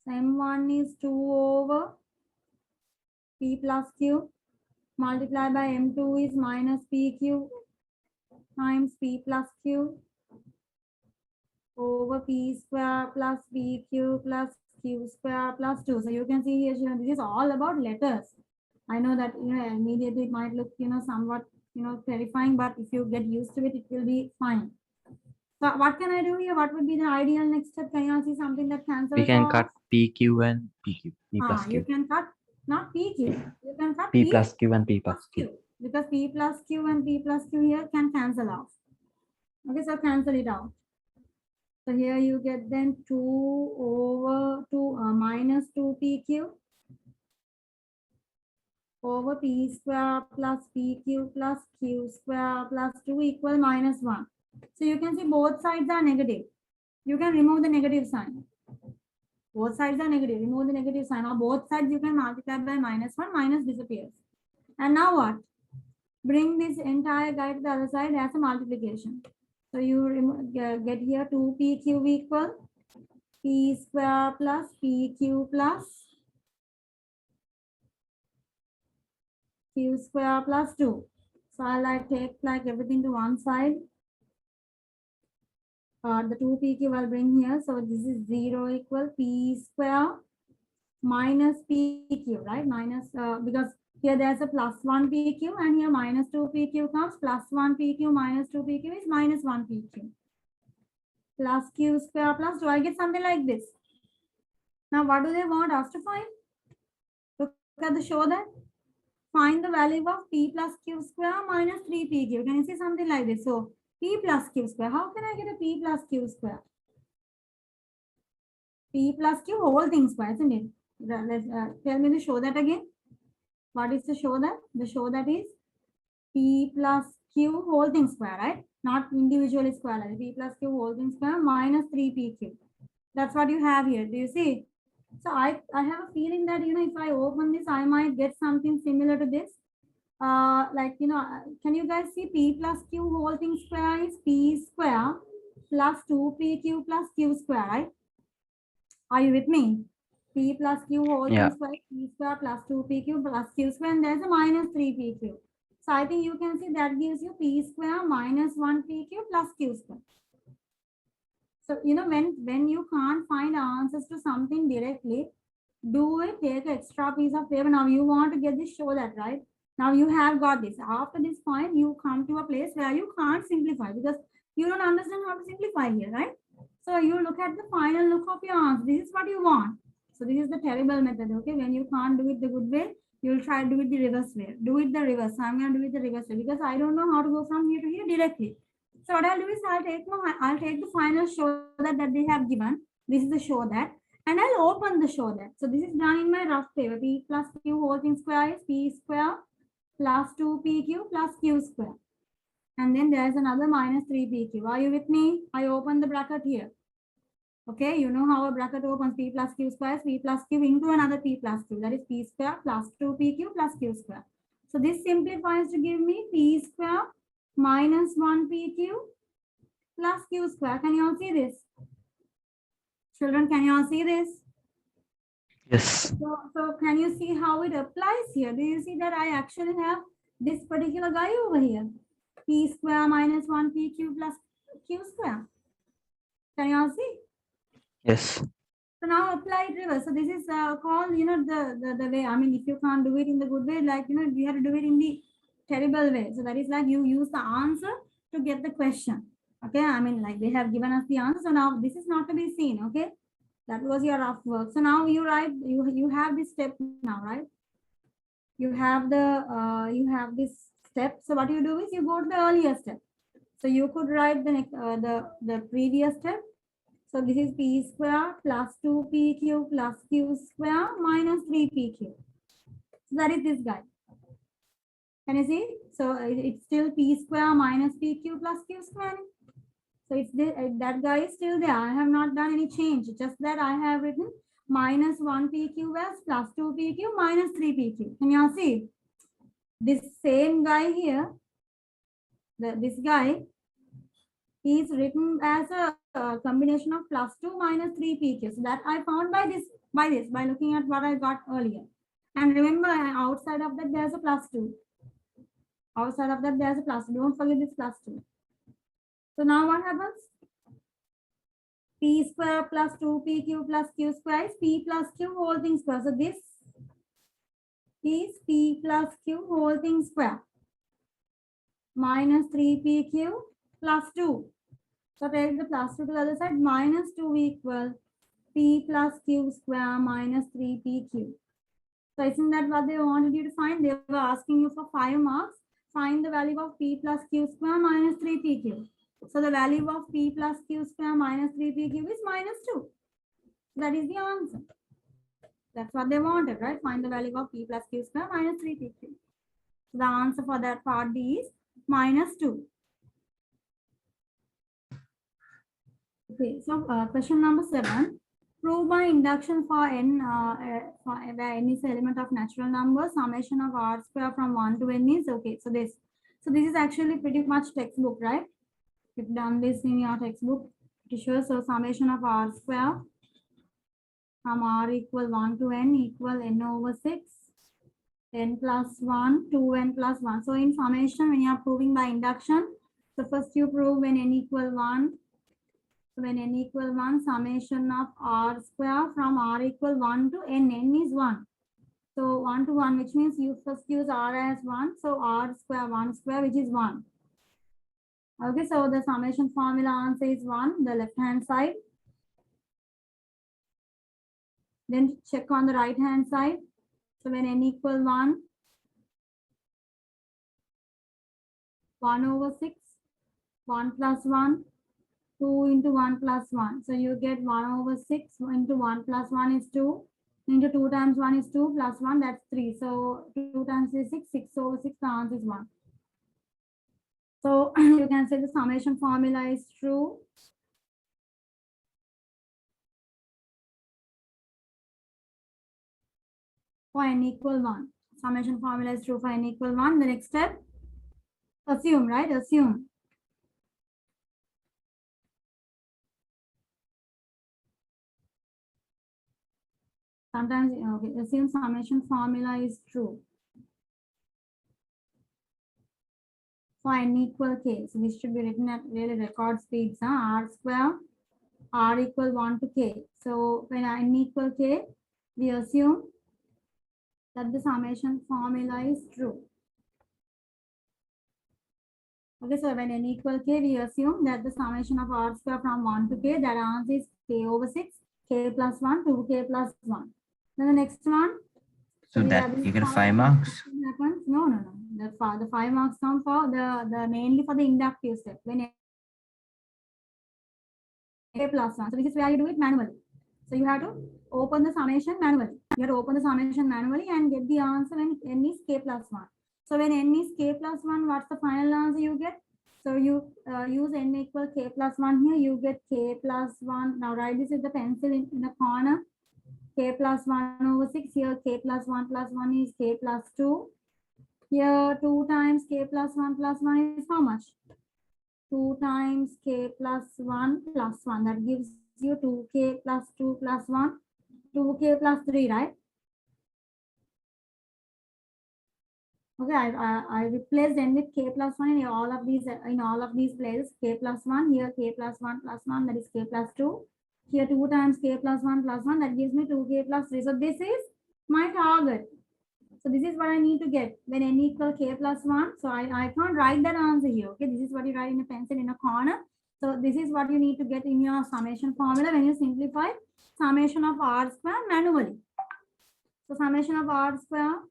So M1 is 2 over P plus Q multiplied by M2 is minus PQ times P plus Q over P square plus PQ plus Q square plus 2. So you can see here, this is all about letters. I know that, immediately it might look, somewhat, terrifying, but if you get used to it, it will be fine. So what can I do here? What would be the ideal next step? Can you see something that cancels We can off? cut PQ and PQ. P plus You Q. can cut, not PQ. You can cut P plus Q and P plus Q. because P plus Q and P plus Q here can cancel off. Okay, so cancel it out. So here you get then 2 over 2 minus 2PQ over P square plus PQ plus Q square plus 2 equal minus 1. So you can see both sides are negative. You can remove the negative sign. Both sides are negative. Remove the negative sign. Or both sides you can multiply by minus 1. Minus disappears. And now what? Bring this entire guy to the other side as a multiplication. So you get here 2PQ equal P square plus PQ plus Q square plus 2. So I'll take everything to one side. The 2PQ I'll bring here. So this is 0 equal P square minus PQ, right? Minus, because Here there's a plus 1 PQ and here minus 2 PQ comes. Plus 1 PQ minus 2 PQ is minus 1 PQ. Plus Q square plus, do I get something like this? Now what do they want us to find? Look at the show that. Find the value of P plus Q square minus 3 PQ. Can you see something like this? So P plus Q square. How can I get a P plus Q square? P plus Q whole thing square, isn't it? Tell me to show that again. What is the show that? The show that is P plus Q whole thing square, right? Not individually square, like P plus Q whole thing square minus 3 PQ. That's what you have here. Do you see? So I have a feeling that, you know, if I open this, I might get something similar to this. Like, you know, can you guys see P plus Q whole thing square is P square plus 2PQ plus Q square, right? Are you with me? P plus Q whole thing square is P square plus 2PQ plus Q square, and there's a minus 3PQ. So I think you can see that gives you P square minus 1PQ plus Q square. So, you know, when you can't find answers to something directly, do it, take an extra piece of paper. Now you want to get this, show that, right? Now you have got this. After this point, you come to a place where you can't simplify because you don't understand how to simplify here, right? So you look at the final look of your answer. This is what you want. So this is the terrible method, okay? When you can't do it the good way, you'll try to do it the reverse way. Do it the reverse. I'm going to do it the reverse way because I don't know how to go from here to here directly. So what I'll do is I'll take the final show that they have given. This is the show that, and I'll open the show that. So this is done in my rough paper. P plus Q whole thing square is P square plus 2PQ plus Q square. And then there's another minus 3PQ. Are you with me? I open the bracket here. Okay, you know how a bracket opens. P plus Q square is P plus Q into another P plus Q. That is P square plus 2PQ plus Q square. So this simplifies to give me P square minus 1PQ plus Q square. Can you all see this? Children, can you all see this? Yes. So can you see how it applies here? Do you see that I actually have this particular guy over here? P square minus 1PQ plus Q square. Can you all see? Yes. So now apply it reverse. So this is called, you know, the way. I mean, if you can't do it in the good way, like, you know, you have to do it in the terrible way. So that is like you use the answer to get the question. Okay, I mean, like they have given us the answer. So now this is not to be seen. Okay, that was your rough work. So now you write. You have this step now, right? You have this step. So what you do is you go to the earlier step. So you could write the next the previous step. So this is P square plus 2PQ plus Q square minus 3PQ. So that is this guy. Can you see? So it's still P square minus PQ plus Q square. So it's that guy is still there. I have not done any change. Just that I have written minus 1PQ plus 2PQ minus 3PQ. Can you all see? This same guy here, this guy, is written as a combination of plus 2 minus 3PQ. So that I found by looking at what I got earlier. And remember, outside of that, there's a plus 2. Outside of that, there's a plus 2. Don't forget this plus 2. So now what happens? P square plus 2PQ plus Q square is P plus Q whole thing square. So this is P plus Q whole thing square minus 3PQ plus 2. So take the plus 2 to the other side. Minus 2 equal P plus Q square minus 3PQ. So isn't that what they wanted you to find? They were asking you for 5 marks. Find the value of P plus Q square minus 3PQ. So the value of P plus Q square minus 3PQ is minus 2. That is the answer. That's what they wanted, right? Find the value of P plus Q square minus 3PQ. So the answer for that part D is minus 2. Okay, so question number 7. Prove by induction for n, where n is the element of natural number, summation of r square from 1 to n is okay. So this is actually pretty much textbook, right? You've done this in your textbook, pretty sure. So summation of r square from r equal 1 to n equal n over 6, n plus 1, 2n plus 1. So in summation, when you are proving by induction, so first you prove when n equal 1. When n equal 1, summation of r square from r equal 1 to n is 1. So 1 to 1, which means you first use r as 1. So r square 1 square, which is 1. Okay, so the summation formula answer is 1, the left hand side. Then check on the right hand side. So when n equal 1, 1 over 6, 1 plus 1, 2 into 1 plus 1. So you get 1 over 6 into 1 plus 1 is 2. Into 2 times 1 is 2 plus 1, that's 3. So 2 times 3 is 6, 6 over 6, the answer is 1. So you can say the summation formula is true. For n equal 1. Summation formula is true for n equal 1. The next step, assume, right? Assume. Sometimes, okay, assume summation formula is true. For n equal k, so this should be written at really record speeds, r square, r equal 1 to k. So when n equal k, we assume that the summation formula is true. Okay, so when n equal k, we assume that the summation of r square from 1 to k, that answer is k over 6, k plus 1, 2k plus 1. Then the next one. So that you get 5 marks. Happens. No. The 5 marks come for the mainly for the inductive step. When k plus 1. So this is where you do it manually. So you have to open the summation manually. You have to open the summation manually and get the answer when n is k plus 1. So when n is k plus 1, what's the final answer you get? So you use n equal k plus 1 here. You get k plus 1. Now write this with the pencil in the corner. K plus 1 over 6. Here k plus 1 is k plus 2. Here 2 times k plus 1 is how much? 2 times k plus 1 plus 1. That gives you 2k plus 2 plus 1. 2k plus 3, right? Okay, I replaced n with k plus 1 in all of these places. K plus 1, here k plus 1 plus 1, that is k plus 2. Here 2 times k plus 1 plus 1, that gives me 2k plus 3. So this is my target. So this is what I need to get when n equal k plus 1. So I can't write that answer here. Okay, this is what you write in a pencil in a corner. So this is what you need to get in your summation formula when you simplify summation of r square manually. So summation of r square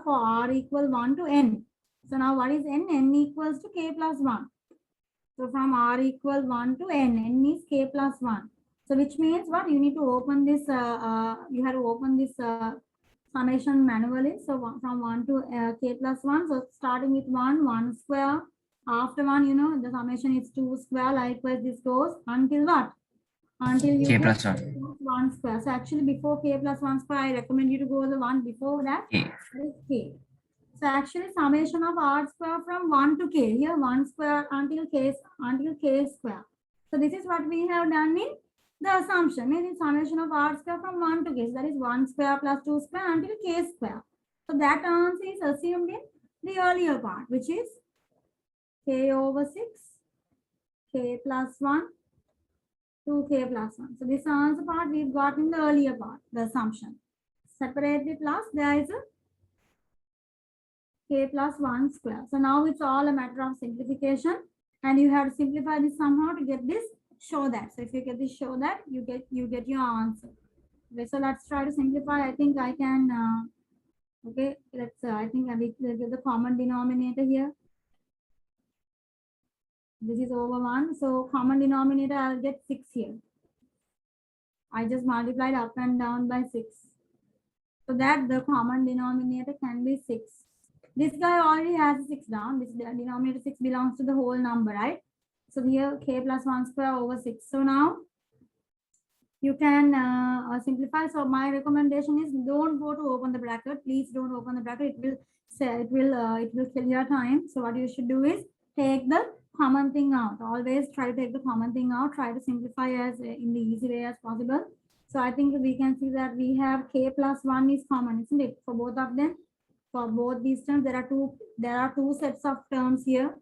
for r equal 1 to n. So now what is n? N equals to k plus 1. So from r equal 1 to n is k plus 1. So which means what? You need to open this, you have to open this summation manually. So from 1 to k plus 1. So starting with 1 square. After 1, you know, the summation is 2 square. Likewise, this goes until what? Until you K get plus 1. 1 square. So actually before k plus 1 square, I recommend you to go the one before that. K. That is k. So actually summation of r square from 1 to k. Here 1 square until k square. So this is what we have done in the assumption. Meaning summation of r square from 1 to k. So that is 1 square plus 2 square until k square. So that answer is assumed in the earlier part, which is k over 6, k plus 1, 2k plus 1. So this answer part we've got in the earlier part, the assumption. Separately plus there is a k plus 1 square. So now it's all a matter of simplification, and you have to simplify this somehow to get this show that. So if you get this show that, you get your answer. Okay, so let's try to simplify. I think I can. Okay, let's. I think I will get the common denominator here. This is over 1. So common denominator, I'll get 6 here. I just multiplied up and down by 6. So that the common denominator can be 6. This guy already has a 6 down. This denominator 6 belongs to the whole number, right? So here k plus 1 square over 6. So now you can simplify. So my recommendation is don't go to open the bracket. Please don't open the bracket. It will kill your time. So what you should do is take the common thing out. Always try to take the common thing out. Try to simplify as in the easy way as possible. So I think we can see that we have k plus 1 is common, isn't it? For both of them. For both these terms, there are two sets of terms here.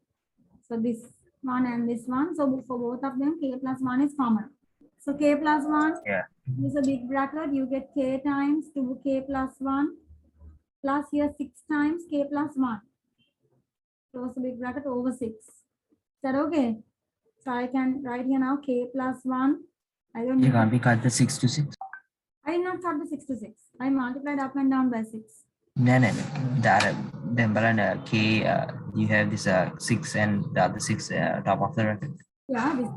So this one and this one. So for both of them, k plus 1 is common. So k plus 1. Yeah. use a big bracket, you get k times 2k plus 1 plus here 6 times k plus 1. Close the big bracket over 6. Is that okay? So I can write here now k plus 1. I don't You need can't to, be cut the 6 to 6. I did not cut the 6 to 6. I multiplied up and down by 6. No. That then K you have this 6 and the other 6 top of the bracket. Yeah, this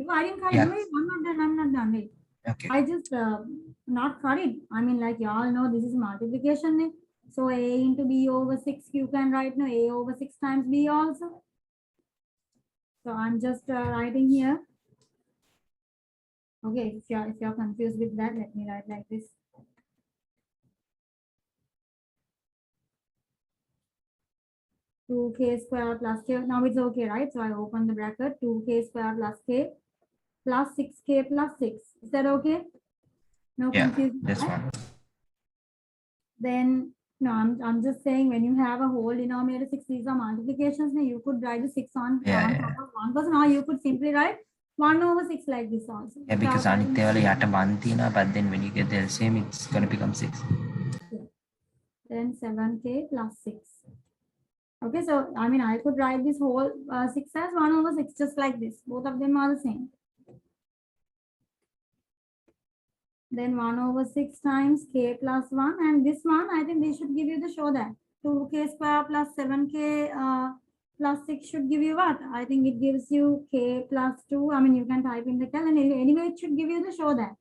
I didn't cut it. Yeah. Wait, I'm not done. Wait. Okay. I just not cut it. I mean, like y'all know, this is multiplication. Eh? So a into b over 6, you can write now a over 6 times b also. So I'm just writing here. Okay, if you're confused with that, let me write like this. Two k square plus k. Now it's okay, right? So I open the bracket. 2k square plus k plus 6k plus 6. Is that okay? No Yeah, confusion. this Right? one. Then no, I'm just saying when you have a whole denominator 6, these are multiplications. Then you could write the 6 on top of 1 person, or you could simply write 1 over 6 like this also. Yeah, because Anitya yata 1 thina, but then when you get the LCM, it's gonna become 6. Then 7k plus 6. Okay, so I mean I could write this whole 6 as 1 over 6 just like this. Both of them are the same. Then 1 over 6 times k plus 1, and this one I think they should give you the show that 2k square plus 7k plus 6 should give you what? I think it gives you k plus 2. I mean, you can type in the cal, and anyway, it should give you the show that.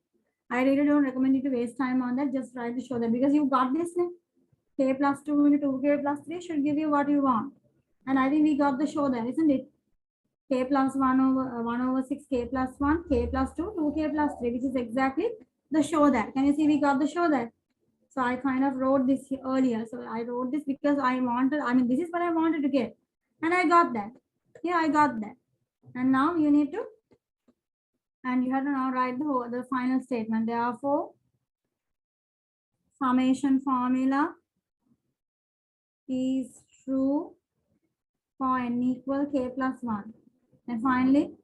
I really don't recommend you to waste time on that. Just try to show that because you got this. K plus 2 into 2k plus 3 should give you what you want. And I think we got the show there, isn't it? K plus 1 over 6, k plus 1, k plus 2, 2k plus 3, which is exactly the show that. Can you see we got the show that? So I kind of wrote this earlier. So I wrote this because I wanted, I mean, this is what I wanted to get. And I got that. Yeah, I got that. And now you need to, and you have to now write the final statement. Therefore, summation formula is true for n equal k plus 1. And finally,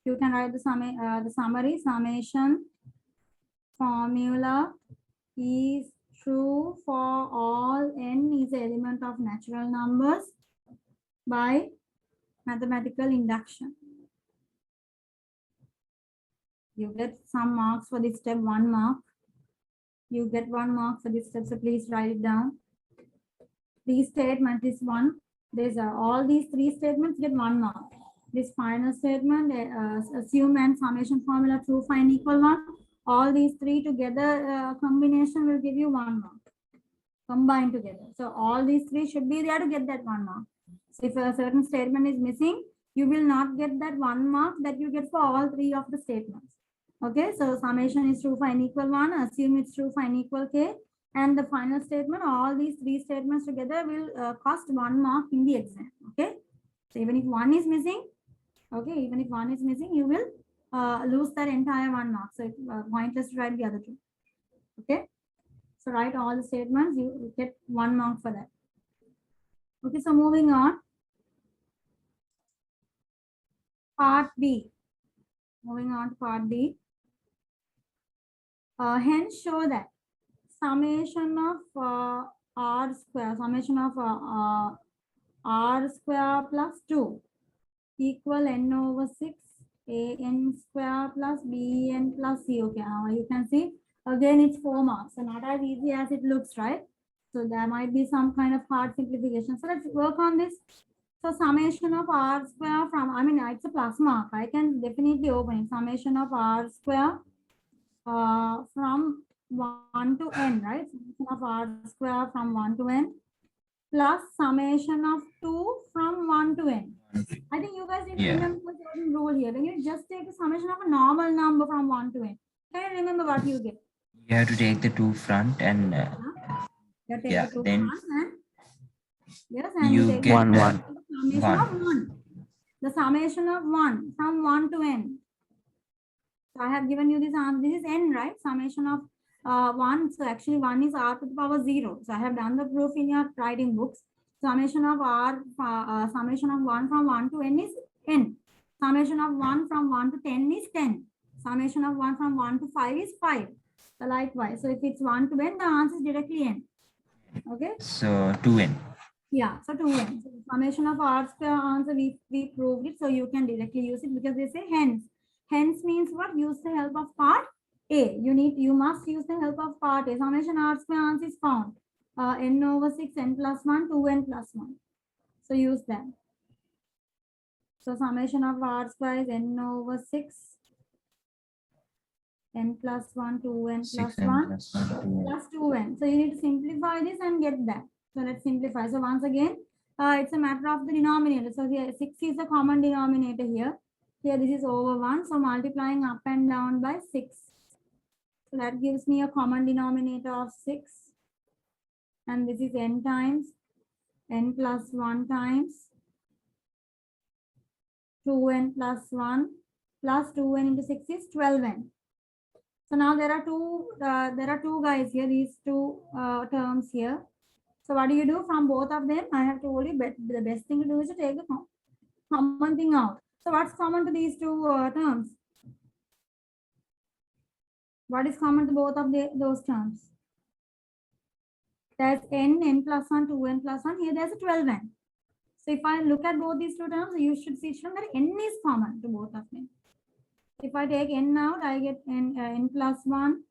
you can write the summary. Summation formula is true for all n is an element of natural numbers by mathematical induction. You get some marks for this step, 1 mark. You get 1 mark for this step, so please write it down. These statements is one. There's all these 3 statements get 1 mark. This final statement, assume and summation formula true for n equal 1. All these 3 together combination will give you 1 mark. Combined together. So all these 3 should be there to get that 1 mark. So if a certain statement is missing, you will not get that 1 mark that you get for all 3 of the statements. Okay, so summation is true for n equal 1. Assume it's true for n equal k. And the final statement, all these 3 statements together will cost 1 mark in the exam. Okay, so even if 1 is missing, okay, even if 1 is missing, you will lose that entire 1 mark. So it's pointless to write the other 2. Okay, so write all the statements, you get 1 mark for that. Okay, so moving on. Part B. Moving on to part B. Hence show that summation of r square, summation of r square plus 2 equal n over 6 an square plus bn plus c. Okay, now you can see again it's 4 marks, so not as easy as it looks, right? So there might be some kind of hard simplification. So let's work on this. So summation of r square from, I mean, it's a plus mark. I can definitely open it. Summation of r square from 1 to n, right? Summation of r square from 1 to n plus summation of 2 from 1 to n. I think you guys need to remember a certain rule here. When you just take the summation of a normal number from 1 to n, can you remember what you get? You have to take the 2 front and then and, yes, and you take get 1, 1. the summation of 1. The summation of 1 from 1 to n. So I have given you this answer. This is n, right? Summation of 1. So actually 1 is r to the power 0. So I have done the proof in your writing books. Summation of r, summation of 1 from 1 to n is n. Summation of 1 from 1 to 10 is 10. Summation of 1 from 1 to 5 is 5. So likewise, so if it's 1 to n, the answer is directly n. Okay. So 2n. Yeah, so 2n. So the summation of r square answer, we proved it, so you can directly use it because they say hence. Hence means what? Use the help of part A. You must use the help of part A. Summation r square answer is found. N over 6, n plus 1, 2n plus 1. So use that. So summation of r square is n over 6, n plus 1, 2n plus 1 plus 1, 2n. plus 2n. So you need to simplify this and get that. So let's simplify. So once again, it's a matter of the denominator. So here 6 is the common denominator here. Here this is over 1. So multiplying up and down by 6. So that gives me a common denominator of 6. And this is n times n plus 1 times 2n plus 1 plus 2n into 6 is 12n. So now there are two guys here, these two terms here. So what do you do from both of them? I have told you, but the best thing to do is to take the common thing out. So what's common to these two terms? What is common to both of those terms? There's n plus 1, 2n plus 1. Here there's a 12n. So if I look at both these two terms, you should see that n is common to both of them. If I take n out, I get n plus 1,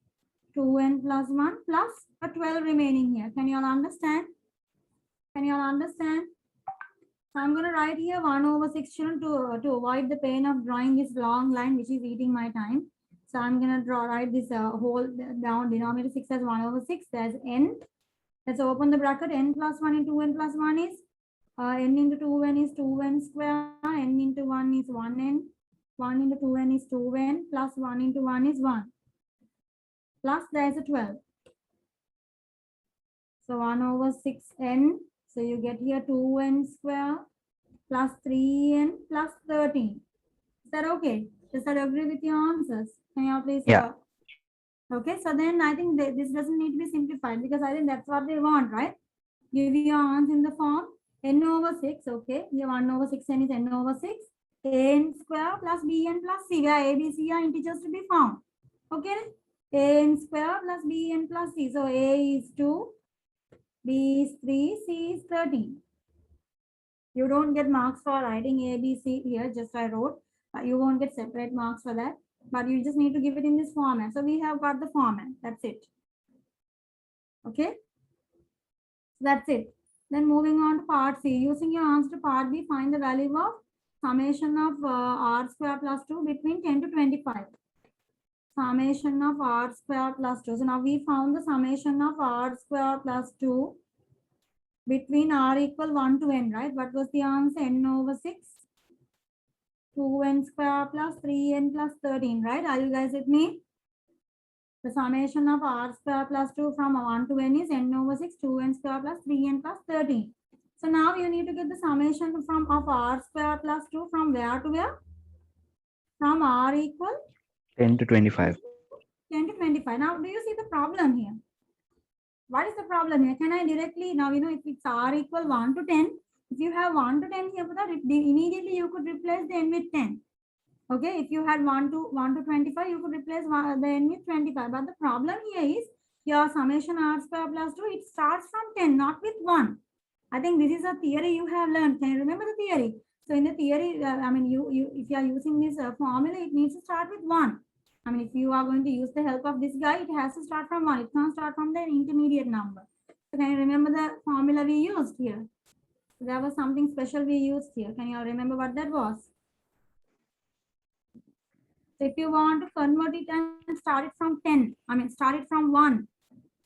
2n plus 1 plus a 12 remaining here. Can you all understand? Can you all understand? So I'm going to write here 1 over 6 children to avoid the pain of drawing this long line which is eating my time. So I'm going to write this whole down denominator 6 as 1 over 6. There's n. Let's open the bracket. N plus 1 into n plus 1 is n into 2n is 2n square. N into 1 is 1n. 1 into 2n is 2n plus 1 into 1 is 1. Plus there's a 12. So 1 over 6n. So you get here 2n square plus 3n plus 13. Is that okay? Does that agree with your answers? Can you all please? Yeah. Okay, so then I think this doesn't need to be simplified because I think that's what they want, right? Give your answer in the form n over 6. Okay, here 1 over 6n is n over 6. An square plus bn plus c, where a, b, c are integers to be found. Okay, an square plus bn plus c. So a is 2, b is 3, c is 13. You don't get marks for writing a, b, c here, just I wrote. You won't get separate marks for that, but you just need to give it in this format. So we have got the format. That's it. Okay, that's it. Then moving on to part C. Using your answer to part B, find the value of summation of r square plus 2 between 10 to 25. Summation of r square plus 2. So now we found the summation of r square plus 2 between r equal 1 to n, right? What was the answer? N over 6. 2n square plus 3n plus 13, right? Are you guys with me? The summation of r square plus 2 from 1 to n is n over 6, 2n square plus 3n plus 13. So now you need to get the summation of r square plus 2 from where to where? From r equal 10 to 25. 10 to 25. Now, do you see the problem here? What is the problem here? Can I directly, now, if it's r equal 1 to 10, if you have 1 to 10 here, immediately you could replace the n with 10. Okay, if you had 1 to 25, you could replace the n with 25. But the problem here is your summation r square plus 2, it starts from 10, not with 1. I think this is a theory you have learned. Can you remember the theory? So in the theory, if you are using this formula, it needs to start with 1. I mean, if you are going to use the help of this guy, it has to start from 1. It can't start from the intermediate number. So can you remember the formula we used here? So there was something special we used here. Can you all remember what that was? So if you want to convert it and start it from 10, start it from 1.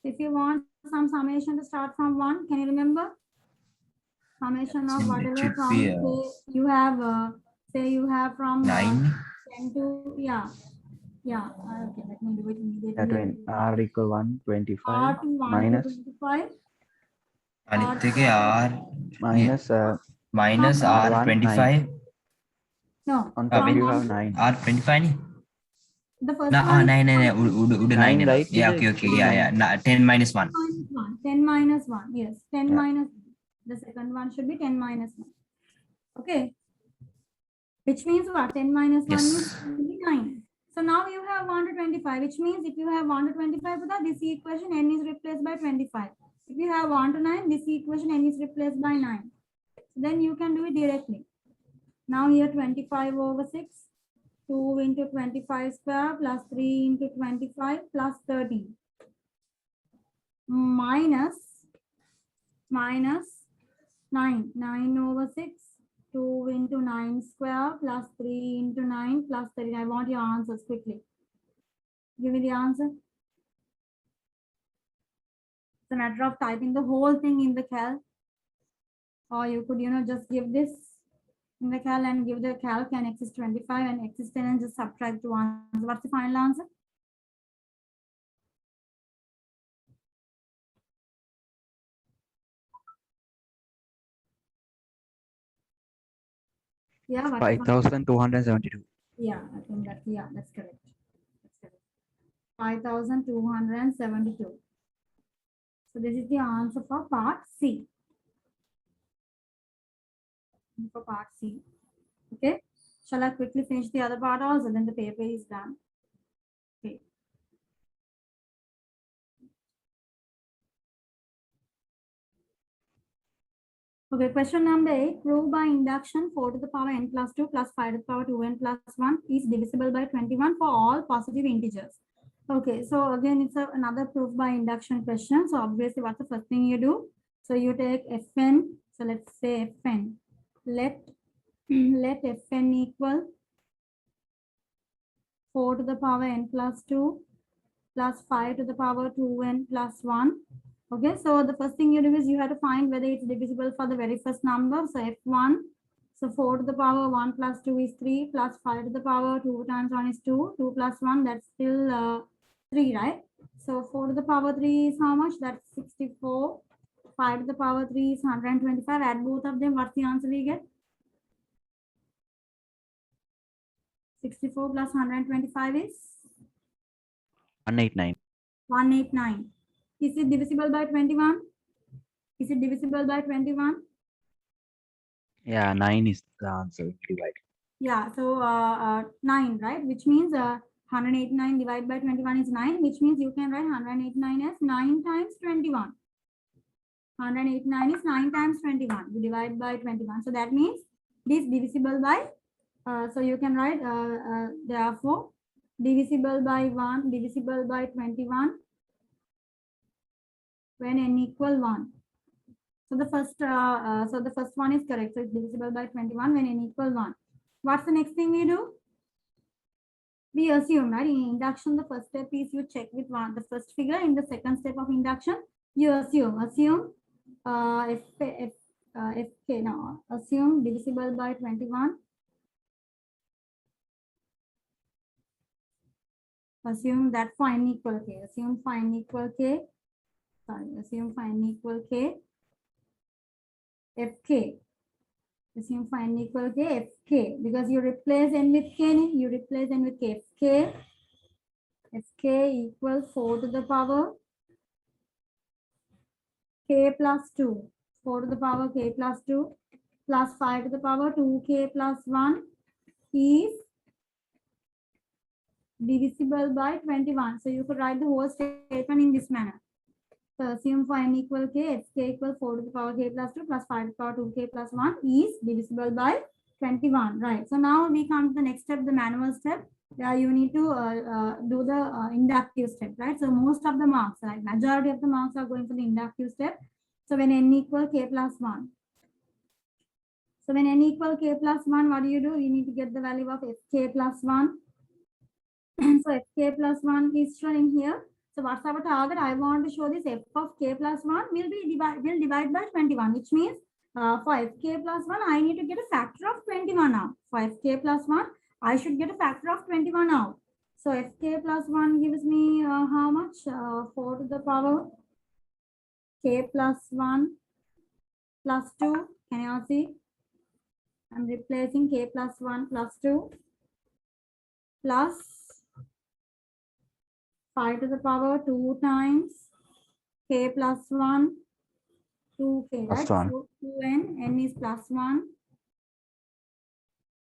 If you want some summation to start from 1, can you remember? Summation of whatever from, say you have from 9. 10 to, yeah. Okay, let me do it immediately. That when r equal 1, 25 R to 1 minus to 25. අනිත් එකේ r minus minus r R1, 25. No. on top Wait. you have 9. r 25 නේ. The first No, one. 9 උඩ 9 9, right? Yeah, okay. Yeah. 10 minus 1. 10 minus 1. Yes, 10 Yeah. minus. The second one should be 10 minus 1. Okay. Which means what? 10 minus 1 Yes. is 9. So now you have 1 to 25, which means if you have 1 to 25, this equation n is replaced by 25. If you have 1 to 9, this equation n is replaced by 9. Then you can do it directly. Now here 25 over 6, 2 into 25 square plus 3 into 25 plus 30 minus 9 over 6, 2 into 9 square plus 3 into 9 plus 30. I want your answers quickly. Give me the answer. It's a matter of typing the whole thing in the calc. Or you could, just give this in the calc and give the calc and x is 25 and x is 10 and just subtract to answer. What's the final answer? Yeah, what's the final- 5,272. Yeah, I think that's correct. That's correct. 5,272. So this is the answer for part C. For part C. Okay. Shall I quickly finish the other part also? Then the paper is done. Okay. Okay, question number 8. Prove by induction 4 to the power n plus 2 plus 5 to the power 2n plus 1 is divisible by 21 for all positive integers. Okay, so again, it's another proof by induction question. So obviously, what's the first thing you do? So you take Fn. So let's say Fn. Let Fn equal 4 to the power n plus 2 plus 5 to the power 2n plus 1. Okay, so the first thing you do is you have to find whether it's divisible for the very first number. So F1, so 4 to the power 1 plus 2 is 3 plus 5 to the power 2 times 1 is 2, 2 plus 1, that's still 3, right? So 4 to the power 3 is how much? That's 64. 5 to the power 3 is 125. Add both of them, what's the answer we get? 64 plus 125 is? 189. 189. Is it divisible by 21? Is it divisible by 21? Yeah, 9 is the answer. Divide. Yeah, so 9, right? Which means 189 divided by 21 is 9, which means you can write 189 as 9 times 21. 189 is 9 times 21. You divide by 21. So that means this divisible by, so you can write, therefore, divisible by 1, divisible by 21 when n equal 1. So the first one is correct. So it's divisible by 21 when n equal 1. What's the next thing we do? We assume, right? In induction, the first step is you check with the first figure. In the second step of induction, you assume fk now. Assume divisible by 21. Assume that for n equal k. Assume for n equal k. Assume for n equal k. Fk. Assume for n equal k, fk, because you replace n with k, you replace n with k. Fk equals 4 to the power k plus 2. 4 to the power k plus 2 plus 5 to the power 2k plus 1 is divisible by 21. So you could write the whole statement in this manner. So assume for n equal k, fk equals 4 to the power k plus 2 plus 5 to the power 2k plus 1 is divisible by 21. Right. So now we come to the next step, the manual step, where you need to do the inductive step, right? So most of the marks, like majority of the marks are going for the inductive step. So when n equal k plus 1. So when n equal k plus 1, what do? You need to get the value of fk plus 1. So fk plus 1 is shown here. So what's our target? I want to show this f of k plus 1 will divide by 21, which means for fk plus 1, I need to get a factor of 21 now. For fk plus 1, I should get a factor of 21 now. So fk plus 1 gives me how much? 4 to the power k plus 1 plus 2. Can you all see? I'm replacing k plus 1 plus 2 plus 5 to the power 2 times k plus 1, 2k, right? So 2n, n is plus 1.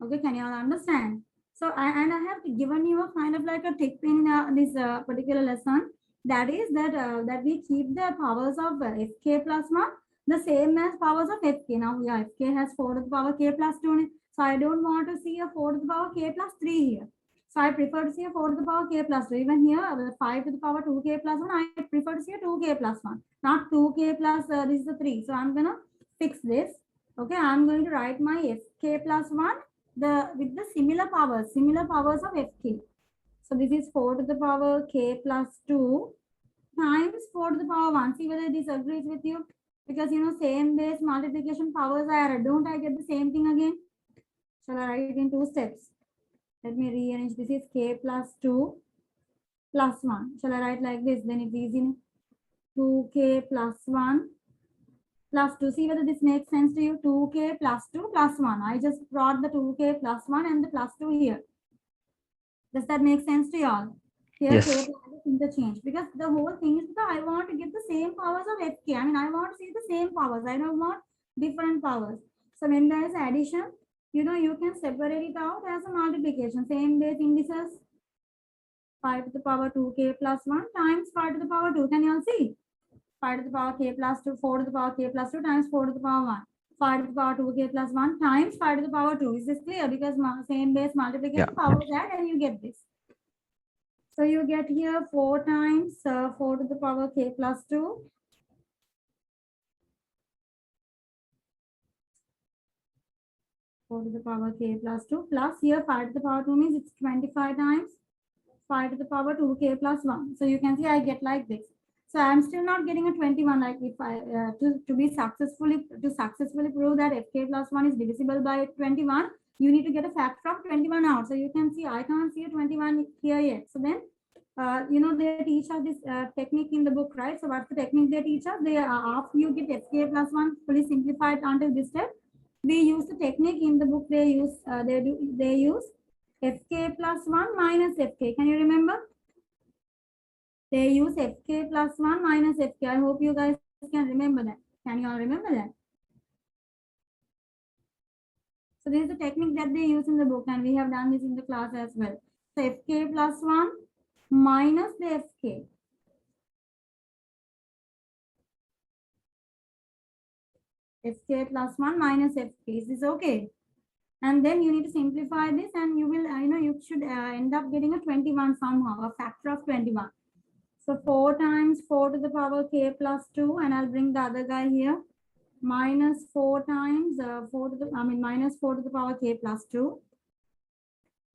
Okay, can you all understand? So, and I have given you a kind of like a tip in this particular lesson. That is that we keep the powers of fk plus 1 the same as powers of fk. Now, yeah, fk has 4 to the power k plus 2 in it. So, I don't want to see a 4 to the power k plus 3 here. So, I prefer to see a 4 to the power k plus 2. Even here, 5 to the power 2k plus 1, I prefer to see a 2k plus 1. Not 2k plus, this is a 3. So, I'm going to fix this. Okay, I'm going to write my fk plus 1 with the similar powers of fk. So this is 4 to the power k plus 2 times 4 to the power 1. See whether this agrees with you, because you know same base multiplication powers are added. Don't I get the same thing again? Shall I write it in 2 steps? Let me rearrange. This is k plus 2 plus 1. Shall I write like this? Then it's easy. 2k plus 1 plus 2. See whether this makes sense to you. 2k plus 2 plus 1. I just brought the 2k plus 1 and the plus 2 here. Does that make sense to y'all? Here, Yes. k plus interchange, because the whole thing is that I want to get the same powers of fk. I mean, I want to see the same powers. I don't want different powers. So when there is addition, you know, you can separate it out as a multiplication. Same base indices. 5 to the power 2k plus 1 times 5 to the power 2. Can you all see? 5 to the power k plus 2, 4 to the power k plus 2 times 4 to the power 1. 5 to the power 2k plus 1 times 5 to the power 2. Is this clear? Because same base multiplication powers add and you get this. So you get here 4 times 4 to the power k plus 2. Four to the power k plus 2 plus here 5 to the power 2 means it's 25 times 5 to the power 2k plus 1. So you can see I get like this. So I'm still not getting a 21. Like if I to successfully prove that fk plus 1 is divisible by 21, you need to get a factor of 21 out. So you can see I can't see a 21 here yet. So then you know they teach us this technique in the book, right? So what's the technique they teach us? They after you get fk plus 1 fully simplified until this step, we use the technique in the book. They use they use fk plus 1 minus fk. Can you remember? They use fk plus 1 minus fk. I hope you guys can remember that. Can you all remember that? So this is the technique that they use in the book, and we have done this in the class as well. So fk plus 1 minus the fk. Fk plus 1 minus fk. Is this okay? And then you need to simplify this, and you will, you should end up getting a 21 somehow, a factor of 21. So 4 times 4 to the power k plus 2, and I'll bring the other guy here, minus 4 times minus 4 to the power k plus 2,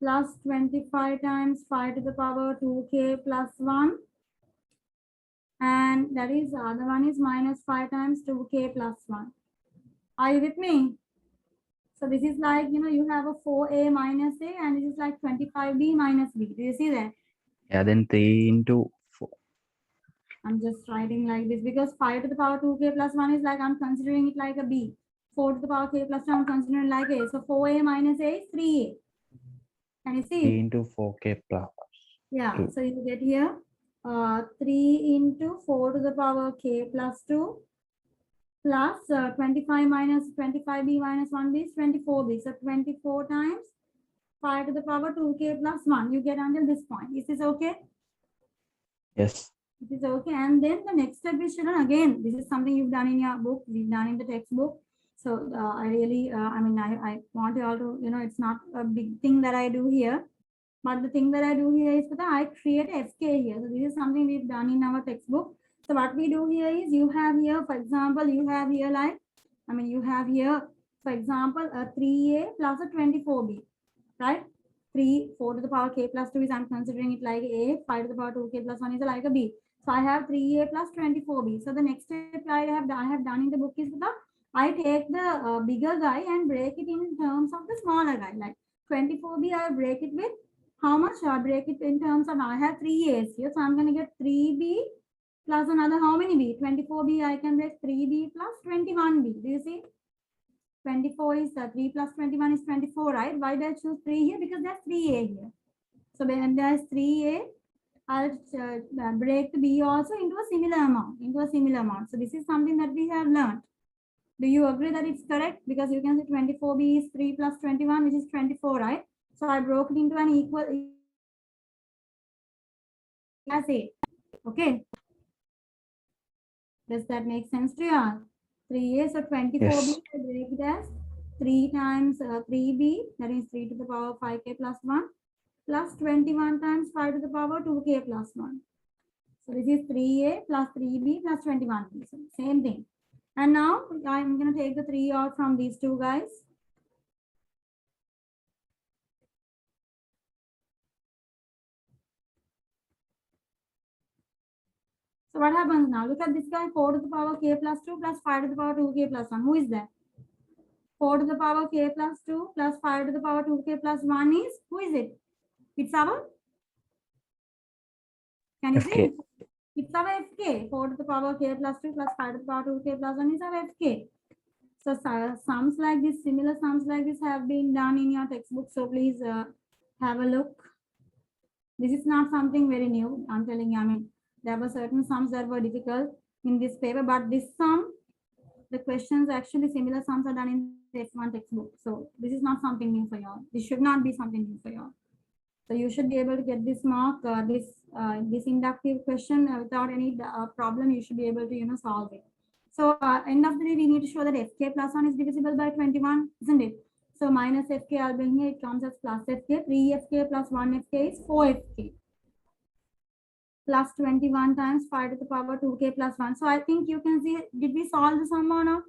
plus 25 times 5 to the power 2k plus 1, and that is the other one is minus 5 times 2k plus 1. Are you with me? So this is like, you have a 4a minus a, and this is like 25b minus b. Do you see that? Yeah, then 3 into 4. I'm just writing like this because 5 to the power 2k plus 1 is like, I'm considering it like a b. 4 to the power k plus 2, I'm considering like a. So 4a minus a is 3a. Can you see? 3 into 4k plus. Yeah, 2. so you get here 3 into 4 to the power k plus 2 plus 25 minus 25b minus 1b is 24b. So 24 times 5 to the power 2k plus 1. You get until this point. Is this okay? Yes. It is okay. And then the next step is, children, again, this is something you've done in your book, we've done in the textbook. So I really, I want you all to, it's not a big thing that I do here. But the thing that I do here is that I create FK here. So this is something we've done in our textbook. So what we do here is, you have here, for example, you have here like, you have here, for example, a 3a plus a 24b, right? 4 to the power k plus 2 is, I'm considering it like a, 5 to the power 2k plus 1 is like a b. So I have 3a plus 24b. So the next step I have done in the book is that I take the bigger guy and break it in terms of the smaller guy. Like 24b, I break it with how much? I break it in terms of, I have 3 a's here. So I'm going to get 3b plus another how many b? 24b, I can break 3b plus 21b. Do you see? 24 is 3 plus 21 is 24, right? Why did I choose 3 here? Because there's 3a here. So when there's 3a, I'll break the b also into a similar amount. So this is something that we have learned. Do you agree that it's correct? Because you can say 24b is 3 plus 21, which is 24, right? So I broke it into an equal as 8. Okay. Does that make sense to you all? 3a, so 24b, Yes. I break it as 3 times 3b, that is 3 to the power 5k plus 1, plus 21 times 5 to the power 2k plus 1. So this is 3a plus 3b plus 21b. So same thing. And now I'm going to take the 3 out from these two guys. So what happens now? Look at this guy, 4 to the power k plus 2 plus 5 to the power 2k plus 1. Who is that? 4 to the power k plus 2 plus 5 to the power 2k plus 1 is, who is it? It's our, can you FK. see? It's our fk. 4 to the power k plus 2 plus 5 to the power 2k plus 1 is our fk. So sums like this, similar sums like this have been done in your textbook. So please have a look. This is not something very new. I'm telling you, I mean, there were certain sums that were difficult in this paper, but this sum, the questions actually similar sums are done in the F1 textbook. So this is not something new for y'all. This should not be something new for y'all. So you should be able to get this mark, this inductive question without any problem. You should be able to solve it. So end of the day, we need to show that fk plus 1 is divisible by 21, isn't it? So minus fk, I'll bring here, it comes as plus fk. 3fk plus 1fk is 4fk. Plus 21 times 5 to the power 2k plus 1. So I think you can see, did we solve the sum or not?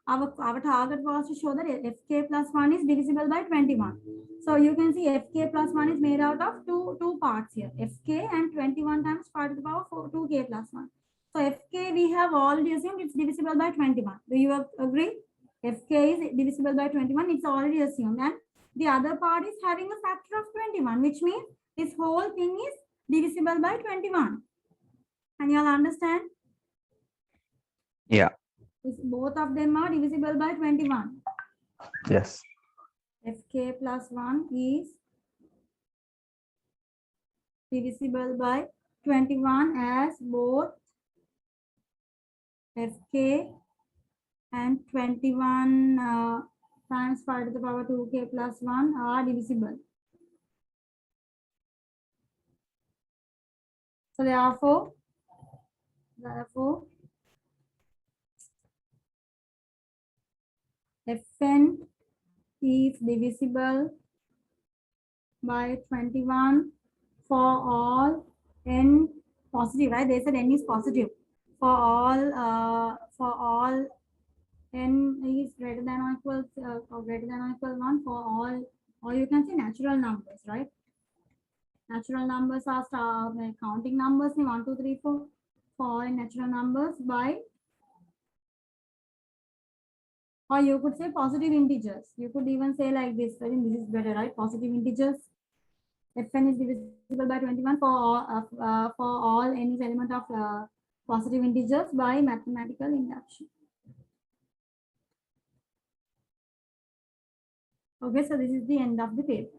Our target was to show that fk plus 1 is divisible by 21. So you can see fk plus 1 is made out of two parts here. Fk and 21 times 5 to the power 2k plus 1. So fk we have already assumed it's divisible by 21. Do you agree? Fk is divisible by 21. It's already assumed. And the other part is having a factor of 21, which means this whole thing is divisible by 21. Can you all understand? Yeah. Both of them are divisible by 21. Yes. Fk plus 1 is divisible by 21 as both Fk and 21 times 5 to the power 2k plus 1 are divisible. So therefore, Fn is divisible by 21 for all n positive, right? They said n is positive. For all n is greater than or equal or greater than or equal 1 for all, or you can say natural numbers, right? Natural numbers are counting numbers, 1, 2, 3, 4 for all natural numbers by, or you could say positive integers. You could even say like this. I think this is better, right? Positive integers. Fn is divisible by 21 for all n is element of positive integers by mathematical induction. Okay, so this is the end of the paper.